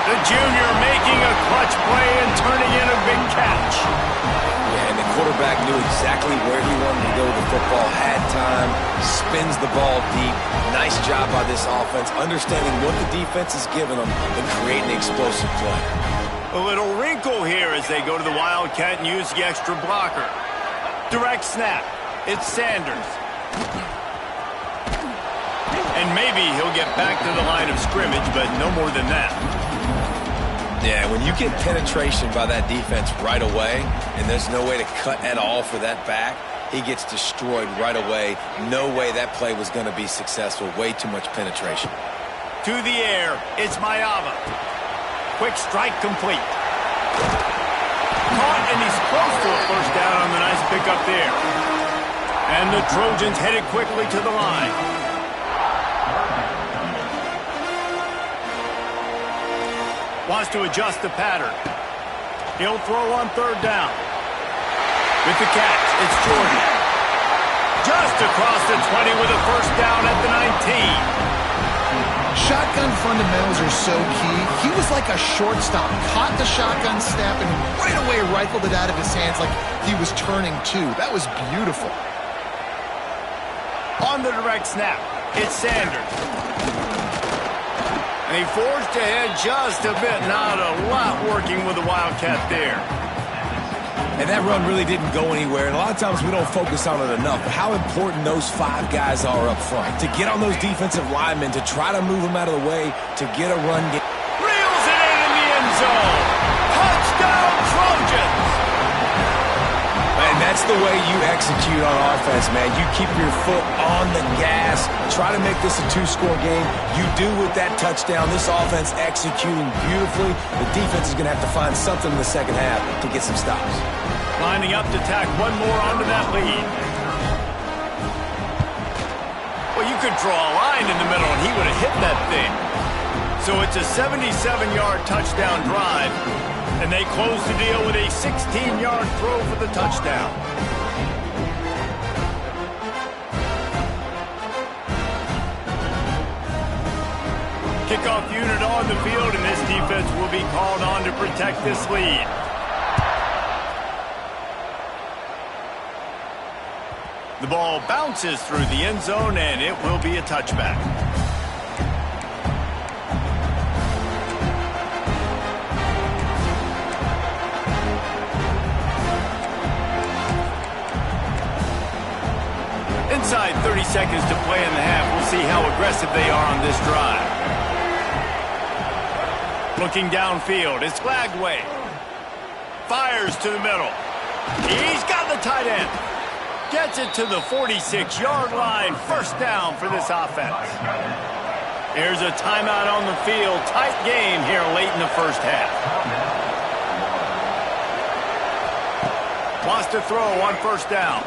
The junior making a clutch play and turning in a big catch. Yeah, and the quarterback knew exactly where he wanted to go with the football, had time, spins the ball deep. Nice job by this offense, understanding what the defense is giving them and creating an explosive play. A little wrinkle here as they go to the Wildcat and use the extra blocker. Direct snap. It's Sanders. And maybe he'll get back to the line of scrimmage, but no more than that. Yeah, when you get penetration by that defense right away, and there's no way to cut at all for that back, he gets destroyed right away. No way that play was going to be successful. Way too much penetration. To the air, it's Mayava. Quick strike complete. Caught, and he's close to a first down on the nice pickup there. And the Trojans headed quickly to the line. Wants to adjust the pattern. He'll throw on third down. With the catch, it's Jordan. Just across the 20 with a first down at the 19. Shotgun fundamentals are so key. He was like a shortstop. Caught the shotgun snap and right away rifled it out of his hands like he was turning two. That was beautiful. On the direct snap, it's Sanders. And he forged ahead just a bit. Not a lot working with the Wildcat there. And that run really didn't go anywhere. And a lot of times we don't focus on it enough. But how important those 5 guys are up front. To get on those defensive linemen, to try to move them out of the way, to get a run game. Reels it in the end zone. Touchdown, Trojans. And that's the way you execute on offense, man. You keep your foot on the gas. Try to make this a 2-score game. You do with that touchdown. This offense executing beautifully. The defense is going to have to find something in the second half to get some stops. Lining up to tack one more onto that lead. Well, you could draw a line in the middle, and he would have hit that thing. So it's a 77-yard touchdown drive. And they close the deal with a 16-yard throw for the touchdown. Kickoff unit on the field, and this defense will be called on to protect this lead. The ball bounces through the end zone, and it will be a touchback. Inside 30 seconds to play in the half. We'll see how aggressive they are on this drive. Looking downfield, it's Lagway. Fires to the middle. He's got the tight end. Gets it to the 46-yard line. First down for this offense. Here's a timeout on the field. Tight game here late in the first half. Wants to throw on first down.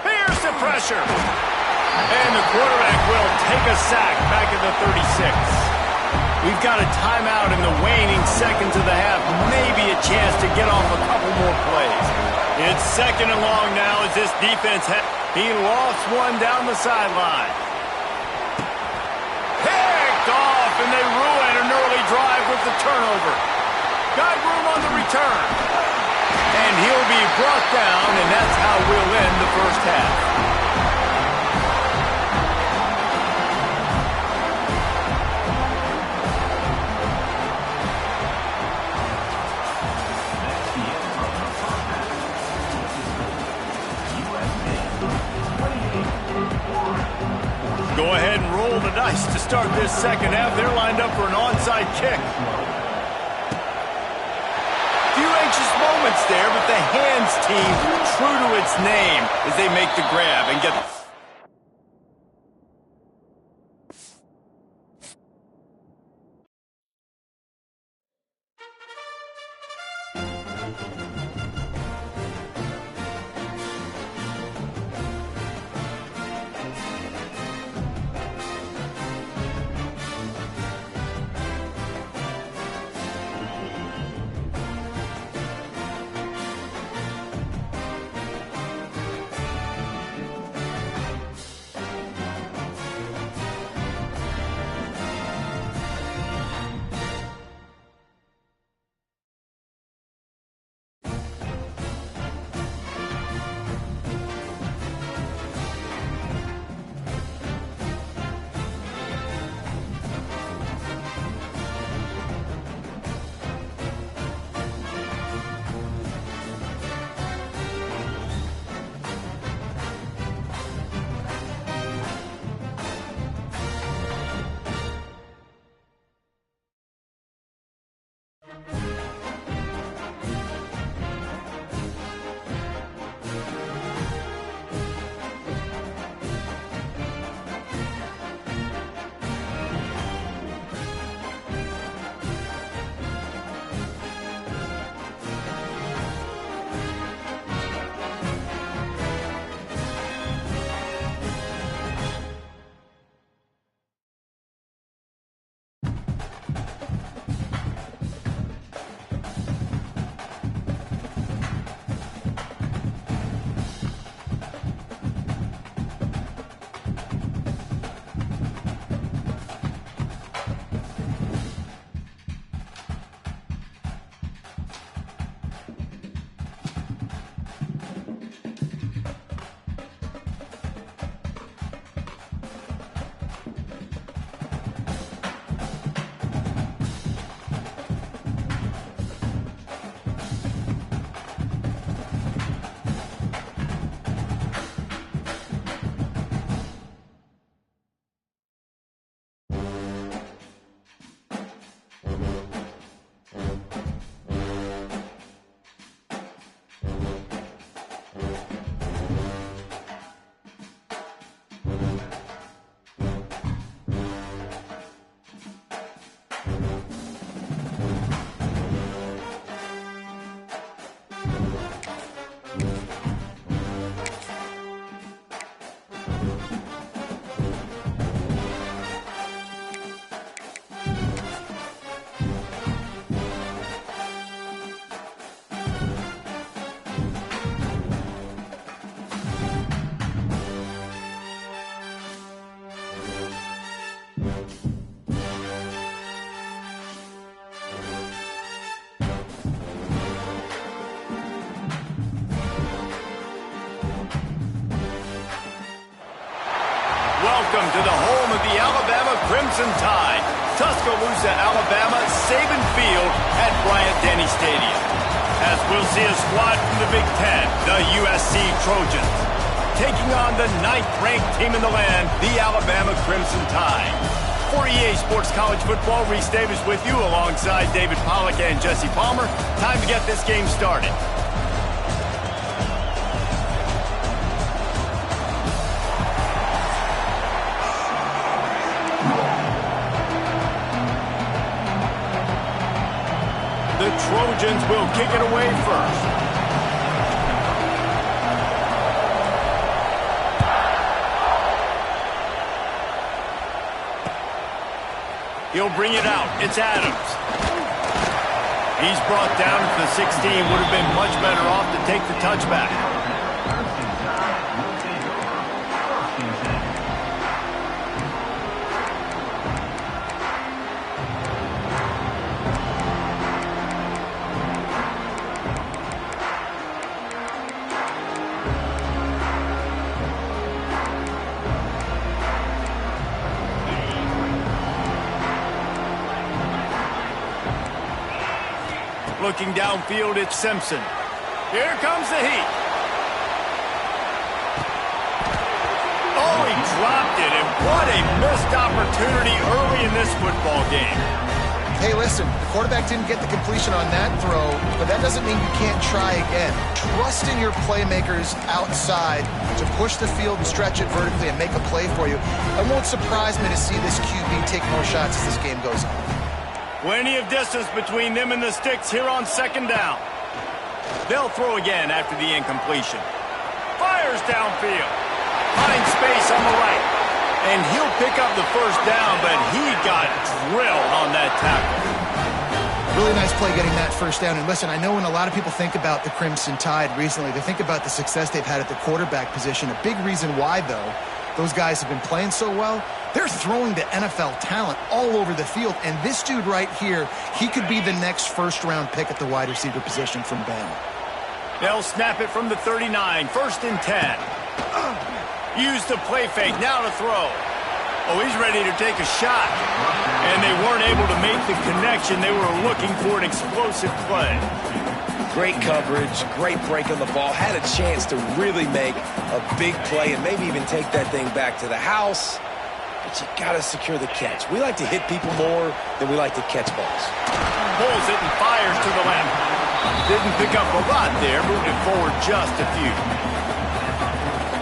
Here's the pressure. And the quarterback will take a sack back at the 36. We've got a timeout in the waning seconds of the half. Maybe a chance to get off a couple more plays. It's 2nd and long now as this defense he lost one down the sideline. Picked off, and they ruin an early drive with the turnover. Got room on the return. And he'll be brought down, and that's how we'll end the first half. Go ahead and roll the dice to start this second half. They're lined up for an onside kick. Few anxious moments there, but the hands team true to its name as they make the grab and get... Welcome to the home of the Alabama Crimson Tide. Tuscaloosa, Alabama, Saban Field at Bryant-Denny Stadium. As we'll see a squad from the Big Ten, the USC Trojans, taking on the 9th-ranked team in the land, the Alabama Crimson Tide. For EA Sports College Football, Reese Davis with you alongside David Pollack and Jesse Palmer. Time to get this game started. The Trojans will kick it away first. He'll bring it out. It's Adams. He's brought down to the 16. Would have been much better off to take the touchback. Looking downfield, it's Simpson. Here comes the heat. Oh, he dropped it, and what a missed opportunity early in this football game. Hey, listen, the quarterback didn't get the completion on that throw, but that doesn't mean you can't try again. Trust in your playmakers outside to push the field and stretch it vertically and make a play for you. It won't surprise me to see this QB take more shots as this game goes on. Plenty of distance between them and the sticks here on second down. They'll throw again after the incompletion. Fires downfield. Finds space on the right. And he'll pick up the first down, but he got drilled on that tackle. Really nice play getting that first down. And listen, I know when a lot of people think about the Crimson Tide recently, they think about the success they've had at the quarterback position. A big reason why, though, those guys have been playing so well, they're throwing to NFL talent all over the field. And this dude right here, he could be the next first-round pick at the wide receiver position from Bama. They'll snap it from the 39, 1st and 10. Use the play fake, now to throw. Oh, he's ready to take a shot. And they weren't able to make the connection. They were looking for an explosive play. Great coverage, great break on the ball. Had a chance to really make a big play and maybe even take that thing back to the house. But you got to secure the catch. We like to hit people more than we like to catch balls. Pulls it and fires to the left. Didn't pick up a lot there, moved it forward just a few.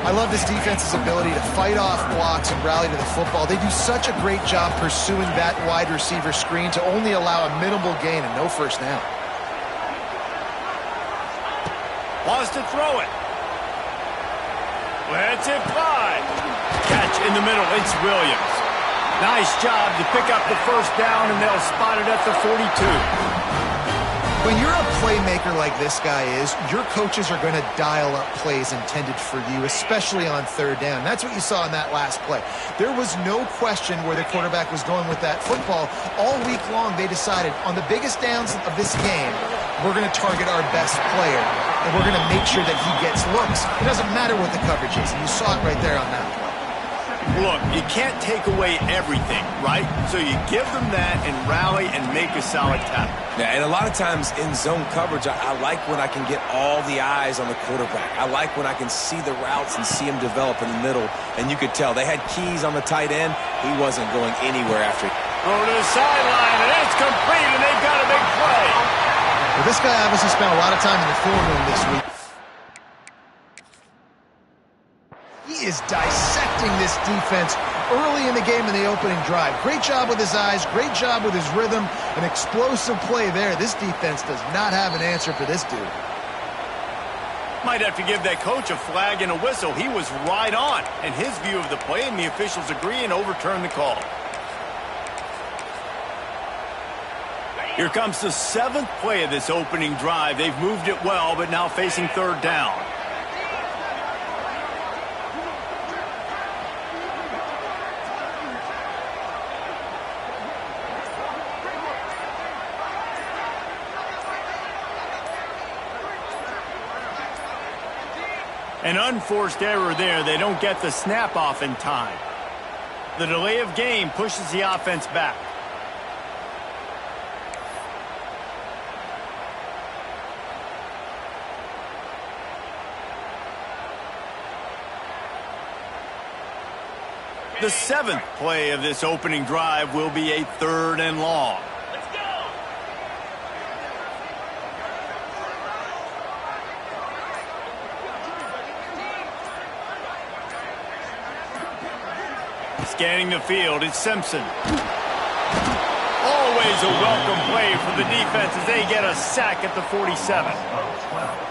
I love this defense's ability to fight off blocks and rally to the football. They do such a great job pursuing that wide receiver screen to only allow a minimal gain and no first down. Wants to throw it. Lets it fly. Catch in the middle. It's Williams. Nice job to pick up the first down, and they'll spot it at the 42. When you're a playmaker like this guy is, your coaches are going to dial up plays intended for you, especially on third down. That's what you saw in that last play. There was no question where the quarterback was going with that football. All week long, they decided on the biggest downs of this game, we're going to target our best player, and we're going to make sure that he gets looks. It doesn't matter what the coverage is, and you saw it right there on that play. Look, you can't take away everything, right? So you give them that and rally and make a solid tackle. Yeah, and a lot of times in zone coverage, I like when I can get all the eyes on the quarterback. I like when I can see the routes and see him develop in the middle. And you could tell they had keys on the tight end. He wasn't going anywhere after it. Over to the sideline, and it's complete, and they've got a big play. Well, this guy obviously spent a lot of time in the film room this week. He is dissecting this defense early in the game in the opening drive. Great job with his eyes, great job with his rhythm, an explosive play there. This defense does not have an answer for this dude. Might have to give that coach a flag and a whistle. He was right on in his view of the play, and the officials agree and overturn the call. Here comes the 7th play of this opening drive. They've moved it well, but now facing third down. An unforced error there. They don't get the snap off in time. The delay of game pushes the offense back. The 7th play of this opening drive will be a 3rd and long. Scanning the field, it's Simpson. Always a welcome play for the defense as they get a sack at the 47.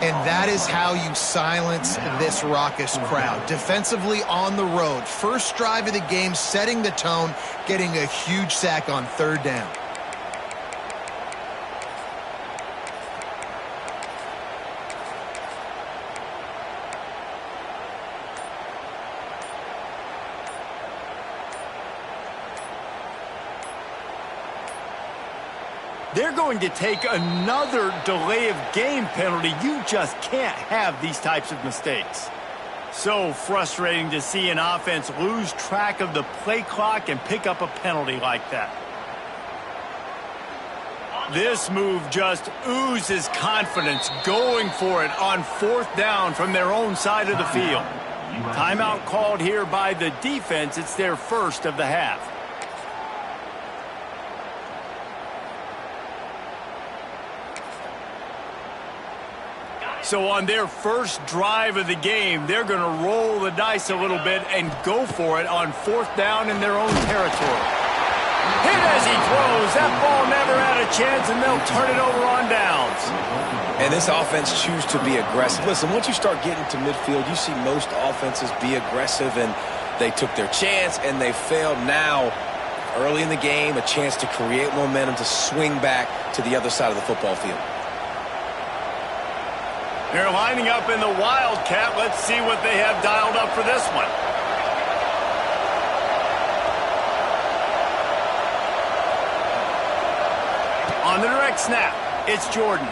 And that is how you silence this raucous crowd. Defensively on the road. First drive of the game, setting the tone, getting a huge sack on third down. they're going to take another delay of game penalty. You just can't have these types of mistakes. So frustrating to see an offense lose track of the play clock and pick up a penalty like that. This move just oozes confidence, going for it on 4th down from their own side of the field. Timeout called here by the defense. It's their first of the half. So on their first drive of the game, they're going to roll the dice a little bit and go for it on 4th down in their own territory. Hit as he throws. That ball never had a chance, and they'll turn it over on downs. And this offense choose to be aggressive. Listen, once you start getting to midfield, you see most offenses be aggressive, and they took their chance, and they failed. Now, early in the game, a chance to create momentum to swing back to the other side of the football field. They're lining up in the Wildcat. Let's see what they have dialed up for this one. On the direct snap, it's Jordan.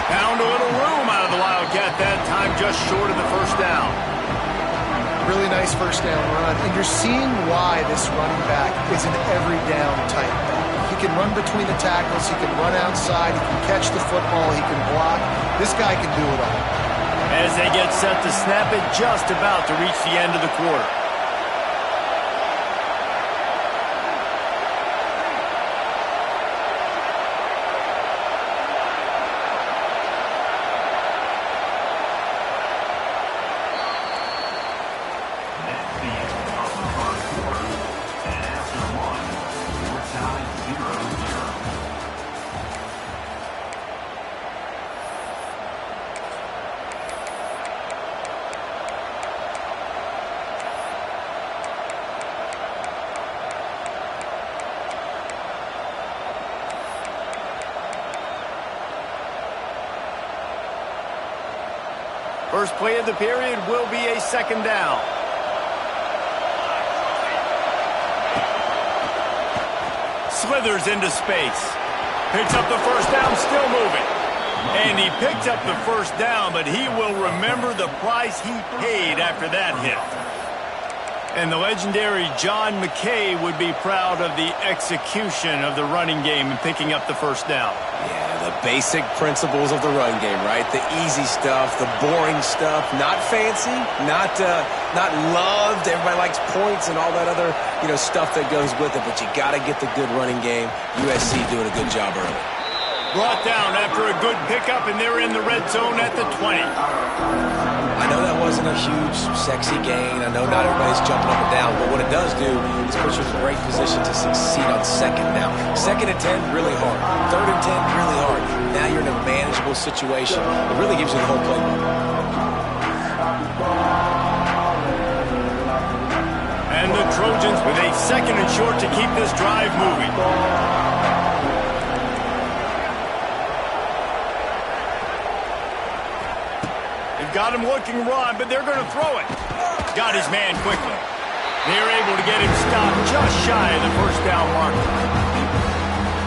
Found a little room out of the Wildcat that time, just short of the first down. Really nice first down run, and you're seeing why this running back is an every down type back. He can run between the tackles, he can run outside, he can catch the football, he can block. This guy can do it all. As they get set to snap it, just about to reach the end of the quarter. First play of the period will be a second down. Slithers into space. Picks up the first down, still moving. And he picked up the first down, but he will remember the price he paid after that hit. And the legendary John McKay would be proud of the execution of the running game and picking up the first down. Yeah, the basic principles of the run game, right? The easy stuff, the boring stuff, not fancy, not loved. Everybody likes points and all that other, stuff that goes with it, but you got to get the good running game. USC doing a good job early. Brought down after a good pickup, and they're in the red zone at the 20. I know that wasn't a huge, sexy gain. I know not everybody's jumping up and down, but what it does do is put you in a great position to succeed on second down. 2nd and 10, really hard. 3rd and 10, really hard. Now you're in a manageable situation. It really gives you the whole playbook. And the Trojans with a 2nd and short to keep this drive moving. Got him looking run, but they're going to throw it. Got his man quickly. They're able to get him stopped just shy of the first down marker.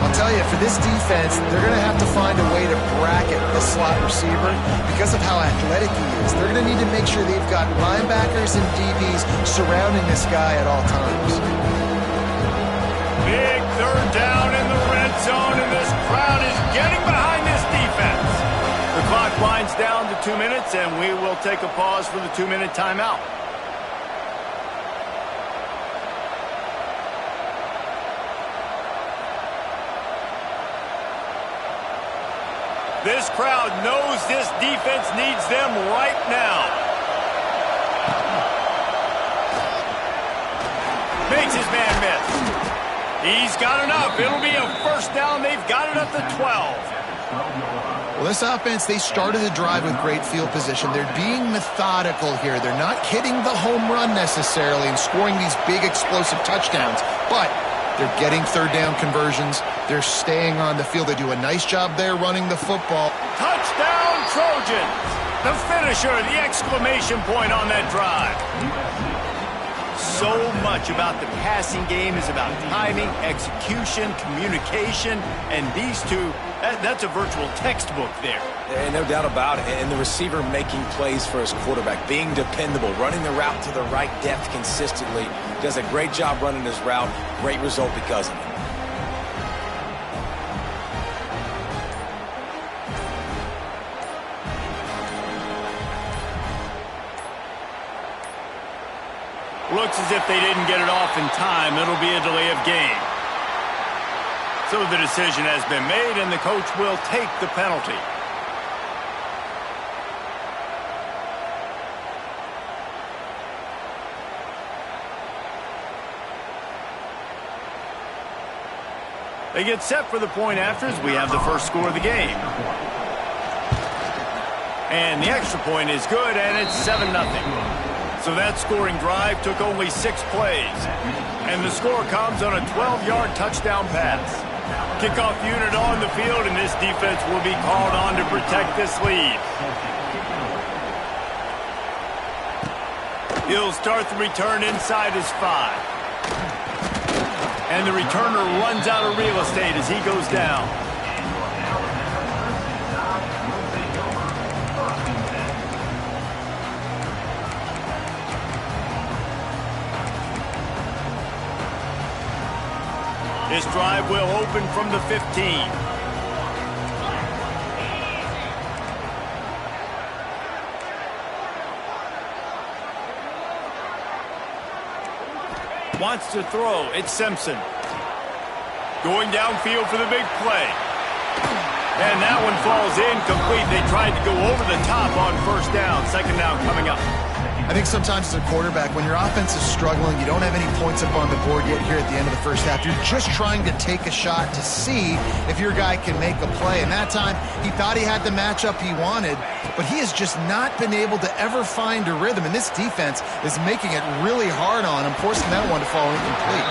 I'll tell you, for this defense, they're going to have to find a way to bracket the slot receiver because of how athletic he is. They're going to need to make sure they've got linebackers and DBs surrounding this guy at all times. Big 3rd down in the red zone, and this crowd is getting behind this defense. The clock winds down to 2 minutes, and we will take a pause for the 2-minute timeout. This crowd knows this defense needs them right now. Makes his man miss. He's got enough. It'll be a first down. They've got it at the 12. Well, this offense, they started the drive with great field position. They're being methodical here. They're not hitting the home run necessarily and scoring these big explosive touchdowns, but they're getting 3rd down conversions. They're staying on the field. They do a nice job there running the football. Touchdown, Trojans! The finisher, the exclamation point on that drive. So much about the passing game is about timing, execution, communication, and these two, that's a virtual textbook there. And no doubt about it. And the receiver making plays for his quarterback, being dependable, running the route to the right depth consistently. Does a great job running his route. Great result because of it. Looks as if they didn't get it off in time. It'll be a delay of game. So the decision has been made, and the coach will take the penalty. They get set for the point after as we have the first score of the game. And the extra point is good, and it's 7-0. So that scoring drive took only 6 plays. And the score comes on a 12-yard touchdown pass. Kickoff unit on the field, and this defense will be called on to protect this lead. He'll start the return inside his 5. And the returner runs out of real estate as he goes down. This drive will open from the 15. Wants to throw. It's Simpson. Going downfield for the big play. And that one falls incomplete. They tried to go over the top on first down. Second down coming up. I think sometimes as a quarterback, when your offense is struggling, you don't have any points up on the board yet here at the end of the first half. You're just trying to take a shot to see if your guy can make a play. And that time, he thought he had the matchup he wanted, but he has just not been able to ever find a rhythm. And this defense is making it really hard on him, forcing that one to fall incomplete.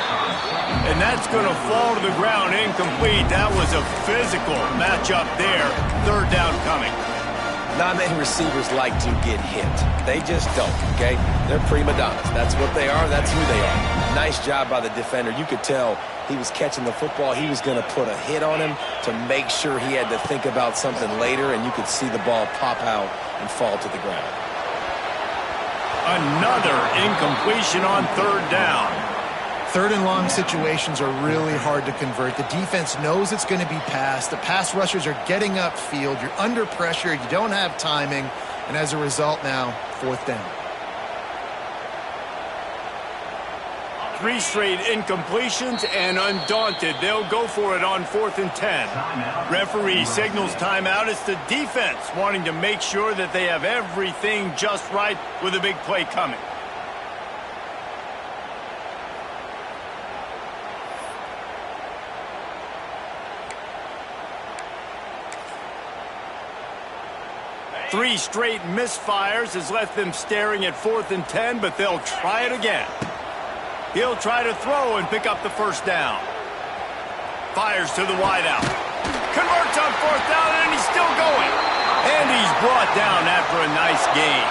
And that's going to fall to the ground incomplete. That was a physical matchup there. Third down coming. Not many receivers like to get hit. They just don't, okay? They're prima donnas. That's what they are. That's who they are. Nice job by the defender. You could tell he was catching the football. He was going to put a hit on him to make sure he had to think about something later, and you could see the ball pop out and fall to the ground. Another incompletion on third down. Third and long situations are really hard to convert. The defense knows it's going to be passed. The pass rushers are getting upfield. You're under pressure. You don't have timing. And as a result now, fourth down. 3 straight incompletions, and undaunted, they'll go for it on 4th and 10. Referee signals timeout. It's the defense wanting to make sure that they have everything just right with a big play coming. Three straight misfires has left them staring at 4th and 10, but they'll try it again. He'll try to throw and pick up the first down. Fires to the wideout. Converts on 4th down, and he's still going. And he's brought down after a nice gain.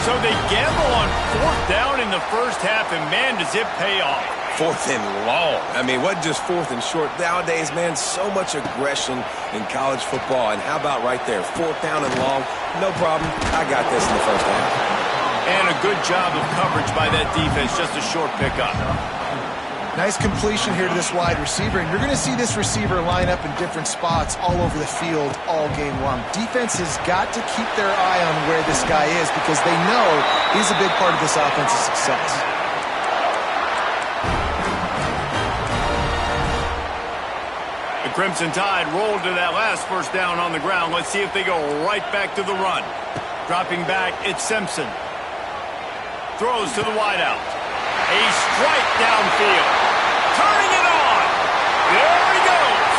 So they gamble on 4th down in the first half, and man, does it pay off. 4th and long. I mean, what just 4th and short? Nowadays, man, so much aggression in college football. And how about right there? 4th down and long. No problem. I got this in the first half. And a good job of coverage by that defense. Just a short pickup. Nice completion here to this wide receiver. And you're going to see this receiver line up in different spots all over the field all game long. Defense has got to keep their eye on where this guy is because they know he's a big part of this offense's success. The Crimson Tide rolled to that last first down on the ground. Let's see if they go right back to the run. Dropping back, it's Simpson. Throws to the wideout. A strike downfield. Turning it on. There he goes.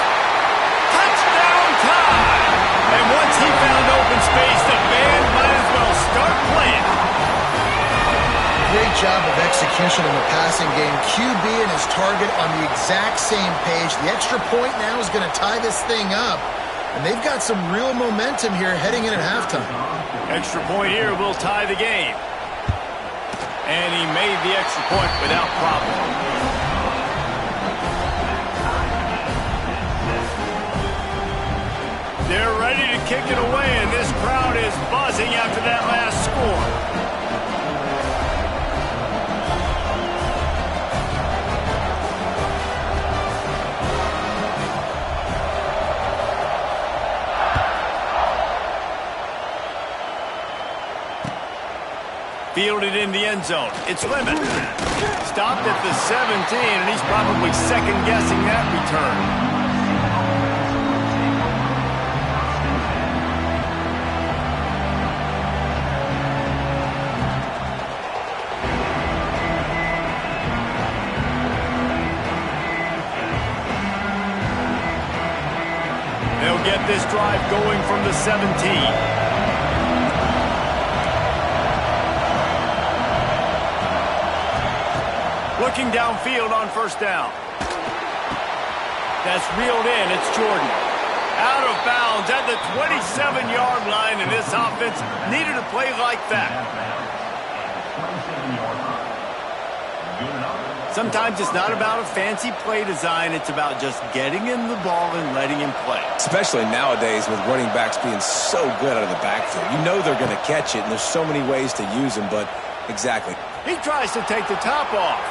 Touchdown time. And once he found open space, the band might as well start playing. Great job of execution in the passing game. QB and his target on the exact same page. The extra point now is going to tie this thing up. And they've got some real momentum here heading in at halftime. Extra point here will tie the game. And he made the extra point without problem. They're ready to kick it away, and this crowd is buzzing after that last score. Fielded in the end zone. It's Lemon. Stopped at the 17, and he's probably second-guessing that return. They'll get this drive going from the 17. Looking downfield on first down. That's reeled in. It's Jordan. Out of bounds at the 27-yard line, and this offense needed a play like that. Sometimes it's not about a fancy play design. It's about just getting him the ball and letting him play. Especially nowadays with running backs being so good out of the backfield. You know they're going to catch it, and there's so many ways to use them, but exactly. He tries to take the top off.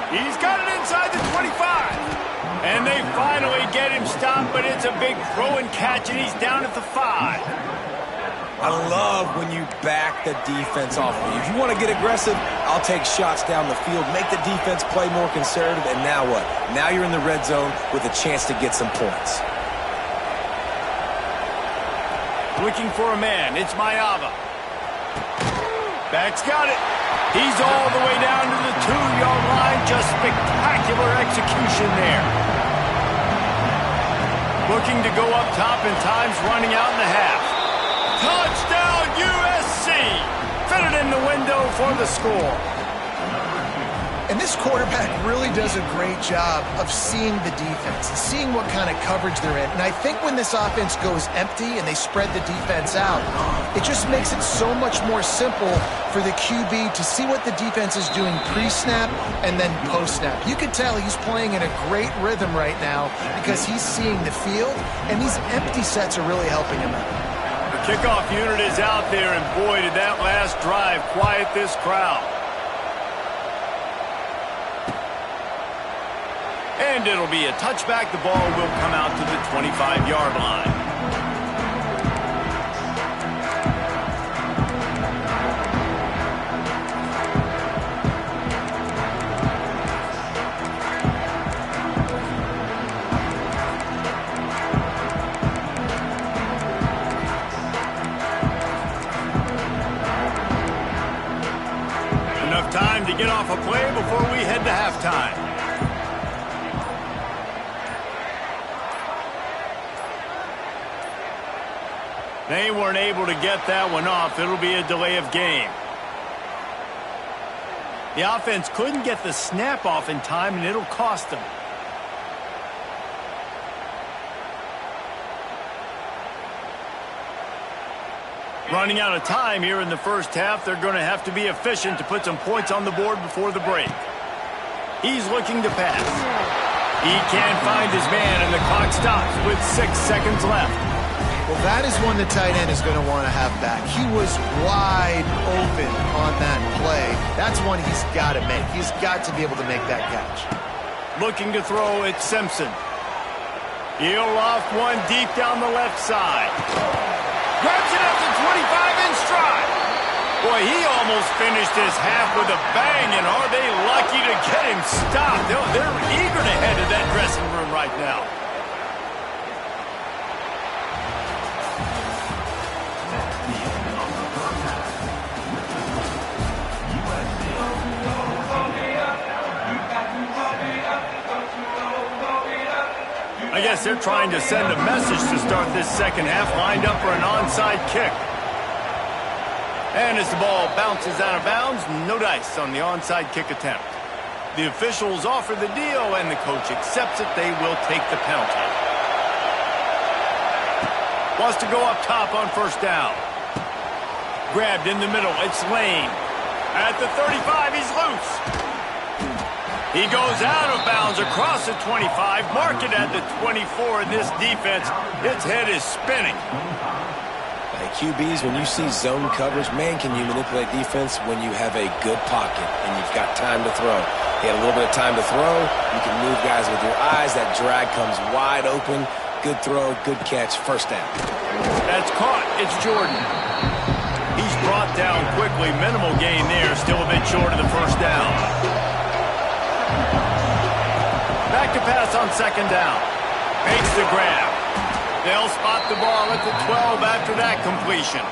He's got it inside the 25. And they finally get him stopped, but it's a big throw and catch, and he's down at the 5. I love when you back the defense off of you. If you want to get aggressive, I'll take shots down the field, make the defense play more conservative, and now what? Now you're in the red zone with a chance to get some points. Looking for a man. It's Mayava. Back's got it. He's all the way down to the 2-yard line. Just spectacular execution there. Looking to go up top, and time's running out in the half. Touchdown USC! Fitted in the window for the score. And this quarterback really does a great job of seeing the defense, seeing what kind of coverage they're in. And I think when this offense goes empty and they spread the defense out, it just makes it so much more simple for the QB to see what the defense is doing pre-snap and then post-snap. You can tell he's playing in a great rhythm right now because he's seeing the field, and these empty sets are really helping him out. The kickoff unit is out there, and boy, did that last drive quiet this crowd. And it'll be a touchback. The ball will come out to the 25-yard line. Enough time to get off a play before we head to halftime. They weren't able to get that one off. It'll be a delay of game. The offense couldn't get the snap off in time, and it'll cost them. Running out of time here in the first half. They're going to have to be efficient to put some points on the board before the break. He's looking to pass. He can't find his man, and the clock stops with 6 seconds left. Well, that is one the tight end is going to want to have back. He was wide open on that play. That's one he's got to make. He's got to be able to make that catch. Looking to throw, it's Simpson. He'll loft one deep down the left side. Grabs it up to 25 in stride. Boy, he almost finished his half with a bang, and are they lucky to get him stopped? They're eager to head to that dressing room right now. I guess they're trying to send a message to start this second half, lined up for an onside kick. And as the ball bounces out of bounds, no dice on the onside kick attempt. The officials offer the deal, and the coach accepts it. They will take the penalty. Wants to go up top on first down. Grabbed in the middle. It's Lane. At the 35, he's loose. He goes out of bounds across the 25, mark it at the 24, and this defense, its head is spinning. Hey, QBs, when you see zone coverage, man, can you manipulate defense when you have a good pocket and you've got time to throw. He had a little bit of time to throw. You can move guys with your eyes. That drag comes wide open. Good throw, good catch, first down. That's caught. It's Jordan. He's brought down quickly. Minimal gain there. Still a bit short of the first down. Back to pass on second down. Makes the grab. They'll spot the ball at the 12 after that completion.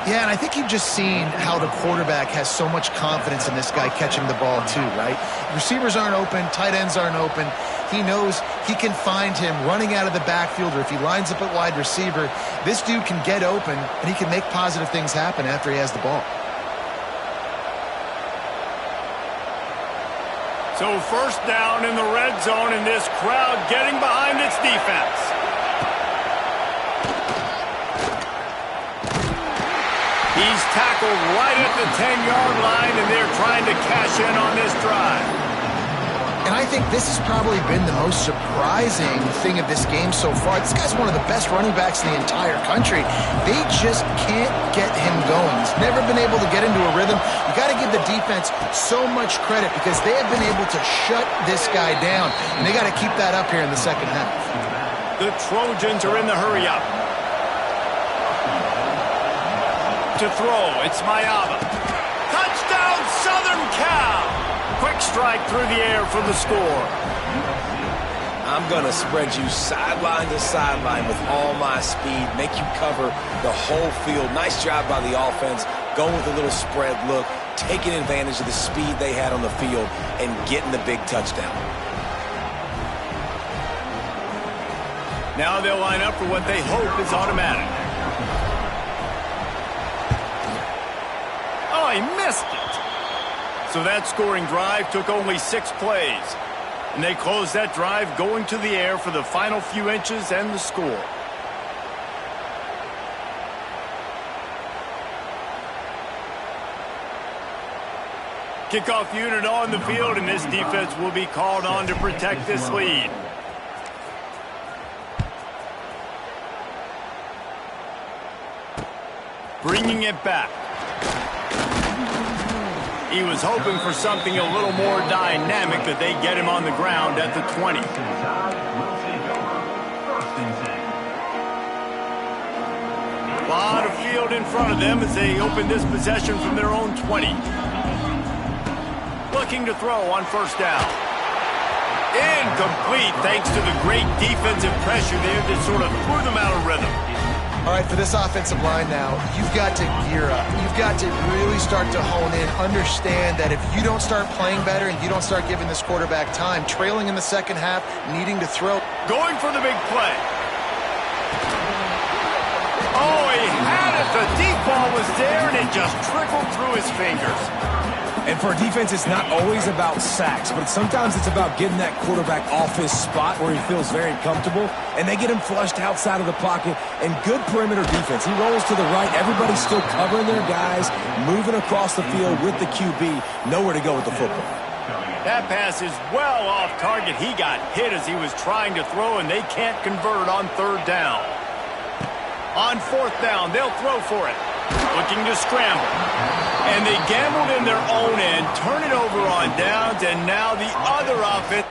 Yeah, and I think you've just seen how the quarterback has so much confidence in this guy catching the ball too, right? Receivers aren't open, tight ends aren't open. He knows he can find him running out of the backfield, or if he lines up at wide receiver, this dude can get open and he can make positive things happen after he has the ball. So first down in the red zone, and this crowd getting behind its defense. He's tackled right at the 10-yard line, and they're trying to cash in on this drive. And I think this has probably been the most surprising thing of this game so far. This guy's one of the best running backs in the entire country. They just can't get him going. He's never been able to get into a rhythm. You got to give the defense so much credit because they have been able to shut this guy down, and they got to keep that up here in the second half. The Trojans are in the hurry-up. To throw, it's Mayava. Touchdown, Southern Cal! Quick strike through the air for the score. I'm going to spread you sideline to sideline with all my speed, make you cover the whole field. Nice job by the offense, going with a little spread look, taking advantage of the speed they had on the field, and getting the big touchdown. Now they'll line up for what they hope is automatic. Oh, he missed it. So that scoring drive took only 6 plays. And they closed that drive going to the air for the final few inches and the score. Kickoff unit on the field, and this defense will be called on to protect this lead. Bringing it back. He was hoping for something a little more dynamic, that they get him on the ground at the 20. A lot of field in front of them as they open this possession from their own 20. Looking to throw on first down. Incomplete thanks to the great defensive pressure there that sort of threw them out of rhythm. All right, for this offensive line now, you've got to gear up. You've got to really start to hone in, understand that if you don't start playing better and you don't start giving this quarterback time, trailing in the second half, needing to throw. Going for the big play. Oh, he had it. The deep ball was there, and it just trickled through his fingers. And for a defense, it's not always about sacks, but sometimes it's about getting that quarterback off his spot where he feels very comfortable, and they get him flushed outside of the pocket, and good perimeter defense. He rolls to the right. Everybody's still covering their guys, moving across the field with the QB, nowhere to go with the football. That pass is well off target. He got hit as he was trying to throw, and they can't convert on third down. On fourth down, they'll throw for it. Looking to scramble. And they gambled in their own end, turn it over on downs, and now the other offense.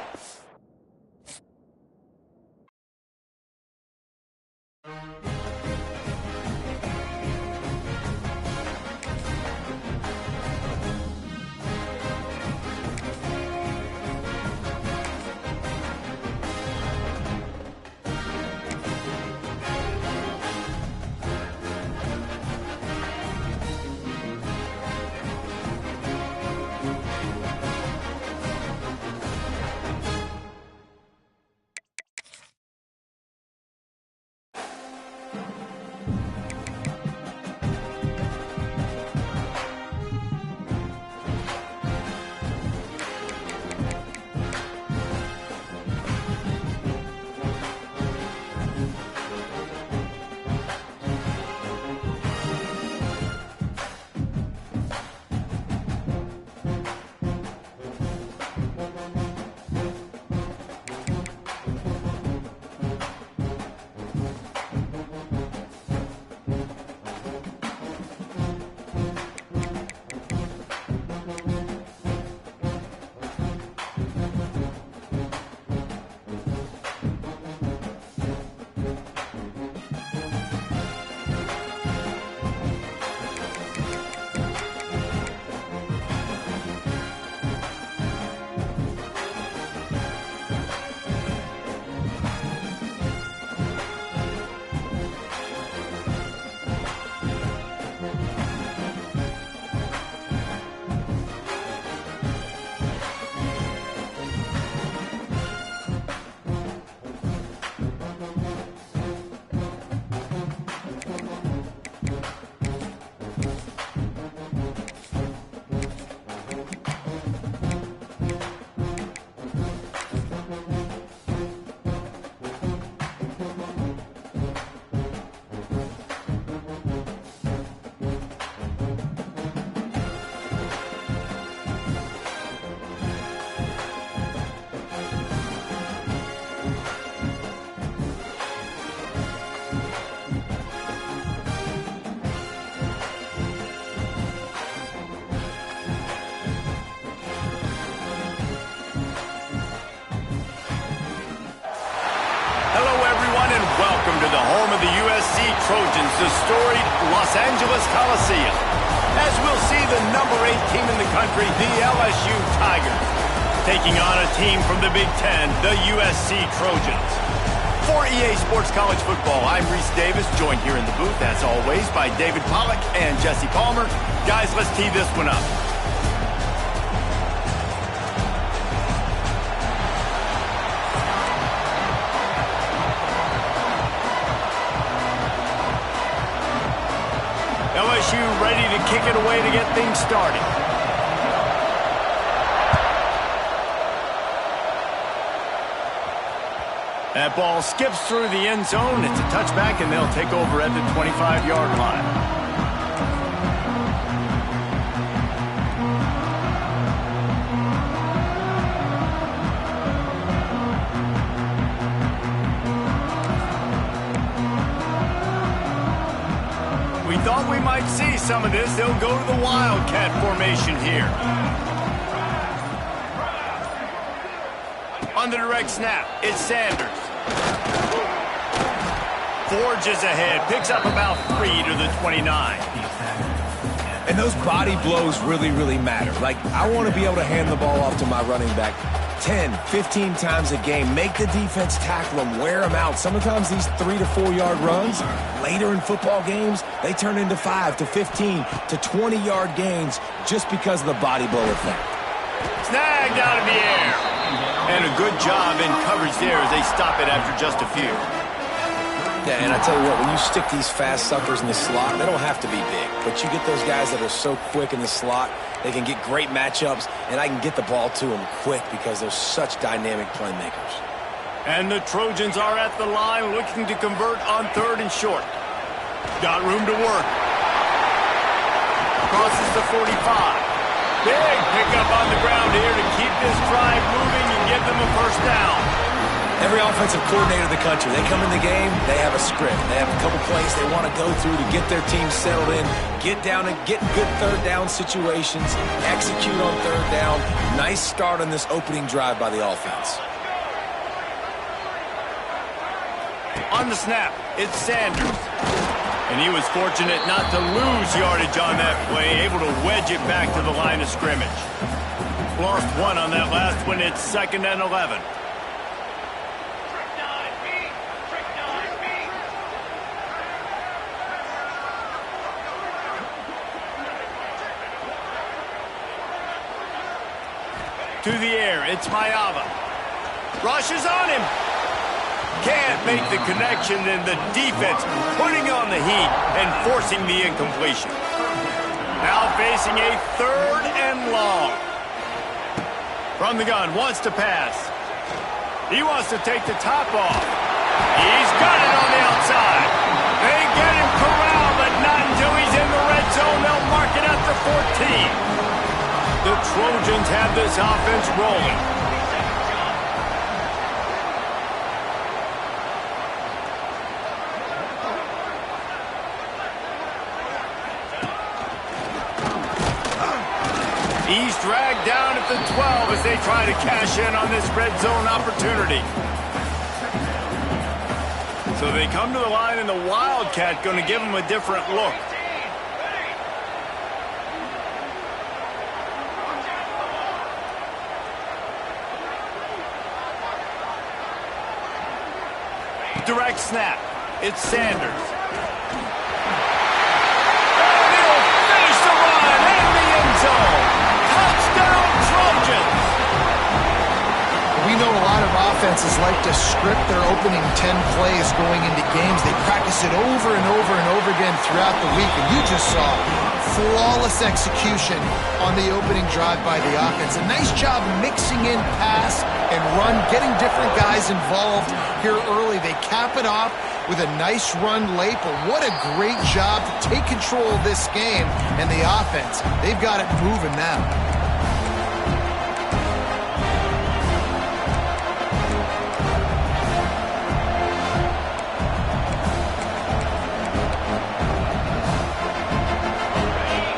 home of the USC Trojans, the storied Los Angeles Coliseum, as we'll see the number 8 team in the country, the LSU Tigers, taking on a team from the Big Ten, the USC Trojans. For EA Sports College Football, I'm Reese Davis, joined here in the booth, as always, by David Pollack and Jesse Palmer. Guys, let's tee this one up. LSU ready to kick it away to get things started. That ball skips through the end zone. It's a touchback, and they'll take over at the 25-yard line. We thought we might see some of this. They'll go to the Wildcat formation here. On the direct snap, it's Sanders. Forges ahead, picks up about 3 to the 29. And those body blows really, really matter. Like, I want to be able to hand the ball off to my running back 10, 15 times a game. Make the defense tackle them, wear them out. Sometimes these 3 to 4 yard runs, later in football games, they turn into 5 to 15 to 20 yard gains just because of the body blow effect. Snagged out of the air. And a good job in coverage there as they stop it after just a few. Yeah, and I tell you what, when you stick these fast suckers in the slot, they don't have to be big. But you get those guys that are so quick in the slot, they can get great matchups, and I can get the ball to them quick because they're such dynamic playmakers. And the Trojans are at the line looking to convert on 3rd and short. Got room to work. Crosses the 45. Big pickup on the ground here to keep this drive moving and give them a first down. Every offensive coordinator in the country, they come in the game, they have a script. They have a couple plays they want to go through to get their team settled in, get down and get good 3rd down situations, execute on 3rd down. Nice start on this opening drive by the offense. On the snap, it's Sanders. And he was fortunate not to lose yardage on that play, able to wedge it back to the line of scrimmage. Lost 1 on that last one. It's 2nd and 11. To the air, it's Mayava. Rushes on him. Can't make the connection, and the defense putting on the heat and forcing the incompletion. Now facing a 3rd and long. From the gun, wants to pass. He wants to take the top off. He's got it on the outside. They get him corralled, but not until he's in the red zone. They'll mark it at the 14. The Trojans have this offense rolling. He's dragged down at the 12 as they try to cash in on this red zone opportunity. So they come to the line, and the Wildcat going to give them a different look. Direct snap. It's Sanders. And he'll finish the run in the end zone. Touchdown, Trojans! We know a lot of offenses like to script their opening 10 plays going into games. They practice it over and over and over again throughout the week, and you just saw flawless execution on the opening drive by the offense. A nice job mixing in pass and run, getting different guys involved here early. They cap it off with a nice run late, but what a great job to take control of this game. And the offense, they've got it moving now.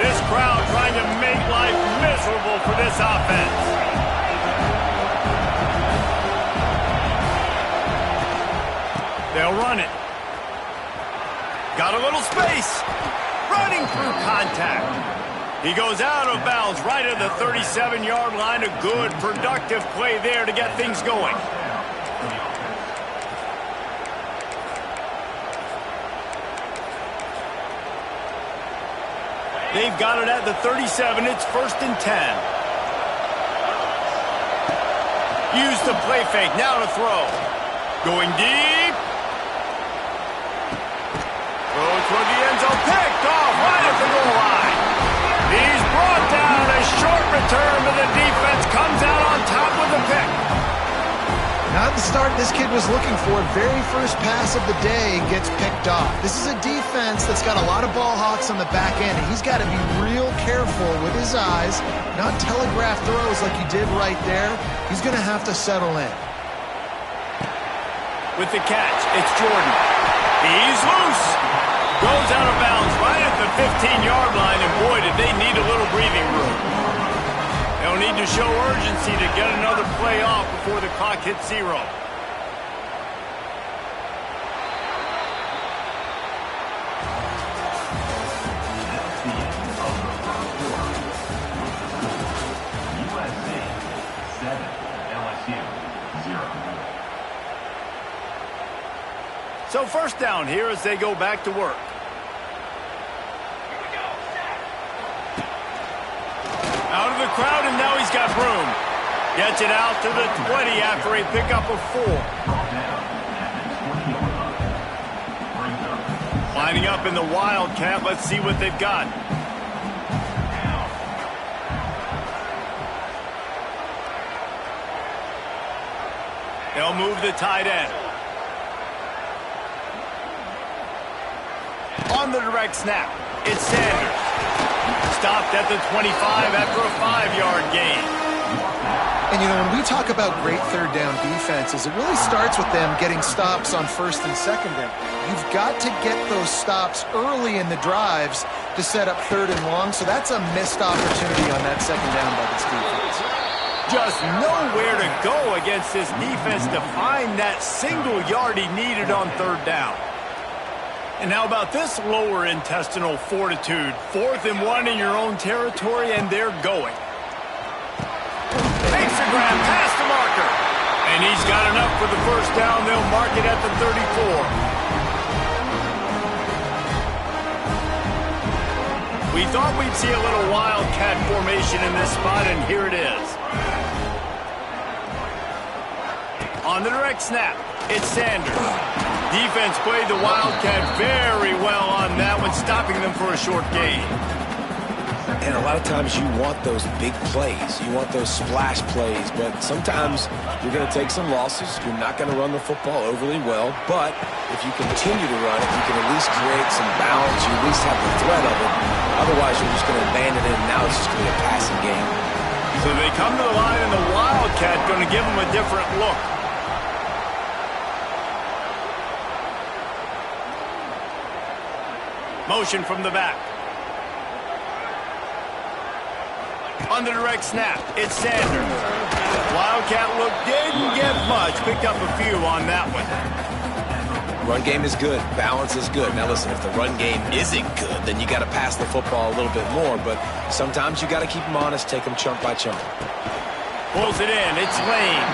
This crowd trying to make life miserable for this offense. They'll run it. Got a little space. Running through contact. He goes out of bounds right at the 37-yard line. A good, productive play there to get things going. They've got it at the 37. It's 1st and 10. Use the play fake. Now to throw. Going deep. Throw toward the end zone. Picked off right at the goal line. He's brought down. A short return to the defense. Comes out on top with the pick. Not the start this kid was looking for. Very first pass of the day gets picked off. This is a defense that's got a lot of ball hawks on the back end, and he's got to be real careful with his eyes, not telegraph throws like he did right there. He's going to have to settle in. With the catch, it's Jordan. He's loose. Goes out of bounds right at the 15-yard line, and boy, did they need a little breathing room. They'll need to show urgency to get another play off before the clock hits 0. So 1st down here as they go back to work. Out of the crowd, and now he's got room. Gets it out to the 20 after a pickup of 4. Lining up in the Wildcat. Let's see what they've got. They'll move the tight end. On the direct snap, it's Sanders. Stopped at the 25 after a 5-yard gain. And, you know, when we talk about great third down defenses, it really starts with them getting stops on 1st and 2nd down. You've got to get those stops early in the drives to set up 3rd and long, so that's a missed opportunity on that 2nd down by this defense. Just nowhere to go against this defense to find that single yard he needed on 3rd down. And how about this lower intestinal fortitude? 4th and 1 in your own territory, and they're going. Takes a grab past the marker. And he's got enough for the 1st down. They'll mark it at the 34. We thought we'd see a little Wildcat formation in this spot, and here it is. On the direct snap, it's Sanders. Defense played the Wildcat very well on that one, stopping them for a short gain. And a lot of times you want those big plays. You want those splash plays, but sometimes you're going to take some losses. You're not going to run the football overly well, but if you continue to run it, you can at least create some balance. You at least have the threat of it. Otherwise, you're just going to abandon it, and now it's just going to be a passing game. So they come to the line, and the Wildcat going to give them a different look. Motion from the back. On the direct snap, it's Sanders. Wildcat look didn't get much. Picked up a few on that one. Run game is good. Balance is good. Now listen, if the run game isn't good, then you got to pass the football a little bit more. But sometimes you got to keep them honest, take them chunk by chunk. Pulls it in. It's Lane.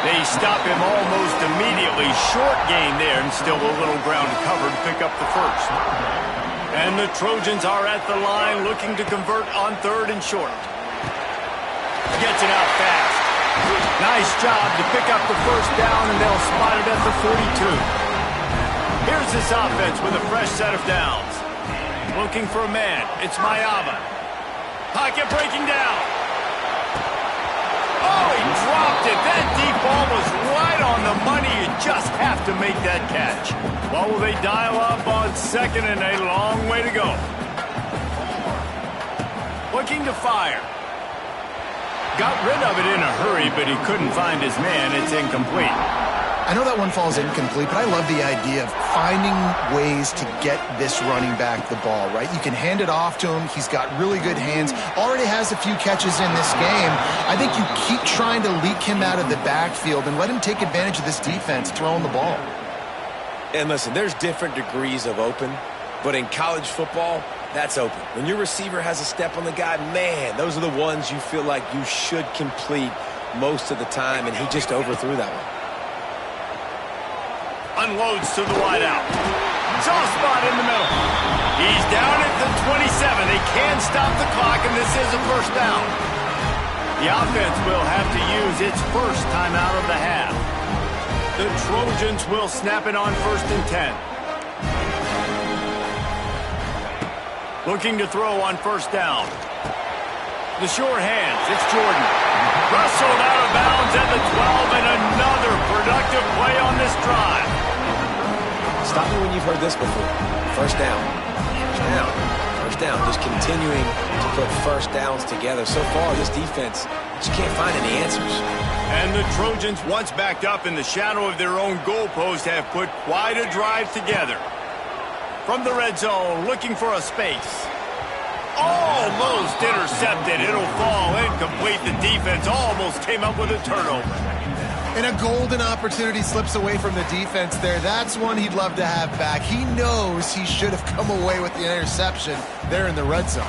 They stop him almost immediately. Short gain there, and still a little ground covered to pick up the 1st. And the Trojans are at the line looking to convert on 3rd and short. Gets it out fast. Nice job to pick up the 1st down, and they'll spot it at the 42. Here's this offense with a fresh set of downs. Looking for a man. It's Mayava. Pocket breaking down. Oh, he dropped it. That deep ball was right on the money. You just have to make that catch. Well, will they dial up on 2nd and a long way to go? Looking to fire. Got rid of it in a hurry, but he couldn't find his man. It's incomplete. I know that one falls incomplete, but I love the idea of finding ways to get this running back the ball, right? You can hand it off to him. He's got really good hands. Already has a few catches in this game. I think you keep trying to leak him out of the backfield and let him take advantage of this defense throwing the ball. And listen, there's different degrees of open. But in college football, that's open. When your receiver has a step on the guy, man, those are the ones you feel like you should complete most of the time, and he just overthrew that one. Unloads to the wideout. Soft spot in the middle. He's down at the 27. They can stop the clock, and this is a first down. The offense will have to use its first timeout of the half. The Trojans will snap it on 1st and 10. Looking to throw on 1st down. The sure hands. It's Jordan. Wrestled out of bounds at the 12, and another productive play on this drive. Stop me when you've heard this before. First down. First down. First down. Just continuing to put first downs together. So far, this defense just can't find any answers. And the Trojans, once backed up in the shadow of their own goalpost, have put quite a drive together. From the red zone, looking for a space. Almost intercepted. It'll fall incomplete. The defense almost came up with a turnover. And a golden opportunity slips away from the defense there. That's one he'd love to have back. He knows he should have come away with the interception there in the red zone.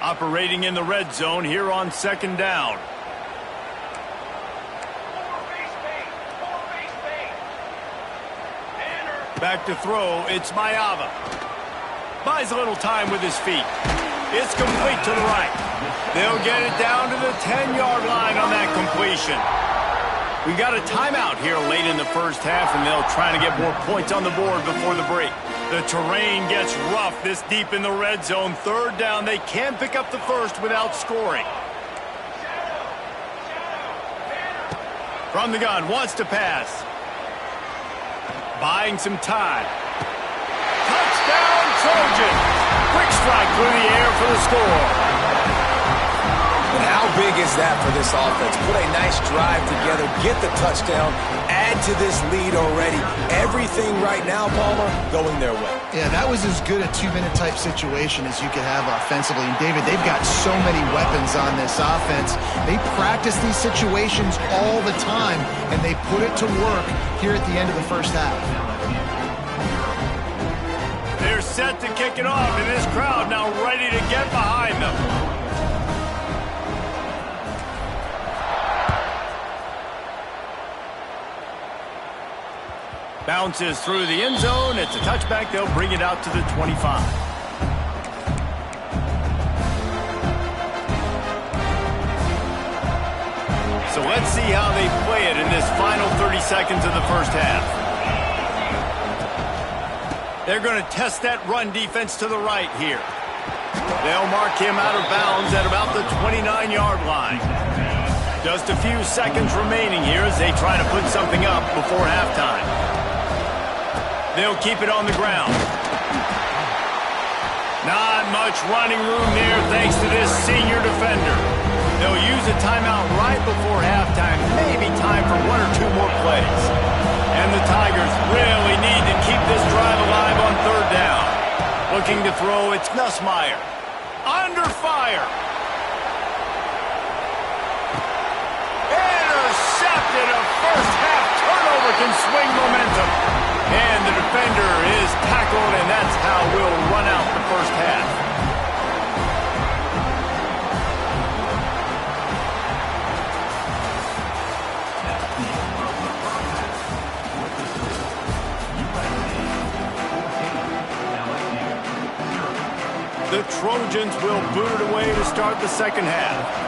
Operating in the red zone here on 2nd down. Back to throw, it's Mayava. Buys a little time with his feet. It's complete to the right. They'll get it down to the 10-yard line on that completion. We got a timeout here late in the first half, and they'll try to get more points on the board before the break. The terrain gets rough this deep in the red zone. 3rd down, they can't pick up the first without scoring. From the gun, wants to pass. Buying some time. Touchdown, Trojans! Quick strike through the air for the score. And how big is that for this offense? Put a nice drive together, get the touchdown, add to this lead already. Everything right now, Palmer, going their way. Yeah, that was as good a 2-minute type situation as you could have offensively. And David, they've got so many weapons on this offense. They practice these situations all the time, and they put it to work here at the end of the first half. They're set to kick it off, and this crowd now ready to get behind them. Bounces through the end zone. It's a touchback. They'll bring it out to the 25. So let's see how they play it in this final 30 seconds of the first half. They're going to test that run defense to the right here. They'll mark him out of bounds at about the 29-yard line. Just a few seconds remaining here as they try to put something up before halftime. They'll keep it on the ground. Not much running room there thanks to this senior defender. They'll use a timeout right before halftime. Maybe time for 1 or 2 more plays. And the Tigers really need to keep this drive alive on 3rd down. Looking to throw, it's Nussmeier. Under fire. Intercepted. A first half turnover can swing momentum. And the defender is tackled, and that's how we'll run out the first half. The Trojans will boot it away to start the second half.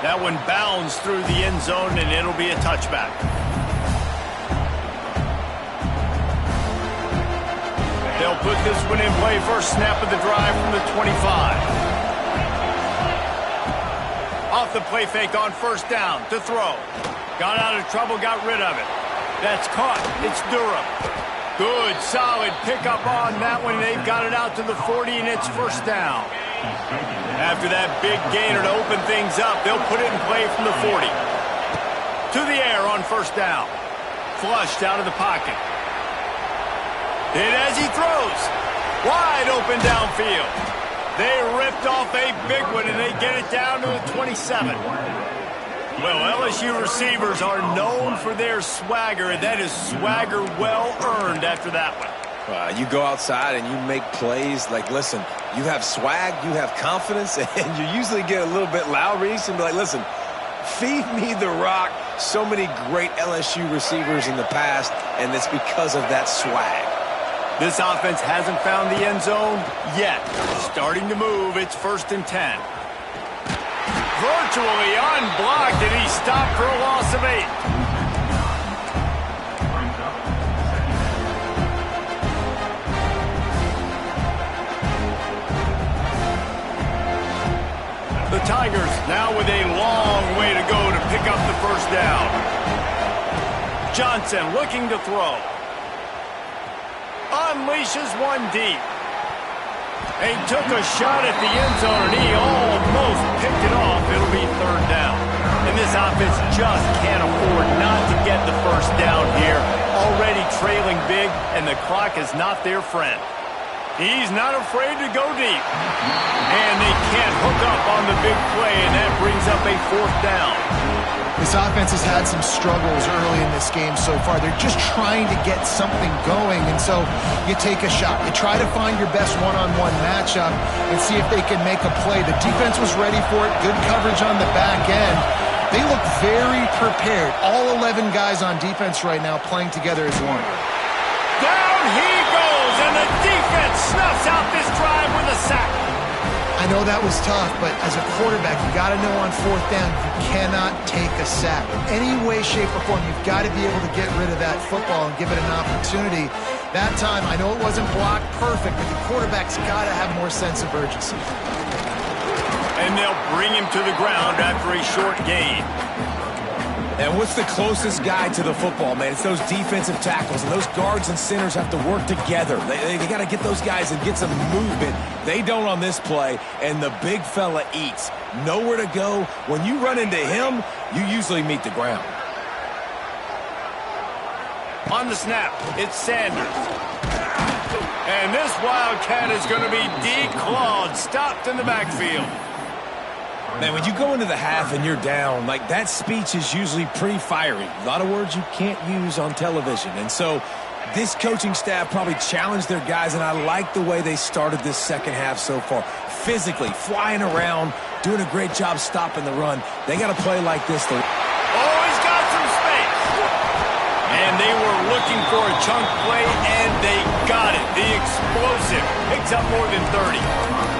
That one bounds through the end zone, and it'll be a touchback. They'll put this one in play. First snap of the drive from the 25. Off the play fake on 1st down to throw. Got out of trouble, got rid of it. That's caught. It's Durham. Good, solid pickup on that one. They've got it out to the 40, and it's 1st down. After that big gainer to open things up, they'll put it in play from the 40. To the air on 1st down. Flushed out of the pocket. Hit as he throws. Wide open downfield. They ripped off a big one, and they get it down to the 27. Well, LSU receivers are known for their swagger, and that is swagger well earned after that one. You go outside and you make plays. Like, listen, you have swag, you have confidence, and you usually get a little bit loud, Reese, and be like, listen, feed me the rock. So many great LSU receivers in the past, and it's because of that swag. This offense hasn't found the end zone yet. Starting to move, it's 1st and 10. Virtually unblocked, and he stopped for a loss of 8. The Tigers now with a long way to go to pick up the 1st down. Johnson looking to throw. Unleashes one deep. He took a shot at the end zone, and he almost picked it off. It'll be 3rd down. And this offense just can't afford not to get the 1st down here. Already trailing big, and the clock is not their friend. He's not afraid to go deep. And they can't hook up on the big play, and that brings up a 4th down. This offense has had some struggles early in this game so far. They're just trying to get something going, and so you take a shot. You try to find your best one-on-one matchup and see if they can make a play. The defense was ready for it. Good coverage on the back end. They look very prepared. All 11 guys on defense right now playing together as one. Down he goes, and the defense snuffs out this drive with a sack. I know that was tough, but as a quarterback, you got to know on 4th down, you cannot take a sack. In any way, shape, or form, you've got to be able to get rid of that football and give it an opportunity. That time, I know it wasn't blocked perfect, but the quarterback's got to have more sense of urgency. And they'll bring him to the ground after a short gain. And what's the closest guy to the football, man? It's those defensive tackles, and those guards and centers have to work together. They got to get those guys and get some movement. They don't on this play, and the big fella eats. Nowhere to go. When you run into him, you usually meet the ground. On the snap, it's Sanders. And this Wildcat is going to be declawed, stopped in the backfield. Man, when you go into the half and you're down, like, that speech is usually pretty fiery. A lot of words you can't use on television. And so this coaching staff probably challenged their guys, and I like the way they started this second half so far. Physically, flying around, doing a great job stopping the run. They got to play like this. Oh, he's got some space. And they were looking for a chunk play, and they got it. The explosive picks up more than 30.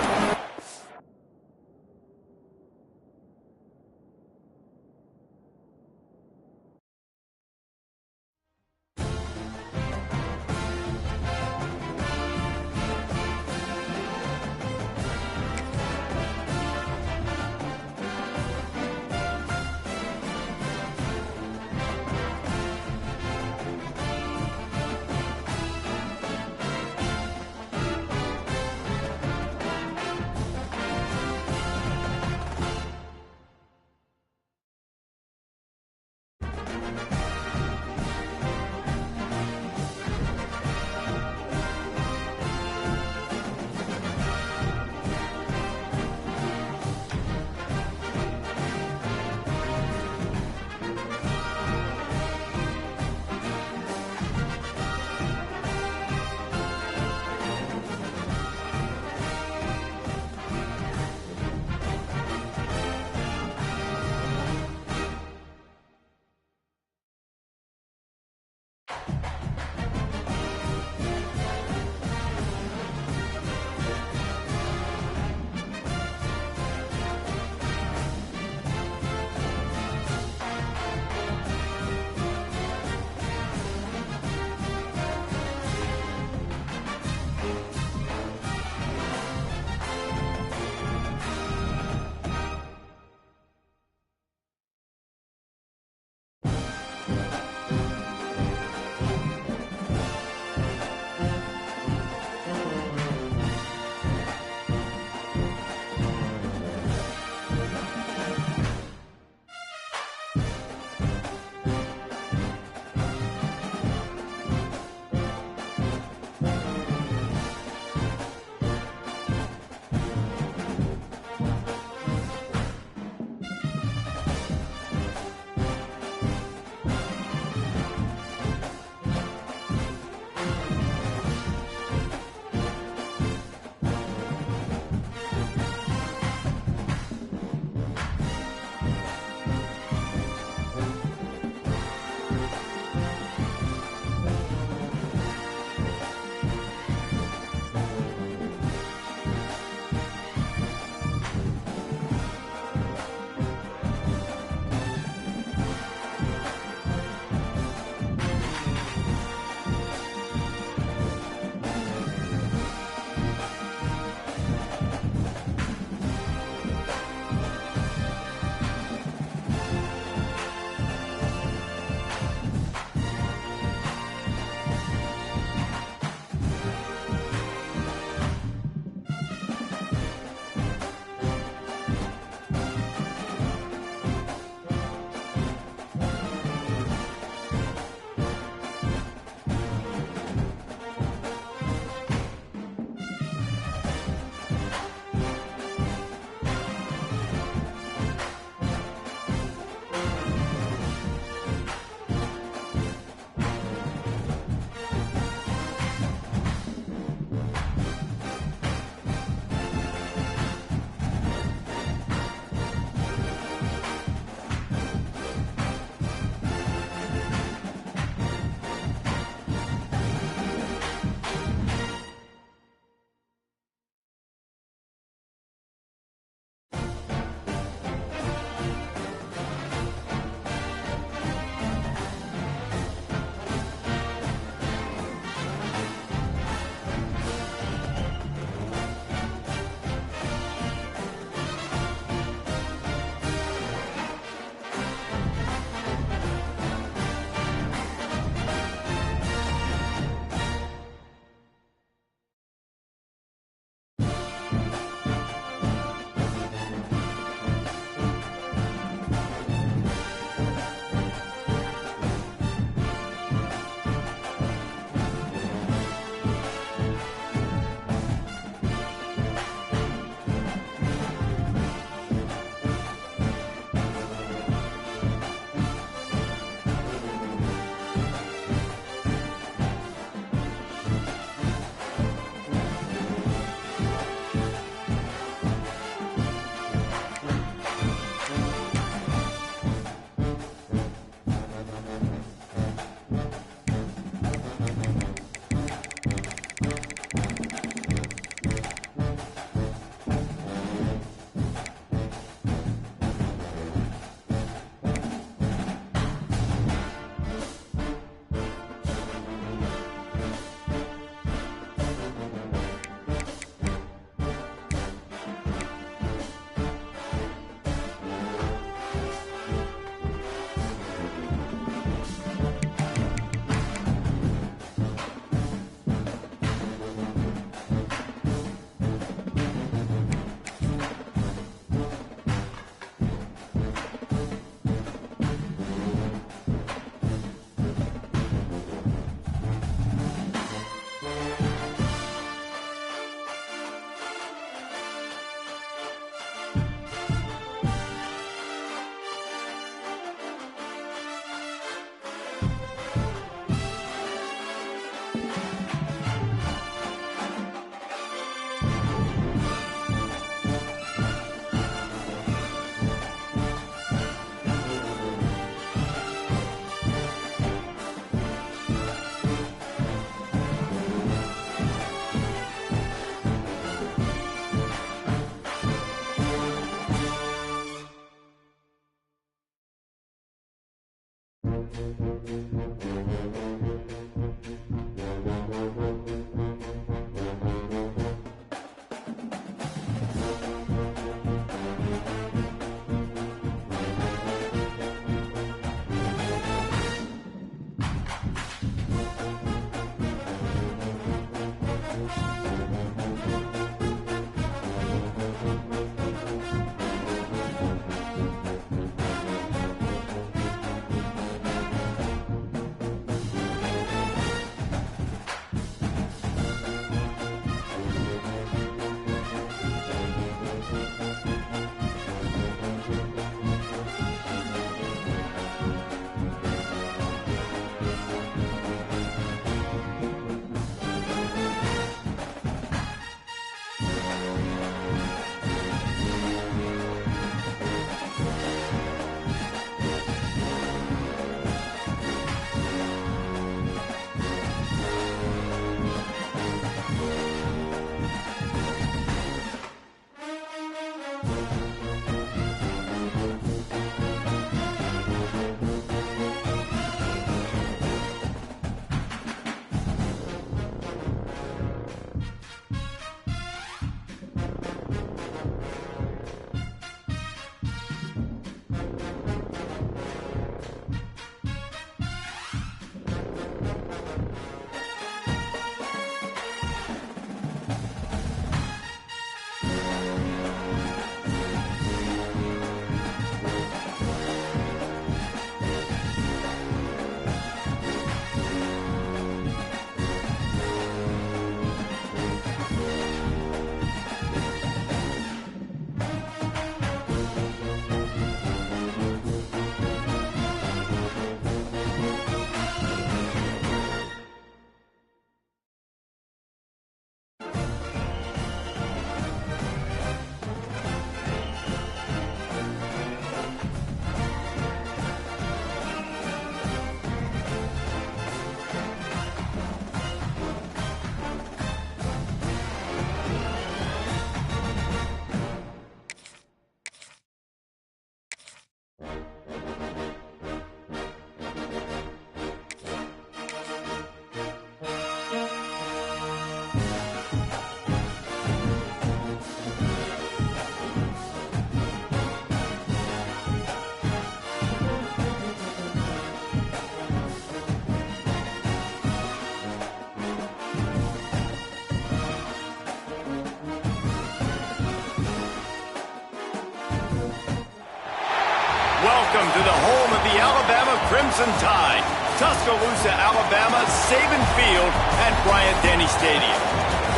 the Alabama Crimson Tide. Tuscaloosa, Alabama, Saban Field at Bryant-Denny Stadium.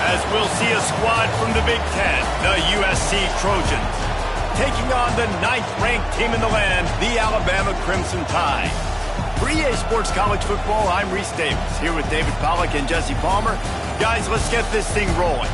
As we'll see a squad from the Big Ten, the USC Trojans, taking on the 9th-ranked team in the land, the Alabama Crimson Tide. For EA Sports College Football, I'm Reese Davis, here with David Pollack and Jesse Palmer. Guys, let's get this thing rolling.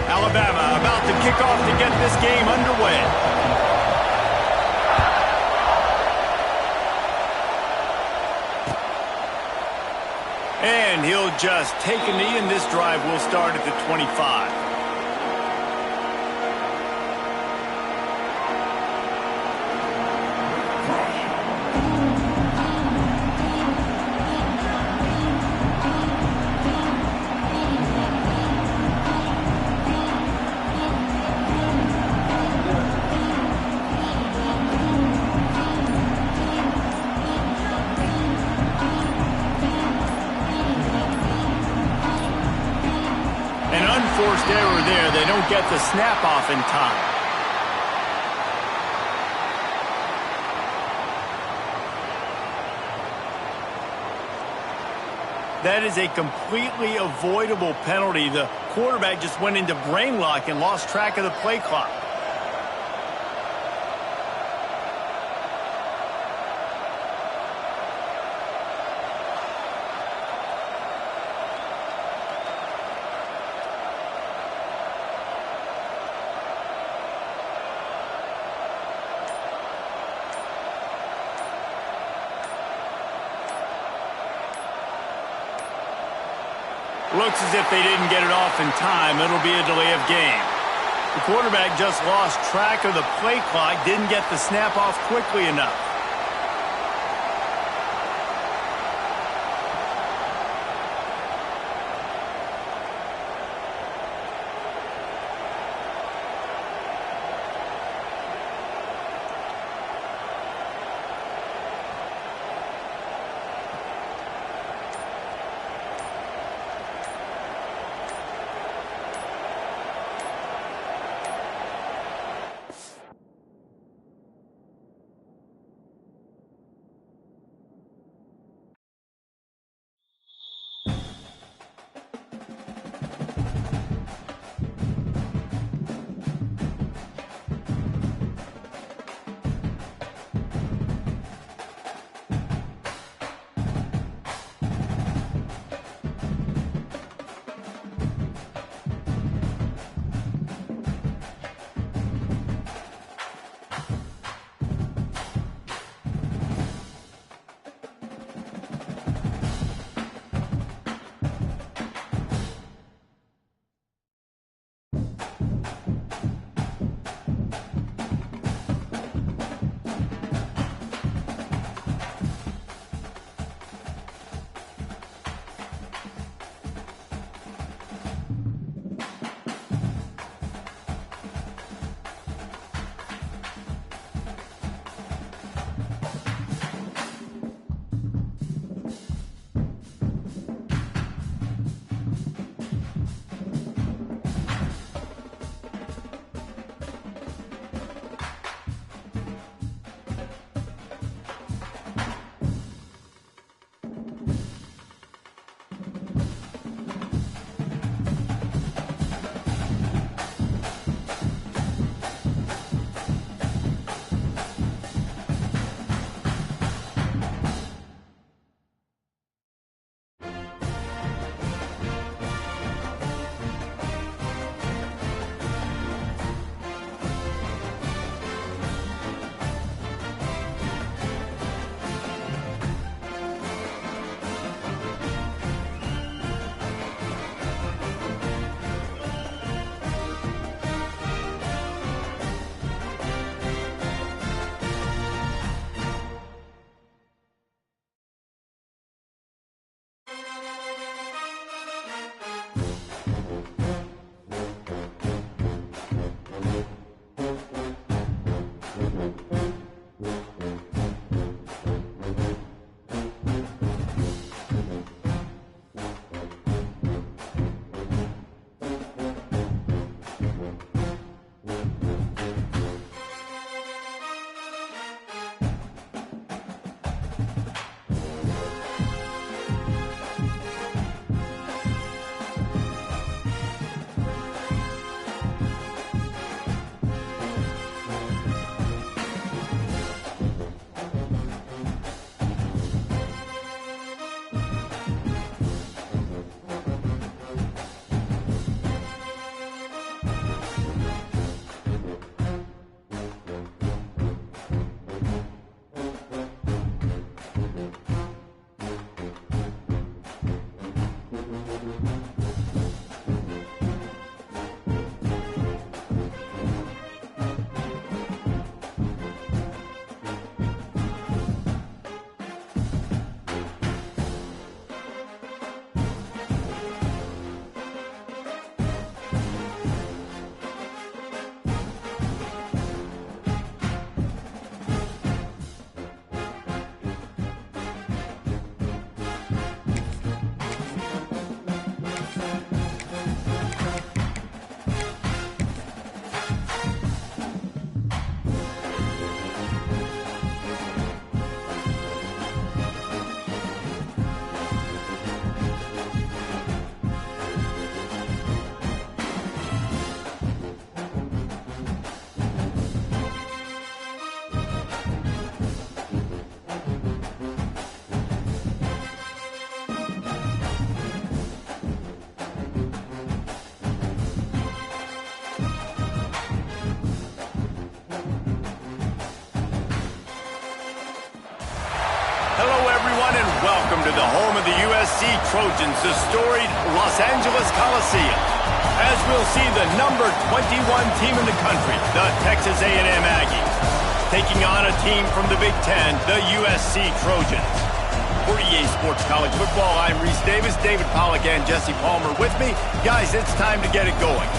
Alabama about to kick off to get this game underway. And he'll just take a knee, and this drive will start at the 25. Forced error there. They don't get the snap off in time. That is a completely avoidable penalty. The quarterback just went into brain lock and lost track of the play clock. Looks as if they didn't get it off in time. It'll be a delay of game. The quarterback just lost track of the play clock, didn't get the snap off quickly enough. everyone, and welcome to the home of the USC Trojans, the storied Los Angeles Coliseum. As we'll see the number 21 team in the country, the Texas A&M Aggies, taking on a team from the Big Ten, the USC Trojans. For EA Sports College Football, I'm Reese Davis, David Pollack, and Jesse Palmer with me. Guys, it's time to get it going.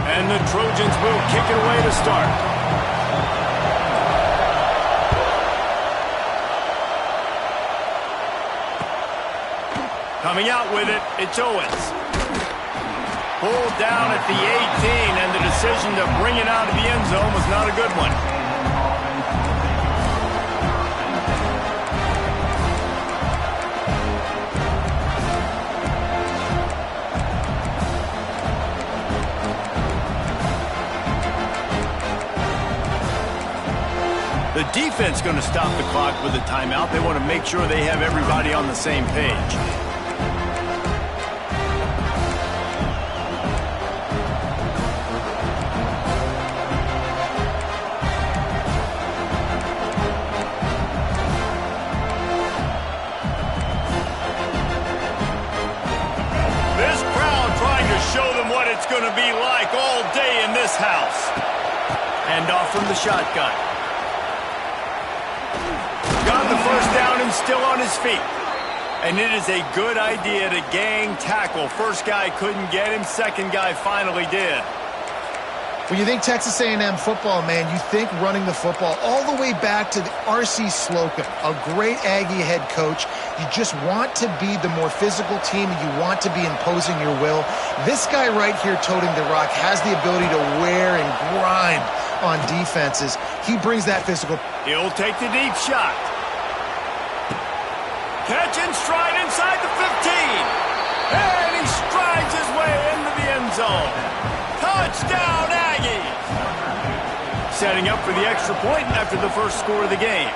And the Trojans will kick it away to start. Coming out with it, it's Owens. Pulled down at the 18, and the decision to bring it out of the end zone was not a good one. The defense going to stop the clock with a timeout. They want to make sure they have everybody on the same page. This crowd trying to show them what it's going to be like all day in this house. Hand off from the shotgun. Got the first down and still on his feet. And it is a good idea to gang tackle. First guy couldn't get him. Second guy finally did. When you think Texas A&M football, man, you think running the football all the way back to the R.C. Slocum, a great Aggie head coach. You just want to be the more physical team, and you want to be imposing your will. This guy right here toting the rock has the ability to wear and grind on defenses. He brings that physical. He'll take the deep shot. Catch and stride inside the 15. And he strides his way into the end zone. Touchdown, Aggies! Setting up for the extra point after the first score of the game.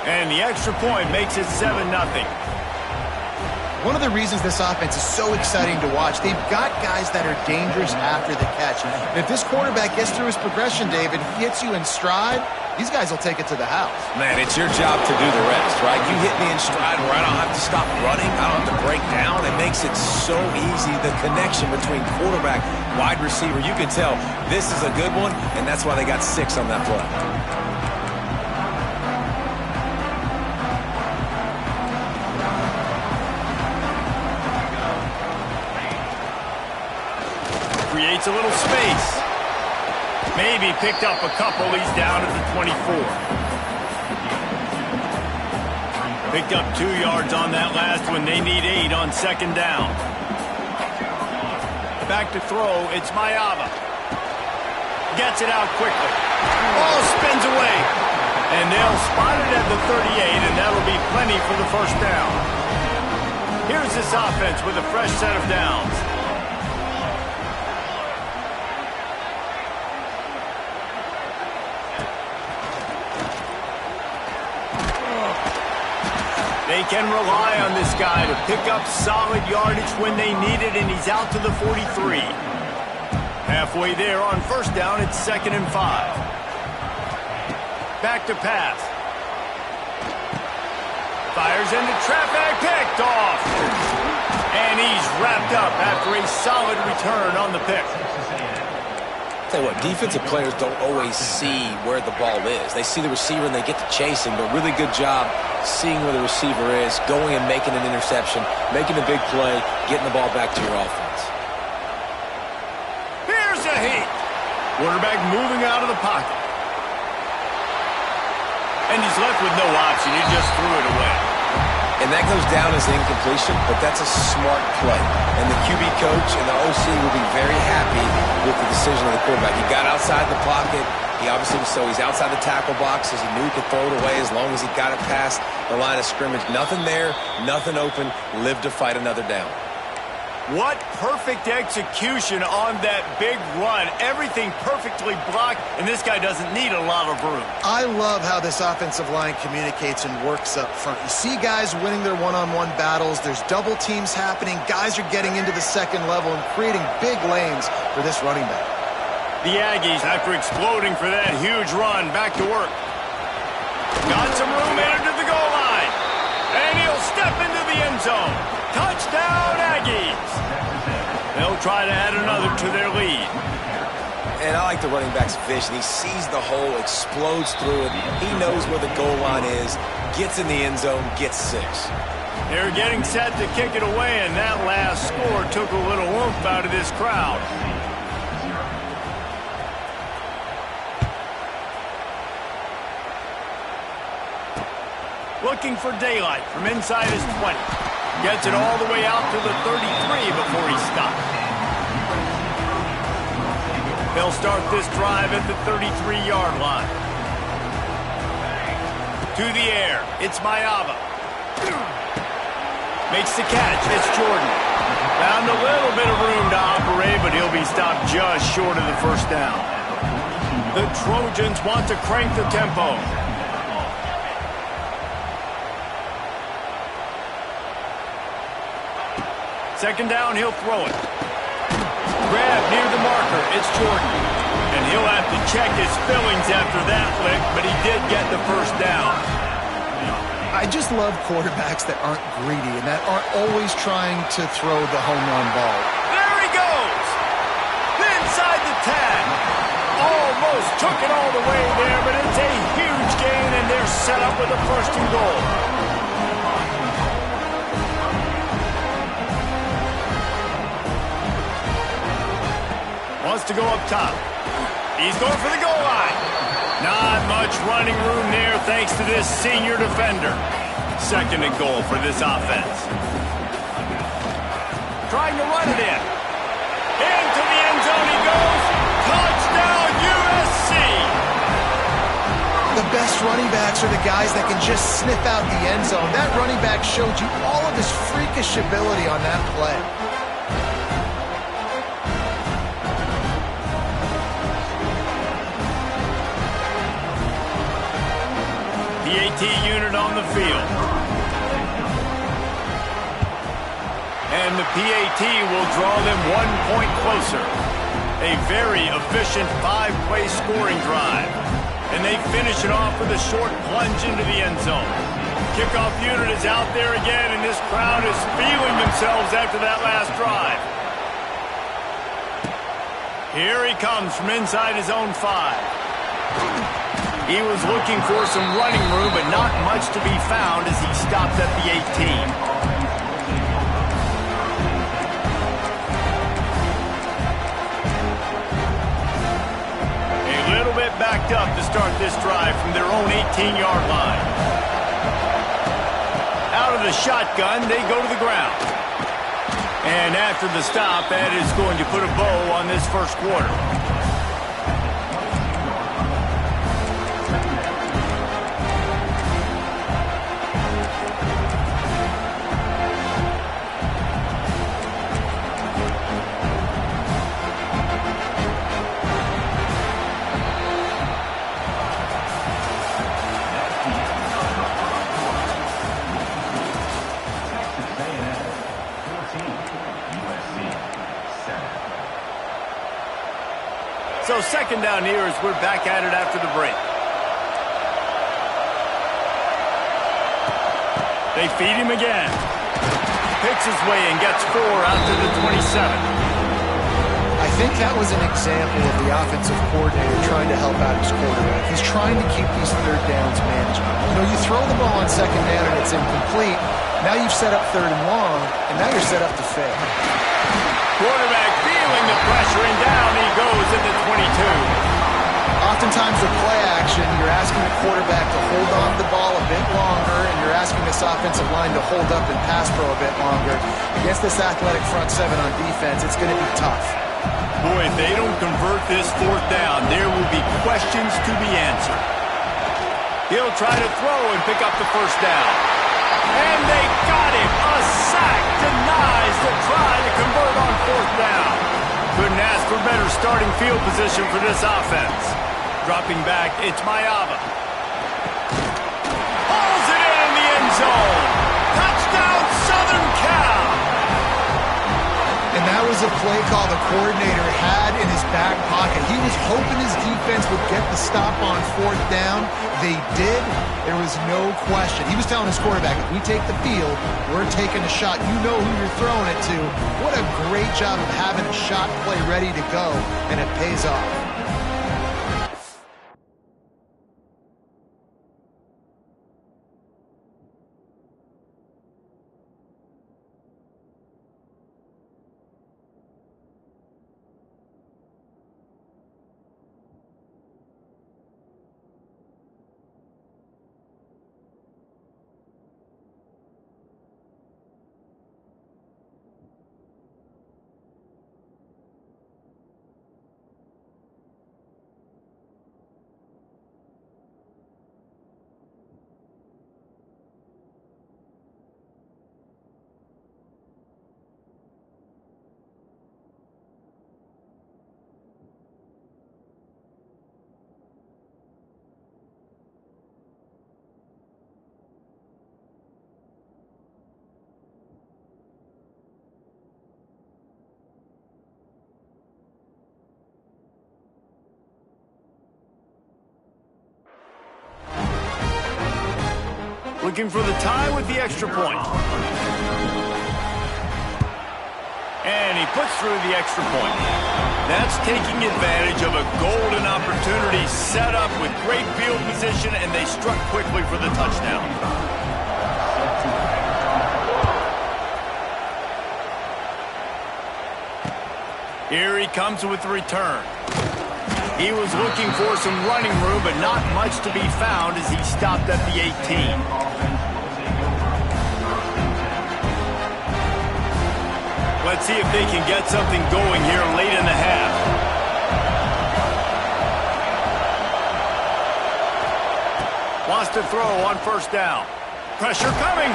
And the extra point makes it 7-0. One of the reasons this offense is so exciting to watch, they've got guys that are dangerous after the catch. And if this quarterback gets through his progression, David, he hits you in stride, these guys will take it to the house. Man, it's your job to do the rest, right? You hit me in stride where I don't have to stop running. I don't have to break down. It makes it so easy. The connection between quarterback, wide receiver, you can tell this is a good one, and that's why they got 6 on that play. Creates a little space. Maybe picked up a couple. He's down at the 24. Picked up 2 yards on that last one. They need 8 on second down. Back to throw. It's Mayava. Gets it out quickly. Ball spins away. And they'll spot it at the 38, and that'll be plenty for the first down. Here's this offense with a fresh set of downs. They can rely on this guy to pick up solid yardage when they need it, and he's out to the 43. Halfway there on first down, it's 2nd and 5. Back to pass. Fires into traffic, picked off. And he's wrapped up after a solid return on the pick. Tell you what, defensive players don't always see where the ball is. They see the receiver and they get to chase him, but really good job seeing where the receiver is, going and making an interception, making a big play, getting the ball back to your offense. Here's a heat. Quarterback moving out of the pocket. And he's left with no option. He just threw it away. And that goes down as incompletion, but that's a smart play. And the QB coach and the OC will be very happy with the decision of the quarterback. He got outside the pocket. He obviously he's outside the tackle boxes. He knew he could throw it away as long as he got it past the line of scrimmage. Nothing there, nothing open. Live to fight another down. What perfect execution on that big run. Everything perfectly blocked, and this guy doesn't need a lot of room. I love how this offensive line communicates and works up front. You see guys winning their one-on-one battles. There's double teams happening. Guys are getting into the second level and creating big lanes for this running back. The Aggies, after exploding for that huge run, back to work. Got some room into the goal line. And he'll step into the end zone. Touchdown, Aggies. They'll try to add another to their lead. And I like the running back's vision. He sees the hole, explodes through it. He knows where the goal line is, gets in the end zone, gets 6. They're getting set to kick it away, and that last score took a little oomph out of this crowd. Looking for daylight from inside his 20. Gets it all the way out to the 33 before he stops. They'll start this drive at the 33-yard line. To the air. It's Mayava. Makes the catch. It's Jordan. Found a little bit of room to operate, but he'll be stopped just short of the first down. The Trojans want to crank the tempo. Second down, he'll throw it. Grab near the marker. It's Jordan. And he'll have to check his fillings after that lick, but he did get the first down. I just love quarterbacks that aren't greedy and that aren't always trying to throw the home run ball. There he goes! Inside the tag. Almost took it all the way there, but it's a huge gain, and they're set up with a first and goal. Wants to go up top. He's going for the goal line. Not much running room there thanks to this senior defender. Second and goal for this offense. Trying to run it in. Into the end zone he goes. Touchdown USC. The best running backs are the guys that can just sniff out the end zone. That running back showed you all of his freakish ability on that play. PAT unit on the field. And the PAT will draw them 1 point closer. A very efficient 5-play scoring drive. And they finish it off with a short plunge into the end zone. Kickoff unit is out there again, and this crowd is feeling themselves after that last drive. Here he comes from inside his own 5. He was looking for some running room, but not much to be found as he stopped at the 18. A little bit backed up to start this drive from their own 18-yard line. Out of the shotgun, they go to the ground. And after the stop, that is going to put a bow on this first quarter. So second down here as we're back at it after the break. They feed him again. Picks his way and gets 4 out to the 27. I think that was an example of the offensive coordinator trying to help out his quarterback. He's trying to keep these third downs manageable. You know, you throw the ball on second down and it's incomplete. Now you've set up third and long, and now you're set up to fail. Quarterback feeling the pressure, and down he goes at the 22. Oftentimes with play action, you're asking the quarterback to hold on to the ball a bit longer, and you're asking this offensive line to hold up and pass pro a bit longer. Against this athletic front seven on defense, it's going to be tough. Boy, if they don't convert this fourth down, there will be questions to be answered. He'll try to throw and pick up the first down. And they got him. A sack denies the try to convert on fourth down. Couldn't ask for better starting field position for this offense. Dropping back, it's Mayava. Hauls it in the end zone. Touchdown, Southern Cal. And that was a play call the coordinator had in his back pocket. He was hoping his defense would get the stop on fourth down. They did. There was no question. He was telling his quarterback, if we take the field, we're taking a shot. You know who you're throwing it to. What a great job of having a shot play ready to go, and it pays off. Looking for the tie with the extra point. And he puts through the extra point. That's taking advantage of a golden opportunity set up with great field position, and they struck quickly for the touchdown. Here he comes with the return. He was looking for some running room, but not much to be found as he stopped at the 18. Let's see if they can get something going here late in the half. Wants to throw on first down. Pressure coming.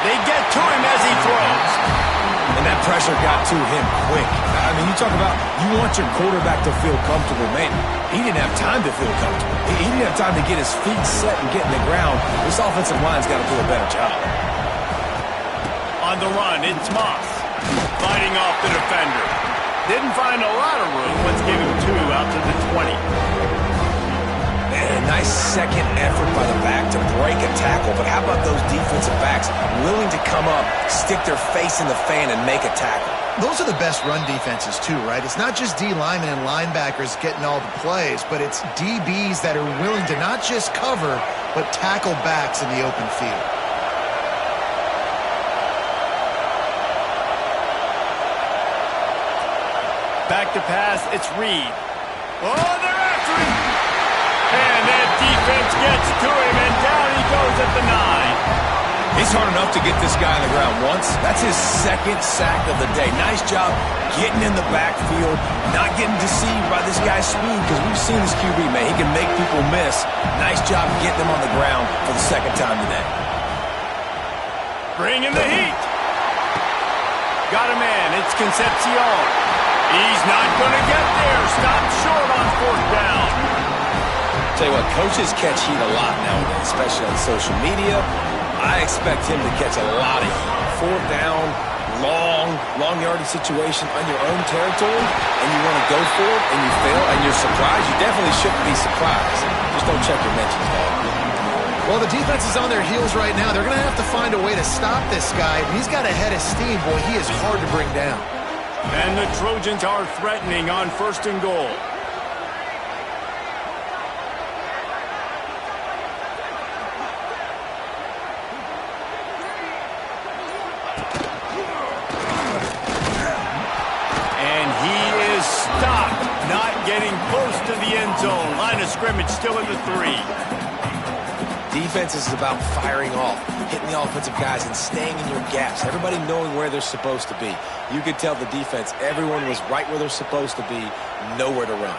They get to him as he throws. And that pressure got to him quick. I mean, you talk about you want your quarterback to feel comfortable. Man, he didn't have time to feel comfortable. He didn't have time to get his feet set and get in the ground. This offensive line's got to do a better job. On the run, it's Moss. Fighting off the defender. Didn't find a lot of room. Let's give him 2 out to the 20. Man, a nice second effort by the back to break a tackle. But how about those defensive backs willing to come up, stick their face in the fan, and make a tackle? Those are the best run defenses too, right? It's not just D linemen and linebackers getting all the plays, but it's DBs that are willing to not just cover, but tackle backs in the open field. Back to pass, it's Reed. Oh, they're after him! And that defense gets to him, and down he goes at the 9. It's hard enough to get this guy on the ground once. That's his second sack of the day. Nice job getting in the backfield, not getting deceived by this guy's speed, because we've seen this QB, man. He can make people miss. Nice job getting him on the ground for the second time today. Bring in the heat. Got a man. It's Concepcion. He's not going to get there. Stopped short on fourth down. Tell you what, coaches catch heat a lot nowadays, especially on social media. I expect him to catch a lot of heat. Fourth down, long yardage situation on your own territory, and you want to go for it, and you fail, and you're surprised. You definitely shouldn't be surprised. Just don't check your mentions, dog. Well, the defense is on their heels right now. They're going to have to find a way to stop this guy. He's got a head of steam. Boy, he is hard to bring down. And the Trojans are threatening on 1st and goal. And he is stopped, not getting close to the end zone. Line of scrimmage still in the 3. Defense is about firing off, hitting the offensive guys and staying in your gaps. Everybody knowing where they're supposed to be. You could tell the defense, everyone was right where they're supposed to be, nowhere to run.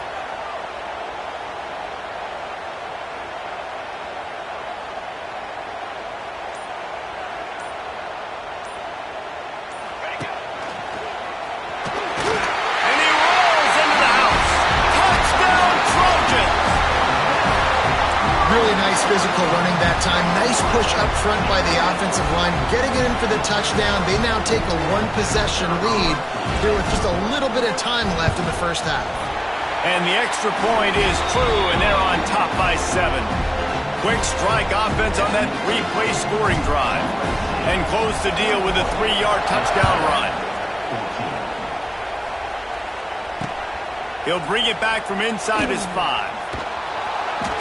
Really nice physical running that time. Nice push up front by the offensive line. Getting it in for the touchdown. They now take a one-possession lead here with just a little bit of time left in the first half. And the extra point is true, and they're on top by 7. Quick strike offense on that 3-play scoring drive. And close the deal with a 3-yard touchdown run. He'll bring it back from inside his 5.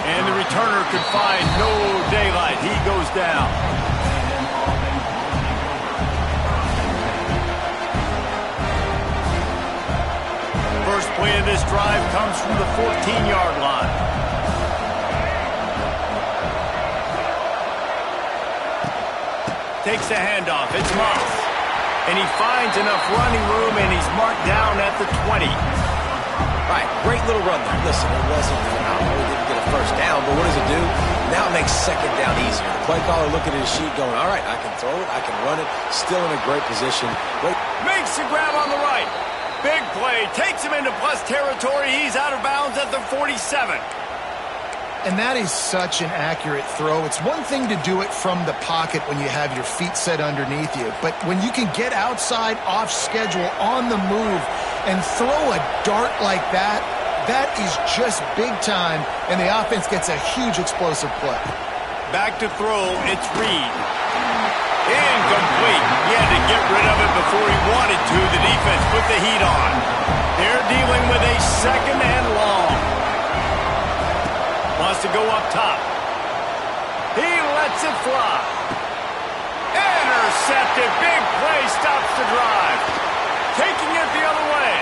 And the returner could find no daylight. He goes down. First play of this drive comes from the 14-yard line. Takes the handoff. It's Moss. And he finds enough running room, and he's marked down at the 20. Right, great little run there. Listen, it wasn't phenomenal. He didn't get a first down, but what does it do? Now it makes second down easier. The play caller looking at his sheet going, all right, I can throw it, I can run it. Still in a great position. Great. Makes the grab on the right. Big play. Takes him into plus territory. He's out of bounds at the 47. And that is such an accurate throw. It's one thing to do it from the pocket when you have your feet set underneath you, but when you can get outside, off schedule, on the move, and throw a dart like that, that is just big time, and the offense gets a huge explosive play. Back to throw, it's Reed. Incomplete. He had to get rid of it before he wanted to. The defense put the heat on. They're dealing with a second and long. Wants to go up top. He lets it fly. Intercepted. Big play stops the drive. Taking it the other way.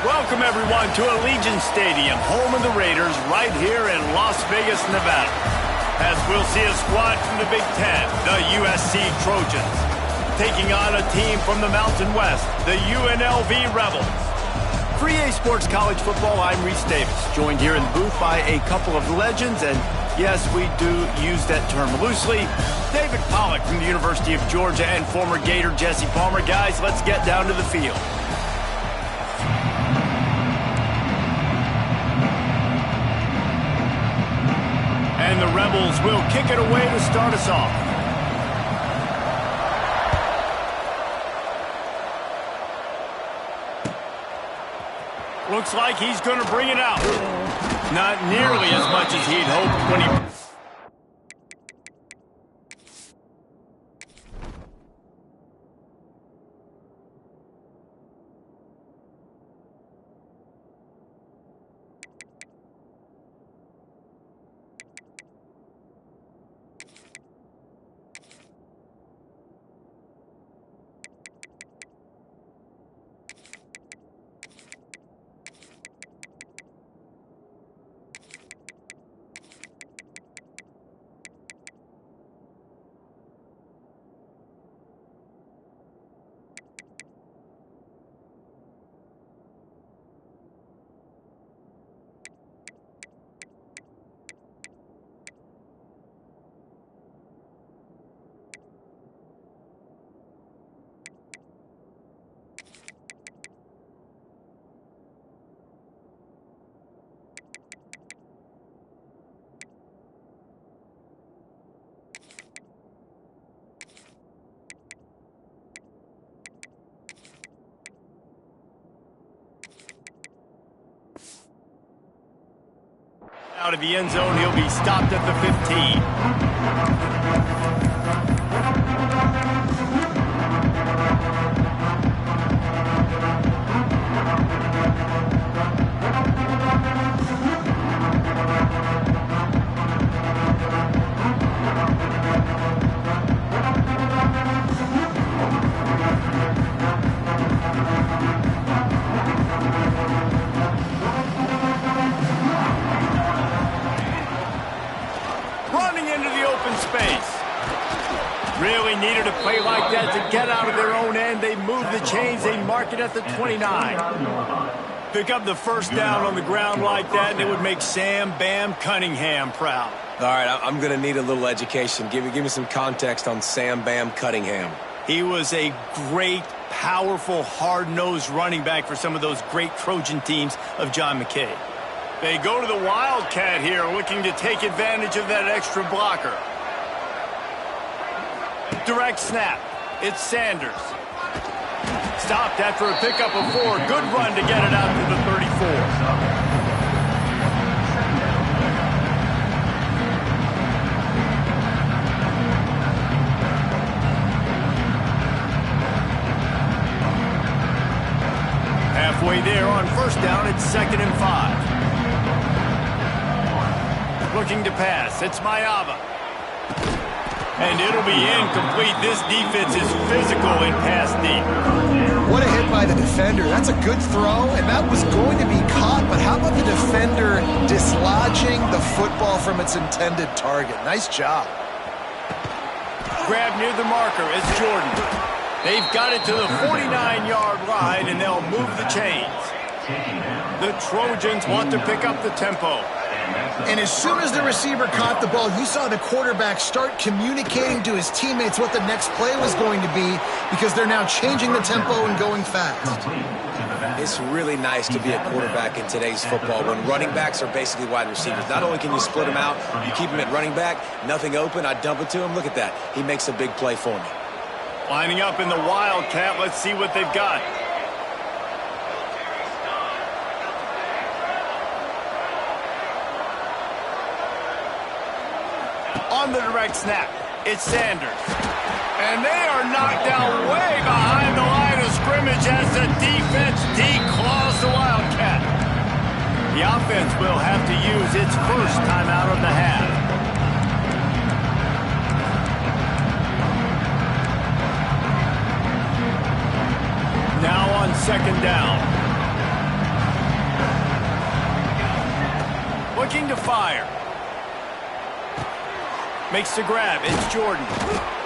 Welcome, everyone, to Allegiant Stadium, home of the Raiders, right here in Las Vegas, Nevada. As we'll see a squad from the Big Ten, the USC Trojans, taking on a team from the Mountain West, the UNLV Rebels. For EA Sports College Football, I'm Reese Davis, joined here in the booth by a couple of legends, and yes, we do use that term loosely. David Pollack from the University of Georgia and former Gator Jesse Palmer. Guys, let's get down to the field. And the Rebels will kick it away to start us off. Looks like he's going to bring it out. Not nearly as much as he'd hoped when he... Out of the end zone, he'll be stopped at the 15. Running into the open space. Really needed a play like that to get out of their own end. They move the chains. They mark it at the 29. Pick up the first down on the ground like that, and it would make Sam Bam Cunningham proud. All right, I'm going to need a little education. Give me some context on Sam Bam Cunningham. He was a great, powerful, hard-nosed running back for some of those great Trojan teams of John McKay. They go to the Wildcat here, looking to take advantage of that extra blocker. Direct snap. It's Sanders. Stopped after a pickup of 4. Good run to get it out to the 34. Halfway there on first down, it's 2nd and 5. Looking to pass. It's Mayava. And it'll be incomplete. This defense is physical in pass deep. What a hit by the defender. That's a good throw, and that was going to be caught, but how about the defender dislodging the football from its intended target? Nice job. Grab near the marker. It's Jordan. They've got it to the 49-yard line, and they'll move the chains. The Trojans want to pick up the tempo. And as soon as the receiver caught the ball, you saw the quarterback start communicating to his teammates what the next play was going to be, because they're now changing the tempo and going fast. It's really nice to be a quarterback in today's football when running backs are basically wide receivers. Not only can you split them out, you keep them at running back, nothing open, I dump it to him. Look at that. He makes a big play for me. Lining up in the Wildcat. Let's see what they've got. On the direct snap, it's Sanders. And they are knocked down way behind the line of scrimmage as the defense declaws the Wildcat. The offense will have to use its first timeout of the half. Now on 2nd down. looking to fire. Makes the grab. It's Jordan.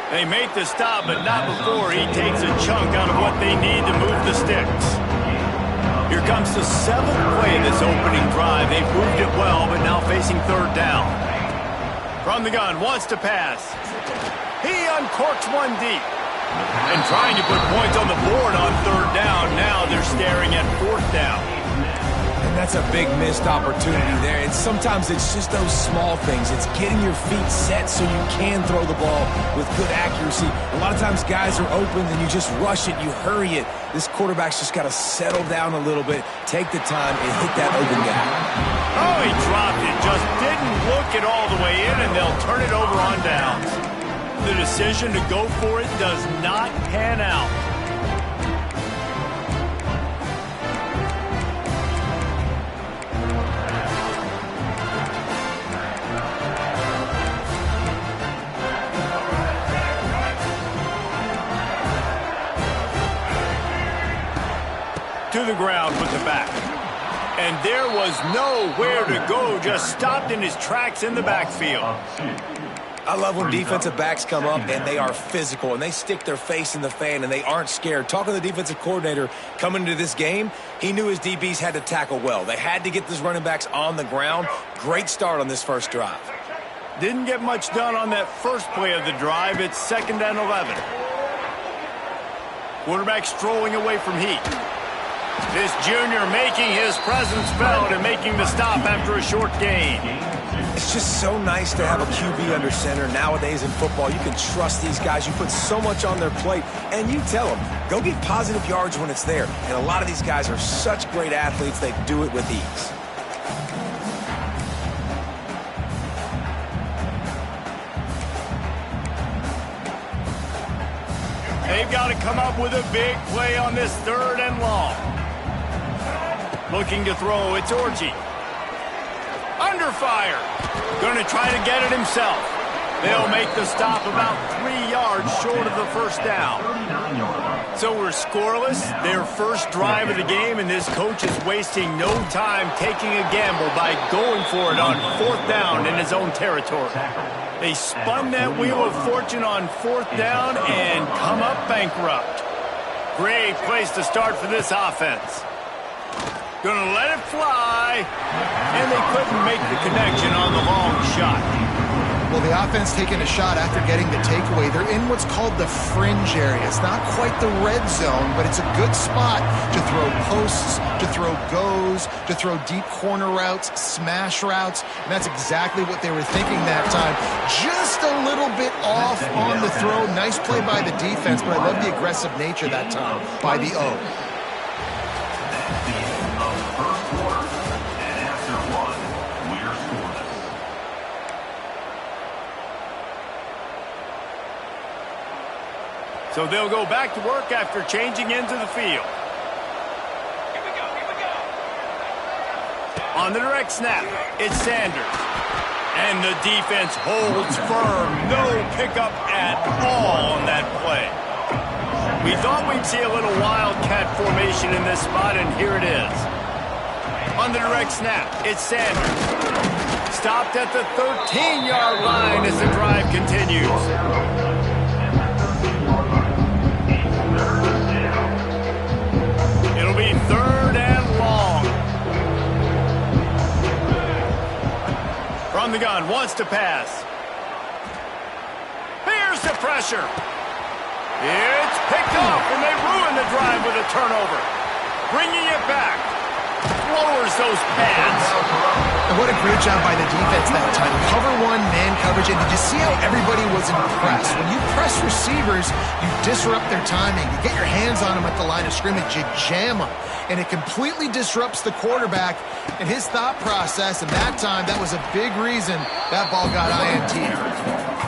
They make the stop, but not before he takes a chunk out of what they need to move the sticks. Here comes the 7th play of this opening drive. They've moved it well, but now facing 3rd down. From the gun, wants to pass. He uncorks one deep. And trying to put points on the board on 3rd down. Now they're staring at 4th down. And that's a big missed opportunity there. And sometimes it's just those small things. It's getting your feet set so you can throw the ball with good accuracy. A lot of times guys are open and you just rush it, you hurry it. This quarterback's just got to settle down a little bit, take the time, and hit that open gap. Oh, he dropped it. Just didn't look it all the way in, and they'll turn it over on downs. The decision to go for it does not pan out. To the ground with the back. And there was nowhere to go, just stopped in his tracks in the backfield. I love when defensive backs come up and they are physical and they stick their face in the fan and they aren't scared. Talking to the defensive coordinator coming into this game, he knew his DBs had to tackle well. They had to get those running backs on the ground. Great start on this first drive. Didn't get much done on that first play of the drive. It's 2nd and 11. Quarterback strolling away from heat. This junior making his presence felt and making the stop after a short gain. It's just so nice to have a QB under center. Nowadays in football, you can trust these guys. You put so much on their plate, and you tell them, go get positive yards when it's there. And a lot of these guys are such great athletes, they do it with ease. They've got to come up with a big play on this 3rd and long. Looking to throw, it's Orji. Under fire. Going to try to get it himself. They'll make the stop about 3 yards short of the 1st down. So we're scoreless, their first drive of the game, and this coach is wasting no time taking a gamble by going for it on 4th down in his own territory. They spun that wheel of fortune on 4th down and come up bankrupt. Great place to start for this offense. Gonna let it fly, and they couldn't make the connection on the long shot. Well, the offense taking a shot after getting the takeaway. They're in what's called the fringe area. It's not quite the red zone, but it's a good spot to throw posts, to throw goes, to throw deep corner routes, smash routes. And that's exactly what they were thinking that time. Just a little bit off on the throw. Nice play by the defense, but I love the aggressive nature that time by the O. So they'll go back to work after changing into the field. Here we go. On the direct snap, it's Sanders. And the defense holds firm. No pickup at all on that play. We thought we'd see a little wildcat formation in this spot, and here it is. On the direct snap, it's Sanders. Stopped at the 13-yard line as the drive continues. It'll be 3rd and long. From the gun, wants to pass. Here's the pressure. It's picked off, and they ruin the drive with a turnover. Bringing it back. Lowers those pads. And what a great job by the defense that time. Cover 1, man coverage. And did you see how everybody was impressed? When you press receivers, you disrupt their timing. You get your hands on them at the line of scrimmage. You jam them. And it completely disrupts the quarterback and his thought process. And that time, that was a big reason that ball got INT'd.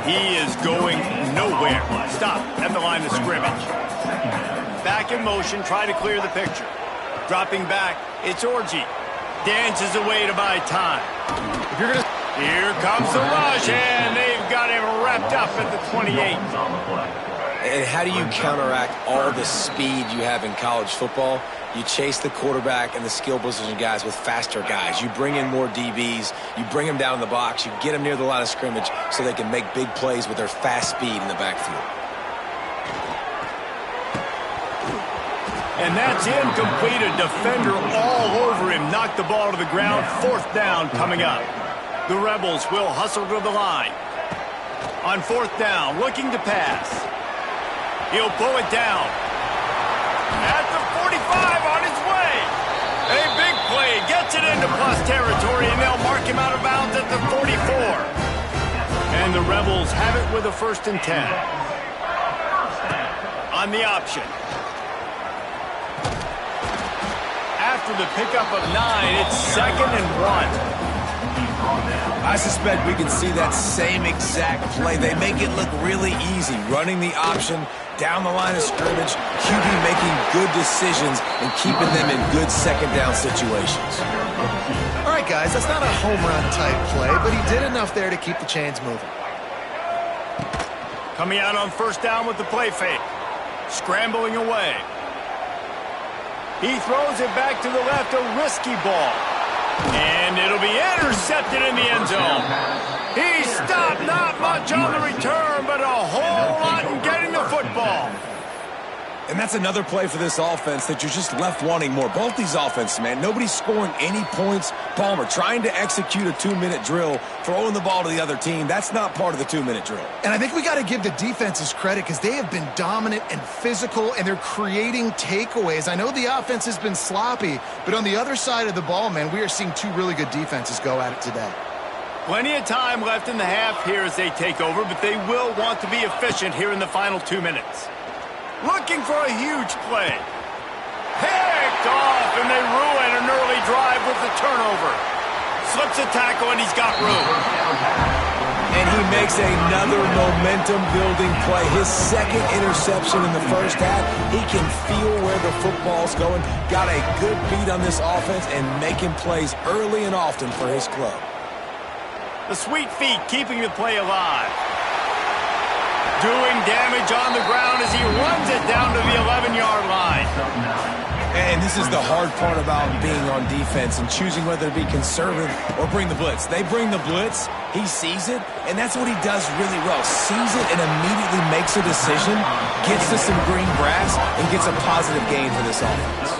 He is going nowhere. Stop at the line of scrimmage. Back in motion, try to clear the picture. Dropping back, it's Orji. Dances away to buy time. Here comes the rush, and they've got him wrapped up at the 28. And how do you counteract all the speed you have in college football? You chase the quarterback and the skill position guys with faster guys. You bring in more DBs. You bring them down in the box. You get them near the line of scrimmage so they can make big plays with their fast speed in the backfield. And that's incomplete. A defender all over him. Knocked the ball to the ground. 4th down coming up. The Rebels will hustle to the line. On 4th down, looking to pass. He'll pull it down. At the 45 on his way. A big play. Gets it into plus territory, and they'll mark him out of bounds at the 44. And the Rebels have it with a 1st and 10. On the option. After the pickup of 9, it's 2nd and 1. I suspect we can see that same exact play. They make it look really easy, running the option down the line of scrimmage, QB making good decisions and keeping them in good 2nd down situations. All right, guys, that's not a home run type play, but he did enough there to keep the chains moving. Coming out on 1st down with the play fake. Scrambling away. He throws it back to the left, a risky ball. And it'll be intercepted in the end zone. He stopped not much on the return, but a whole lot in getting the football. And that's another play for this offense that you're just left wanting more. Both these offenses, man, nobody's scoring any points. Palmer trying to execute a 2-minute drill, throwing the ball to the other team. That's not part of the 2-minute drill. And I think we got to give the defenses credit because they have been dominant and physical, and they're creating takeaways. I know the offense has been sloppy, but on the other side of the ball, man, we are seeing 2 really good defenses go at it today. Plenty of time left in the half here as they take over, but they will want to be efficient here in the final 2 minutes. Looking for a huge play. Picked off, and they ruin an early drive with the turnover. Slips a tackle, and he's got room. And he makes another momentum-building play. His 2nd interception in the 1st half. He can feel where the football's going. Got a good beat on this offense and making plays early and often for his club. The sweet feet keeping the play alive. Doing damage on the ground as he runs it down to the 11-yard line. And this is the hard part about being on defense and choosing whether to be conservative or bring the blitz. They bring the blitz, he sees it, and that's what he does really well. Sees it and immediately makes a decision, gets to some green grass, and gets a positive gain for this offense.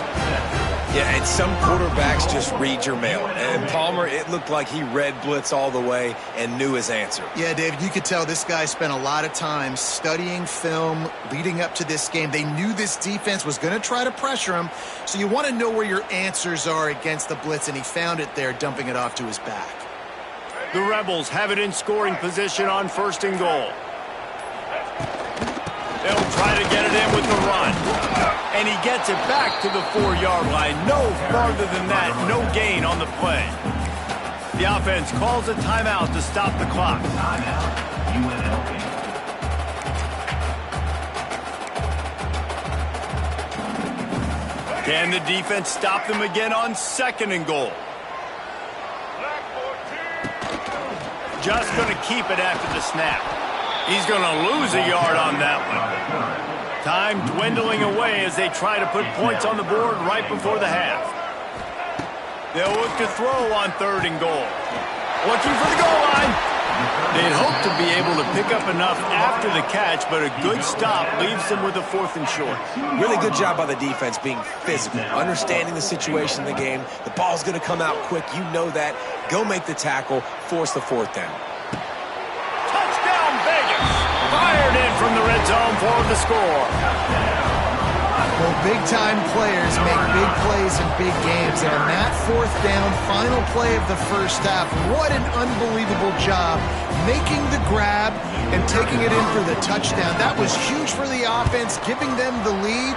Yeah, and some quarterbacks just read your mail. And Palmer, it looked like he read blitz all the way and knew his answer. Yeah, David, you could tell this guy spent a lot of time studying film leading up to this game. They knew this defense was going to try to pressure him, so you want to know where your answers are against the blitz, and he found it there, dumping it off to his back. The Rebels have it in scoring position on 1st and goal. They'll try to get it in with the run. And he gets it back to the 4-yard line. No farther than that. No gain on the play. The offense calls a timeout to stop the clock. Can the defense stop them again on 2nd and goal? Just going to keep it after the snap. He's going to lose a yard on that one. Time dwindling away as they try to put points on the board right before the half. They'll look to throw on 3rd and goal. Looking for the goal line. They'd hope to be able to pick up enough after the catch, but a good stop leaves them with a 4th and short. Really good job by the defense being physical, understanding the situation in the game. The ball's going to come out quick. You know that. Go make the tackle, force the 4th down. Touchdown, Vegas. Fired in from the red zone for the score. Well, big-time players make big plays in big games, and on that 4th down, final play of the 1st half, what an unbelievable job making the grab and taking it in for the touchdown. That was huge for the offense, giving them the lead.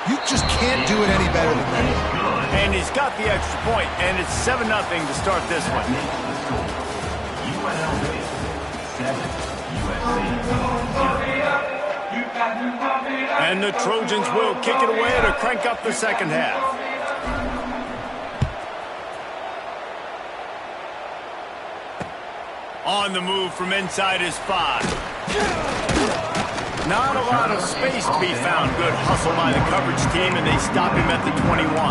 You just can't do it any better than that. And he's got the extra point, and it's 7-0 to start this one. And the Trojans will kick it away to crank up the 2nd half. On the move from inside his 5. Not a lot of space to be found. Good hustle by the coverage team, and they stop him at the 21.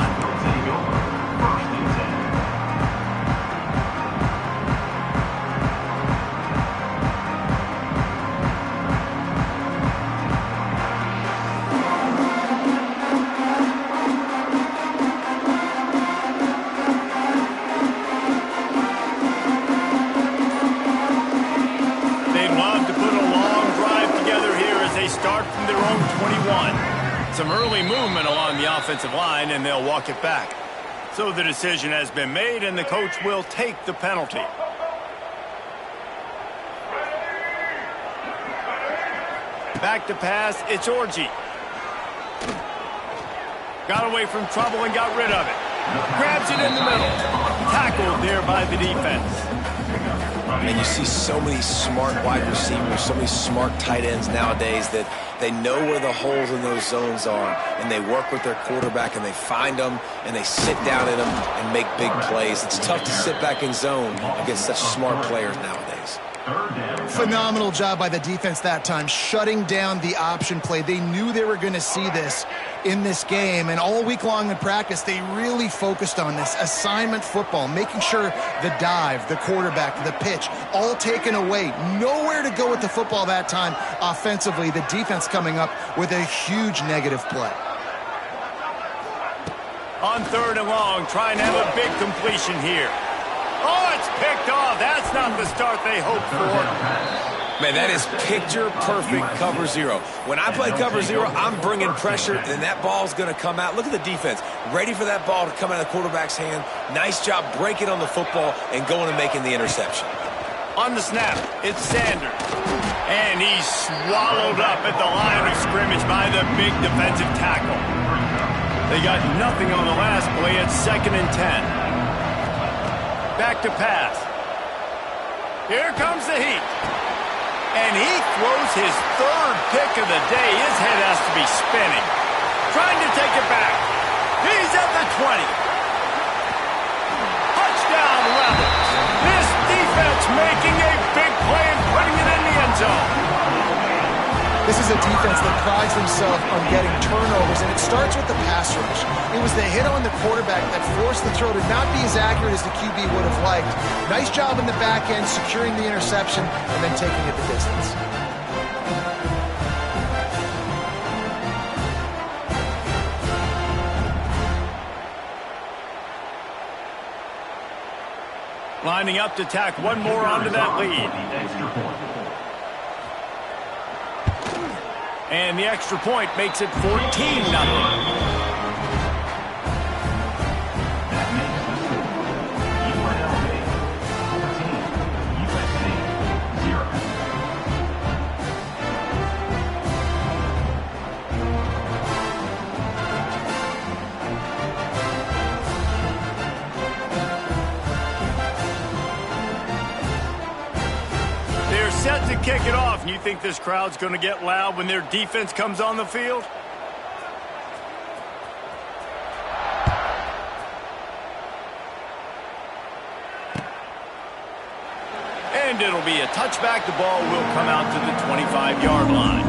offensive line, and they'll walk it back. So the decision has been made, and the coach will take the penalty. Back to pass, it's Orji. Got away from trouble and got rid of it. Grabs it in the middle. Tackled there by the defense. And you see so many smart wide receivers, so many smart tight ends nowadays that they know where the holes in those zones are, and they work with their quarterback, and they find them, and they sit down in them and make big plays. It's tough to sit back in zone against such smart players nowadays. Phenomenal job by the defense that time, shutting down the option play. They knew they were going to see this in this game, and all week long in practice, they really focused on this assignment football, making sure the dive, the quarterback, the pitch, all taken away. Nowhere to go with the football that time offensively. The defense coming up with a huge negative play. On 3rd and long, trying to have a big completion here. Oh, it's picked off. That's not the start they hoped for. Man, that is picture-perfect cover zero. When I play cover zero, I'm bringing pressure, and that ball's going to come out. Look at the defense. Ready for that ball to come out of the quarterback's hand. Nice job breaking on the football and going and making the interception. On the snap, it's Sanders. And he's swallowed up at the line of scrimmage by the big defensive tackle. They got nothing on the last play. It's 2nd and 10. Back to pass. Here comes the heat. And he throws his 3rd pick of the day. His head has to be spinning. Trying to take it back. He's at the 20. Touchdown Rebels. This defense making a big play and putting it in the end zone. This is a defense that prides themselves on getting turnovers, and it starts with the pass rush. It was the hit on the quarterback that forced the throw to not be as accurate as the QB would have liked. Nice job in the back end, securing the interception, and then taking it the distance. Lining up to tack one more onto that lead. And the extra point makes it 14-0. Set to kick it off, and you think this crowd's going to get loud when their defense comes on the field? And it'll be a touchback. The ball will come out to the 25-yard line.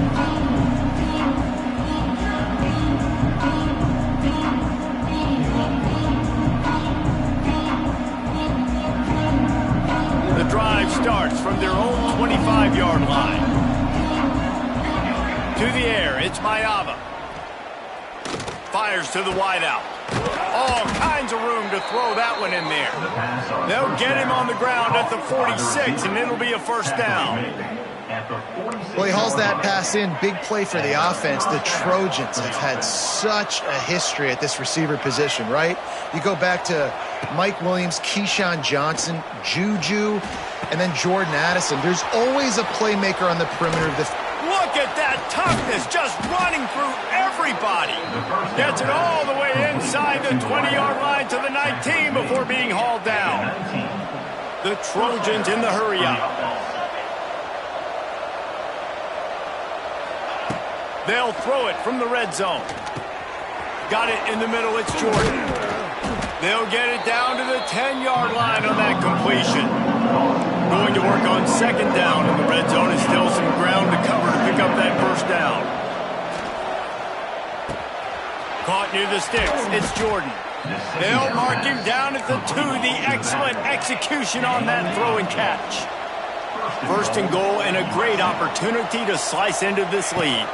The drive starts from their own 25-yard line. To the air, it's Mayava. Fires to the wideout. All kinds of room to throw that one in there. They'll get him on the ground at the 46, and it'll be a 1st down. Well, he hauls that pass in. Big play for the offense. The Trojans have had such a history at this receiver position, right? You go back to Mike Williams, Keyshawn Johnson, Juju, and then Jordan Addison. There's always a playmaker on the perimeter of the... Look at that toughness, just running through everybody. Gets it all the way inside the 20-yard line to the 19 before being hauled down. The Trojans in the hurry-up. They'll throw it from the red zone. Got it in the middle, it's Jordan. They'll get it down to the 10-yard line on that completion. Going to work on 2nd down in the red zone. Is still some ground to cover to pick up that 1st down. Caught near the sticks, it's Jordan. They'll mark him down at the 2. The excellent execution on that throw and catch. 1st and goal, and a great opportunity to slice into this lead.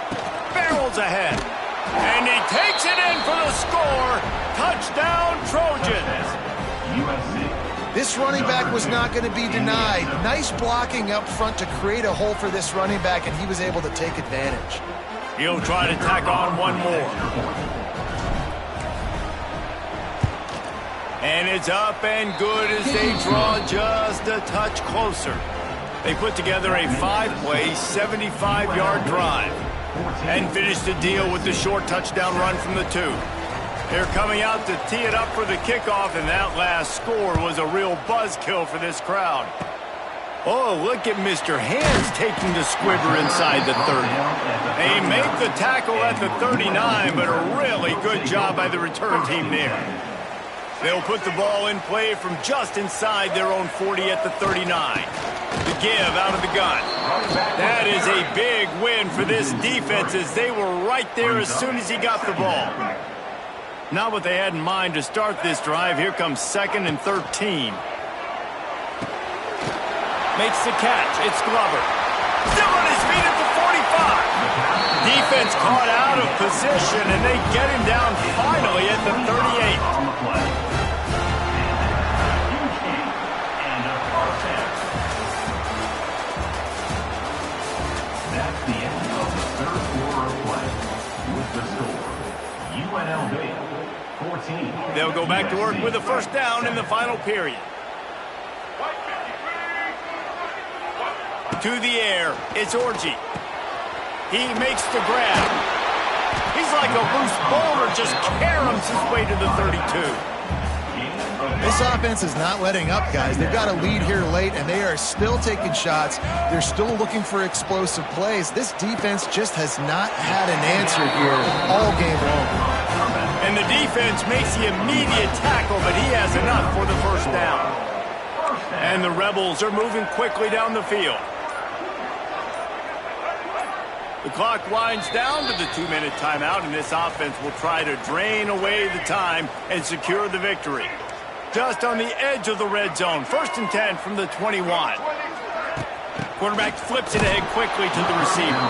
Barrels ahead. And he takes it in for the score. Touchdown, Trojans. This running back was not going to be denied. Nice blocking up front to create a hole for this running back, and he was able to take advantage. He'll try to tack on one more. And it's up and good as they draw just a touch closer. They put together a 5-play, 75-yard drive and finished the deal with the short touchdown run from the 2. They're coming out to tee it up for the kickoff, and that last score was a real buzzkill for this crowd. Oh, look at Mr. Hands taking the squibber inside the 30. They make the tackle at the 39, but a really good job by the return team there. They'll put the ball in play from just inside their own 40 at the 39. The give out of the gun. That is a big win for this defense as they were right there as soon as he got the ball. Not what they had in mind to start this drive. Here comes 2nd and 13. Makes the catch. It's Glover. Still on his feet at the 45. Defense caught out of position, and they get him down finally at the 38. That's the end of the third quarter of play. With the score, UNLV 14. They'll go back to work with a first down in the final period. To the air, it's Orji. He makes the grab. He's like a loose bowler, just caroms his way to the 32. This offense is not letting up, guys. They've got a lead here late, and they are still taking shots. They're still looking for explosive plays. This defense just has not had an answer here all game long. And the defense makes the immediate tackle, but he has enough for the first down. And the Rebels are moving quickly down the field. The clock winds down to the 2-minute timeout, and this offense will try to drain away the time and secure the victory. Just on the edge of the red zone. 1st and 10 from the 21. Quarterback flips it ahead quickly to the receiver.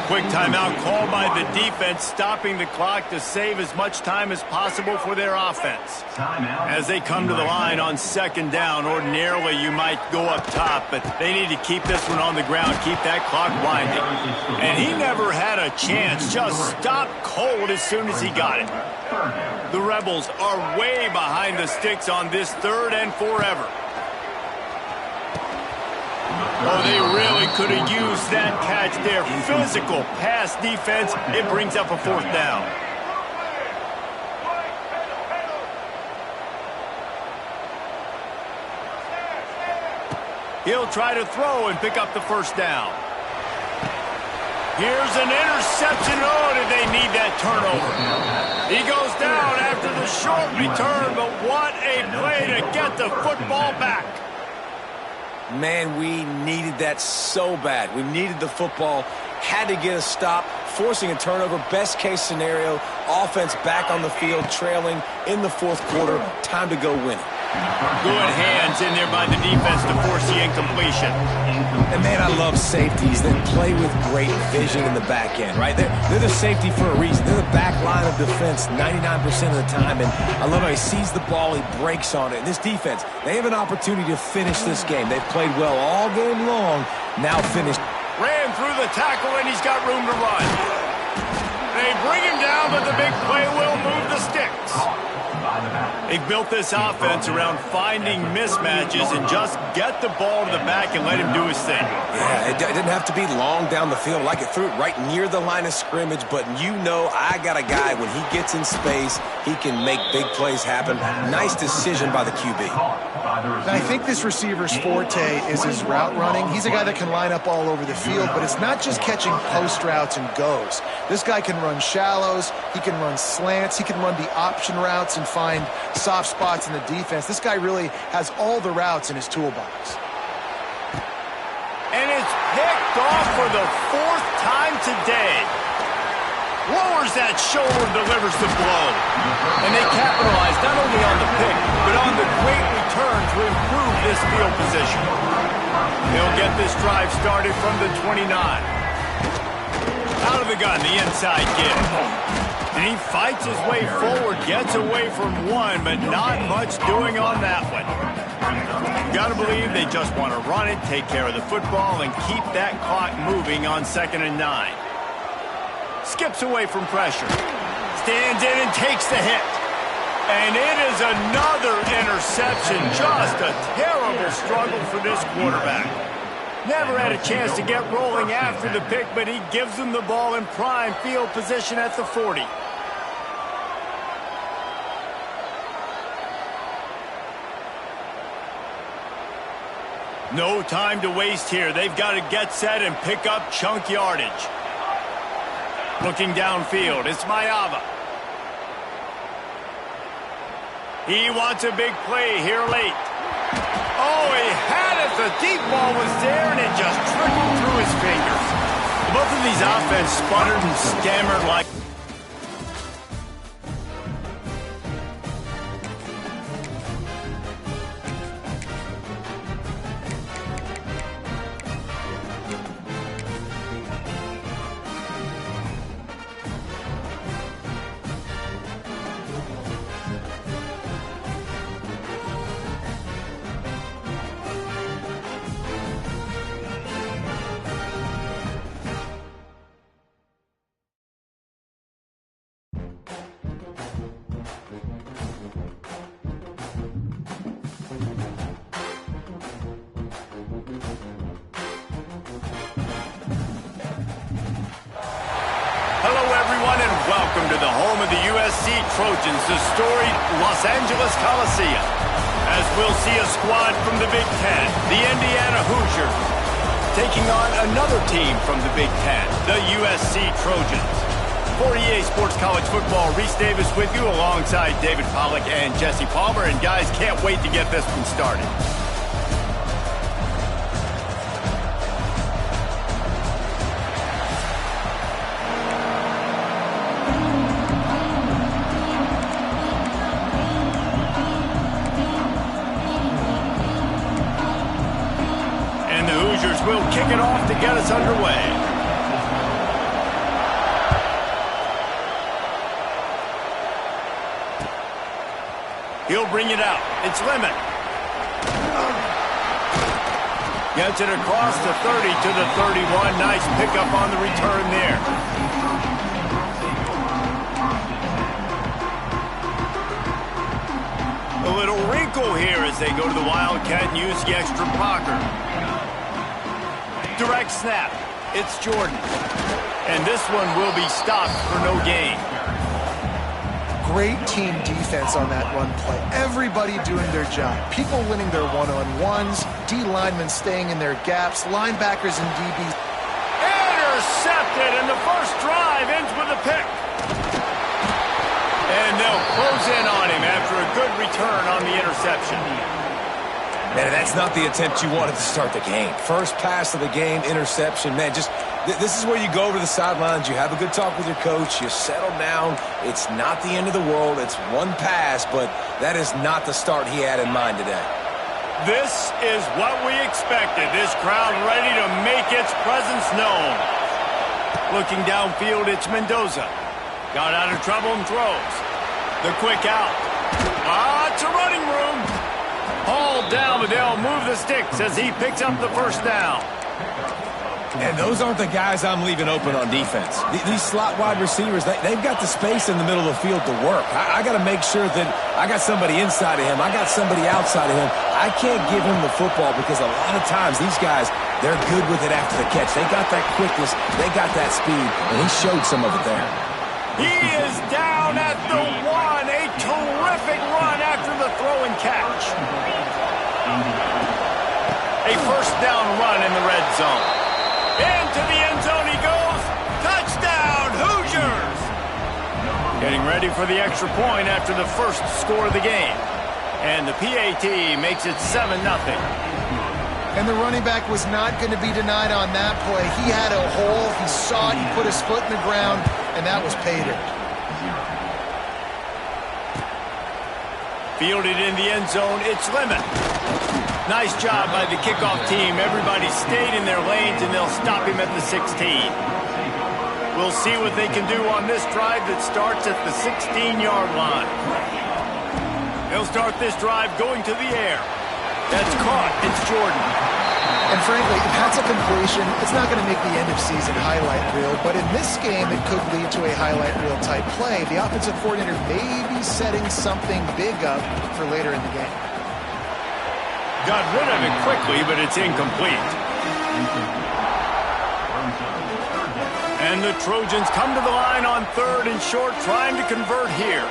Quick timeout called by the defense, stopping the clock to save as much time as possible for their offense. As they come to the line on 2nd down, ordinarily you might go up top, but they need to keep this one on the ground, keep that clock winding. And he never had a chance, just stopped cold as soon as he got it. The Rebels are way behind the sticks on this 3rd and forever. Oh, they really could have used that catch there. Physical pass defense. It brings up a 4th down. He'll try to throw and pick up the first down. Here's an interception. Oh, did they need that turnover? He goes down after the short return, but what a play to get the football back. Man, we needed that so bad. We needed the football, had to get a stop, forcing a turnover. Best case scenario, offense back on the field, trailing in the 4th quarter. Time to go win it. Good hands in there by the defense to force the incompletion. And, man, I love safeties that play with great vision in the back end, right? They're the safety for a reason. They're the back line of defense 99% of the time. And I love how he sees the ball, he breaks on it. And this defense, they have an opportunity to finish this game. They've played well all game long, now finished. Ran through the tackle, and he's got room to run. They bring him down, but the big play will move the sticks. They've built this offense around finding mismatches and just get the ball to the back and let him do his thing. Yeah, it didn't have to be long down the field. Like it threw it right near the line of scrimmage, but you know I got a guy, when he gets in space, he can make big plays happen. Nice decision by the QB. And I think this receiver's forte is his route running. He's a guy that can line up all over the field, but it's not just catching post routes and goes. This guy can run shallows, he can run slants, he can run the option routes and find soft spots in the defense. This guy really has all the routes in his toolbox. And it's picked off for the 4th time today. Lowers that shoulder and delivers the blow. And they capitalize not only on the pick, but on the great return to improve this field position. They'll get this drive started from the 29. Out of the gun, the inside give. And he fights his way forward, gets away from one, but not much doing on that one. You got to believe they just want to run it, take care of the football, and keep that clock moving on 2nd and 9. Skips away from pressure. Stands in and takes the hit. And it is another interception. Just a terrible struggle for this quarterback. Never had a chance to get rolling after the pick, but he gives them the ball in prime field position at the 40. No time to waste here. They've got to get set and pick up chunk yardage. Looking downfield, it's Maiava. He wants a big play here late. Oh, he had it. The deep ball was there, and it just trickled through his fingers. Both of these offense sputtered and stammered like... Welcome to the home of the USC Trojans, the storied Los Angeles Coliseum, as we'll see a squad from the Big Ten, the Indiana Hoosiers, taking on another team from the Big Ten, the USC Trojans. For EA Sports College Football, Reese Davis with you alongside David Pollack and Jesse Palmer, and guys, can't wait to get this one started. Will kick it off to get us underway. He'll bring it out. It's Lemon. Gets it across the 30 to the 31. Nice pickup on the return there. A little wrinkle here as they go to the Wildcat and use the extra blocker. Direct snap. It's Jordan. And this one will be stopped for no gain. Great team defense on that run play. Everybody doing their job. People winning their one-on-ones. D linemen staying in their gaps. Linebackers and DBs. Intercepted, and the first drive ends with a pick. And they'll close in on him after a good return on the interception. Man, that's not the attempt you wanted to start the game. First pass of the game, interception. Man, just this is where you go over the sidelines. You have a good talk with your coach. You settle down. It's not the end of the world. It's one pass, but that is not the start he had in mind today. This is what we expected. This crowd ready to make its presence known. Looking downfield, it's Mendoza. Got out of trouble and throws. The quick out. It's a running room. Hauled down, but they'll move the sticks as he picks up the first down. And those aren't the guys I'm leaving open on defense. These slot wide receivers, they've got the space in the middle of the field to work. I got to make sure that I got somebody inside of him. I got somebody outside of him. I can't give him the football because a lot of times these guys, they're good with it after the catch. They got that quickness. They got that speed, and he showed some of it there. He is down at the 1. A terrific run after the throw and catch. A first down run in the red zone. Into the end zone he goes. Touchdown, Hoosiers! Getting ready for the extra point after the first score of the game. And the PAT makes it 7-0. And the running back was not going to be denied on that play. He had a hole. He saw it. He put his foot in the ground, and that was pay dirt. Fielded in the end zone, it's Lemon. Nice job by the kickoff team. Everybody stayed in their lanes, and they'll stop him at the 16. We'll see what they can do on this drive that starts at the 16-yard line. They'll start this drive going to the air. That's caught. It's Jordan. And frankly, if that's a completion, it's not going to make the end-of-season highlight reel. But in this game, it could lead to a highlight reel type play. The offensive coordinator may be setting something big up for later in the game. Got rid of it quickly, but it's incomplete. And the Trojans come to the line on 3rd and short, trying to convert here.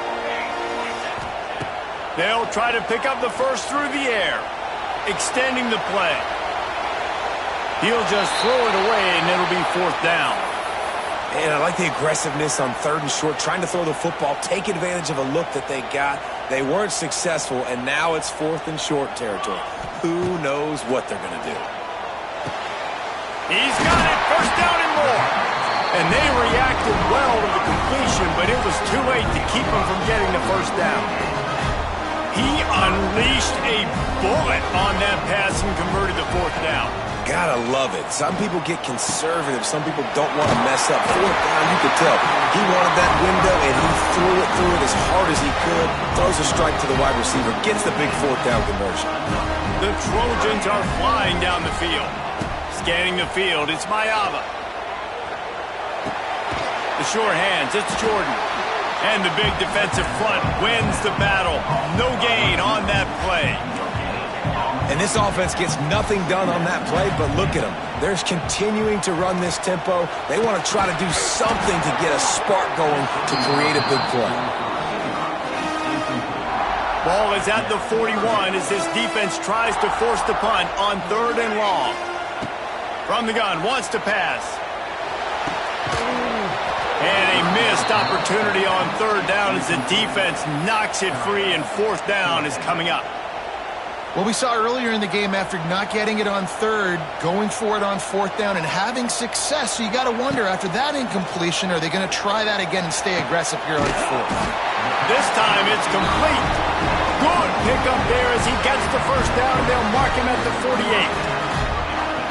They'll try to pick up the first through the air, extending the play. He'll just throw it away, and it'll be 4th down. And I like the aggressiveness on 3rd and short, trying to throw the football, take advantage of a look that they got. They weren't successful, and now it's 4th and short territory. Who knows what they're going to do? He's got it, 1st down and more. And they reacted well to the completion, but it was too late to keep him from getting the 1st down. He unleashed a bullet on that pass and converted the 4th down. Gotta love it. Some people get conservative. Some people don't want to mess up. 4th down, you could tell. He wanted that window, and he threw it as hard as he could. Throws a strike to the wide receiver. Gets the big 4th down conversion. The Trojans are flying down the field. Scanning the field, it's Mayava. The short hands, it's Jordan. And the big defensive front wins the battle. No gain on that play. And this offense gets nothing done on that play, but look at them. They're continuing to run this tempo. They want to try to do something to get a spark going to create a big play. Ball is at the 41 as this defense tries to force the punt on 3rd and long. From the gun, wants to pass. And a missed opportunity on 3rd down as the defense knocks it free, and 4th down is coming up. Well, we saw earlier in the game, after not getting it on 3rd, going for it on 4th down and having success. So you got to wonder, after that incompletion, are they going to try that again and stay aggressive here on 4th? This time it's complete. Good pickup there as he gets the 1st down, and they'll mark him at the 48.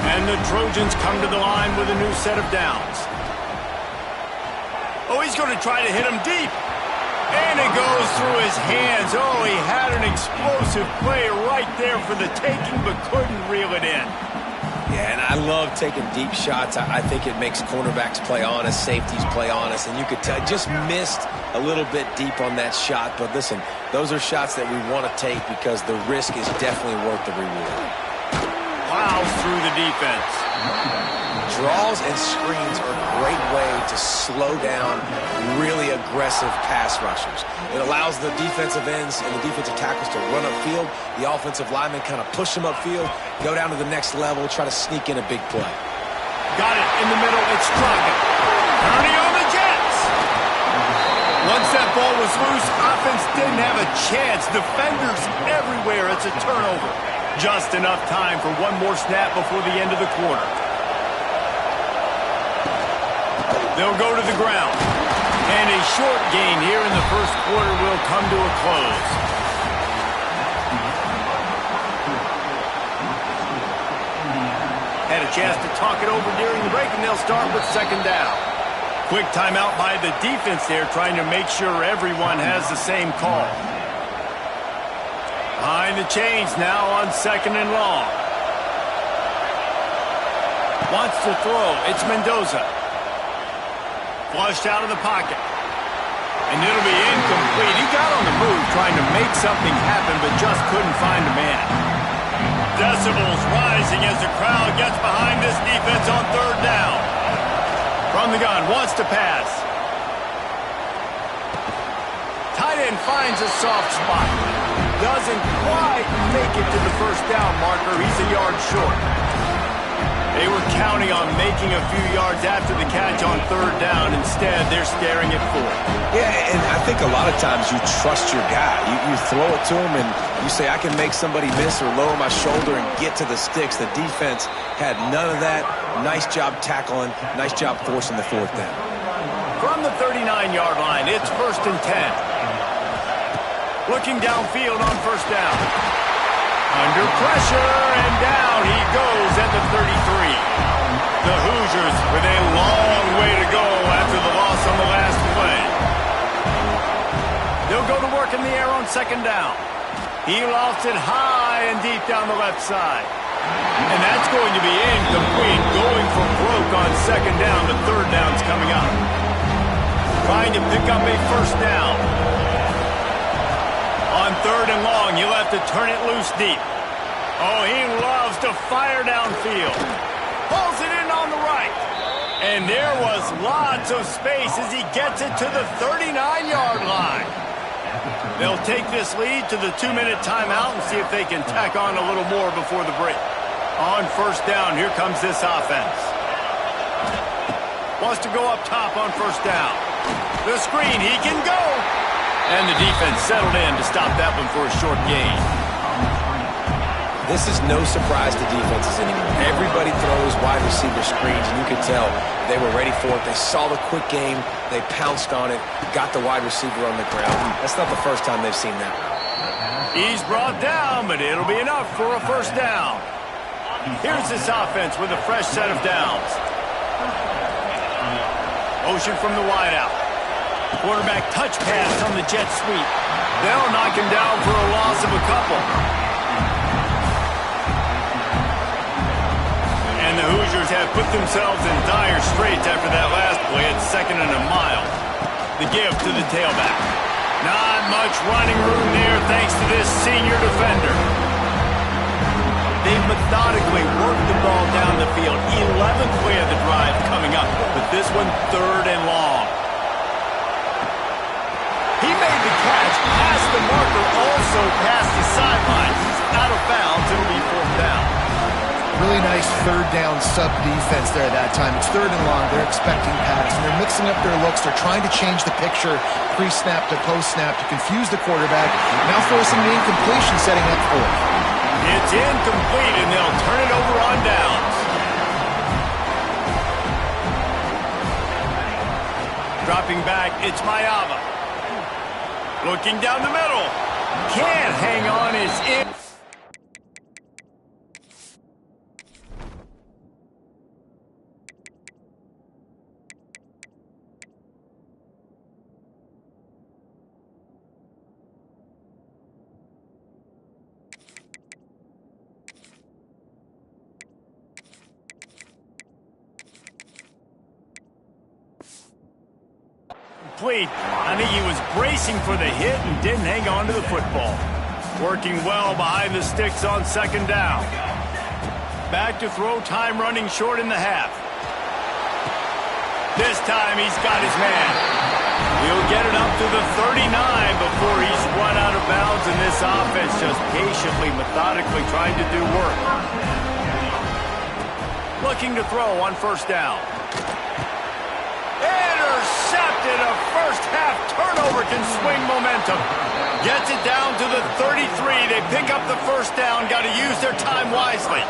And the Trojans come to the line with a new set of downs. Oh, he's going to try to hit him deep. And it goes through his hands. Oh, he had an explosive play right there for the taking, but couldn't reel it in. Yeah, and I love taking deep shots. I think it makes cornerbacks play honest, safeties play honest, and you could tell just missed a little bit deep on that shot. But listen, those are shots that we want to take because the risk is definitely worth the reward. Plows through the defense. Draws and screens are a great way to slow down really aggressive pass rushers. It allows the defensive ends and the defensive tackles to run upfield. The offensive linemen kind of push them upfield, go down to the next level, try to sneak in a big play. Got it in the middle. It's struck. Turning on the Jets. Once that ball was loose, offense didn't have a chance. Defenders everywhere. It's a turnover. Just enough time for one more snap before the end of the quarter. They'll go to the ground. And a short gain here in the 1st quarter will come to a close. Had a chance to talk it over during the break, and they'll start with 2nd down. Quick timeout by the defense there, trying to make sure everyone has the same call. Behind the chains now on 2nd and long. Wants to throw. It's Mendoza. Flushed out of the pocket. And it'll be incomplete. He got on the move trying to make something happen, but just couldn't find a man. Decibels rising as the crowd gets behind this defense on 3rd down. From the gun, wants to pass. Tight end finds a soft spot. Doesn't quite make it to the 1st down marker. He's a yard short. They were counting on making a few yards after the catch on 3rd down. Instead, they're staring at 4th. Yeah, and I think a lot of times you trust your guy. You throw it to him, and you say, I can make somebody miss or lower my shoulder and get to the sticks. The defense had none of that. Nice job tackling. Nice job forcing the 4th down. From the 39-yard line, it's 1st and 10. Looking downfield on 1st down. Under pressure, and down he goes at the 33. The Hoosiers with a long way to go after the loss on the last play. They'll go to work in the air on 2nd down. He lofts it high and deep down the left side. And that's going to be incomplete. Going for broke on second down. The third down's coming up. Trying to pick up a first down. On third and long, he'll have to turn it loose deep. Oh, he loves to fire downfield. Pulls it in on the right. And there was lots of space as he gets it to the 39-yard line. They'll take this lead to the 2-minute timeout and see if they can tack on a little more before the break. On first down, here comes this offense. Wants to go up top on first down. The screen, he can go. And the defense settled in to stop that one for a short gain. This is no surprise to defenses anymore. Everybody throws wide receiver screens, and you could tell they were ready for it. They saw the quick game. They pounced on it, got the wide receiver on the ground. That's not the first time they've seen that. He's brought down, but it'll be enough for a first down. Here's this offense with a fresh set of downs. Motion from the wideout. Quarterback touch pass on the jet sweep. They'll knock him down for a loss of a couple. And the Hoosiers have put themselves in dire straits after that last play at 2nd and a mile. The give to the tailback. Not much running room there thanks to this senior defender. They've methodically worked the ball down the field. 11th play of the drive coming up, but this one 3rd and long. He made the catch past the marker, also past the sidelines. He's out of bounds. It'll be 4th down. Really nice third down sub-defense there that time. It's 3rd and long. They're expecting pass, and they're mixing up their looks. They're trying to change the picture pre-snap to post-snap to confuse the quarterback, now forcing the incompletion, setting up 4th. It's incomplete, and they'll turn it over on downs. Dropping back, it's Mayava. Looking down the middle. Can't hang on, it's in. I think he was bracing for the hit and didn't hang on to the football. Working well behind the sticks on 2nd down. Back to throw, time running short in the half. This time he's got his man. He'll get it up to the 39 before he's run out of bounds, and this offense just patiently, methodically trying to do work. Looking to throw on first down. Intercepted. A first-half turnover can swing momentum. Gets it down to the 33. They pick up the first down. Got to use their time wisely.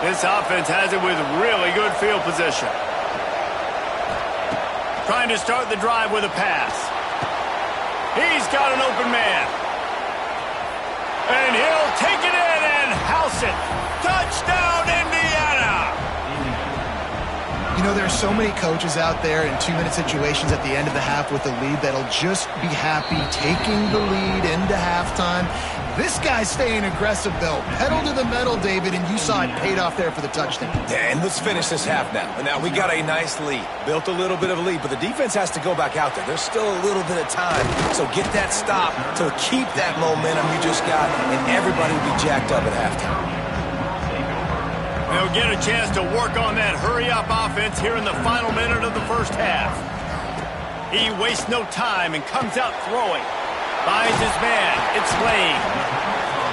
This offense has it with really good field position. Trying to start the drive with a pass. He's got an open man. And he'll take it in and house it. Touchdown, Indiana! You know, there's so many coaches out there in 2-minute situations at the end of the half with the lead that'll just be happy taking the lead into halftime. This guy's staying aggressive, though. Pedal to the metal, David, and you saw it paid off there for the touchdown. Yeah, and let's finish this half now. And now we got a nice lead. Built a little bit of a lead, but the defense has to go back out there. There's still a little bit of time. So get that stop to keep that momentum you just got, and everybody will be jacked up at halftime. They'll get a chance to work on that hurry-up offense here in the final minute of the first half. He wastes no time and comes out throwing. Finds his man. It's Lane.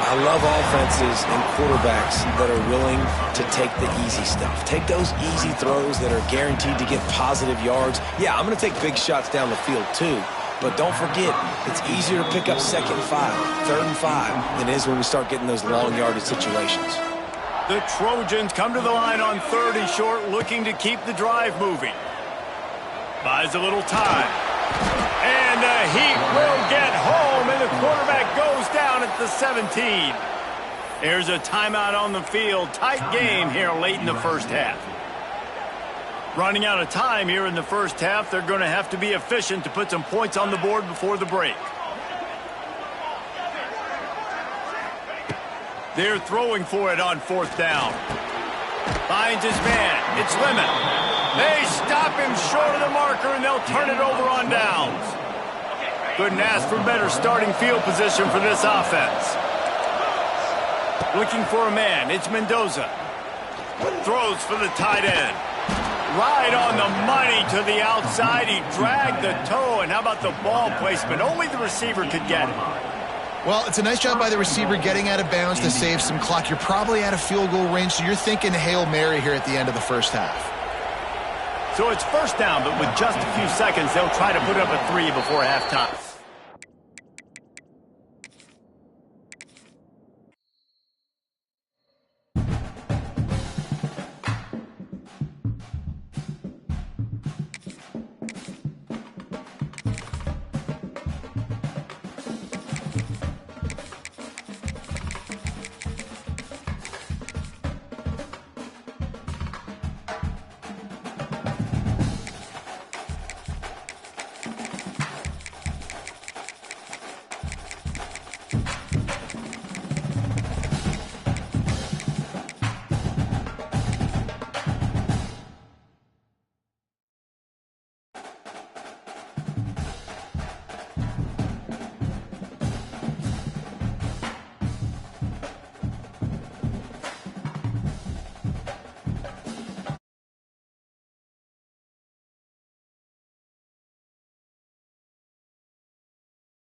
I love offenses and quarterbacks that are willing to take the easy stuff. Take those easy throws that are guaranteed to get positive yards. Yeah, I'm going to take big shots down the field too. But don't forget, it's easier to pick up 2nd and 5, 3rd and 5 than it is when we start getting those long yardage situations. The Trojans come to the line on 3rd and short, looking to keep the drive moving. Buys a little time. And the Heat will get home, and the quarterback goes down at the 17. There's a timeout on the field. Tight game here late in the first half. Running out of time here in the first half. They're going to have to be efficient to put some points on the board before the break. They're throwing for it on 4th down. Finds his man. It's Lemon. They stop him short of the marker, and they'll turn it over on downs. Couldn't ask for better starting field position for this offense. Looking for a man. It's Mendoza. Throws for the tight end. Right on the money to the outside. He dragged the toe, and how about the ball placement? Only the receiver could get it. Well, it's a nice job by the receiver getting out of bounds to save some clock. You're probably out of field goal range, so you're thinking Hail Mary here at the end of the first half. So it's 1st down, but with just a few seconds, they'll try to put up a 3 before halftime.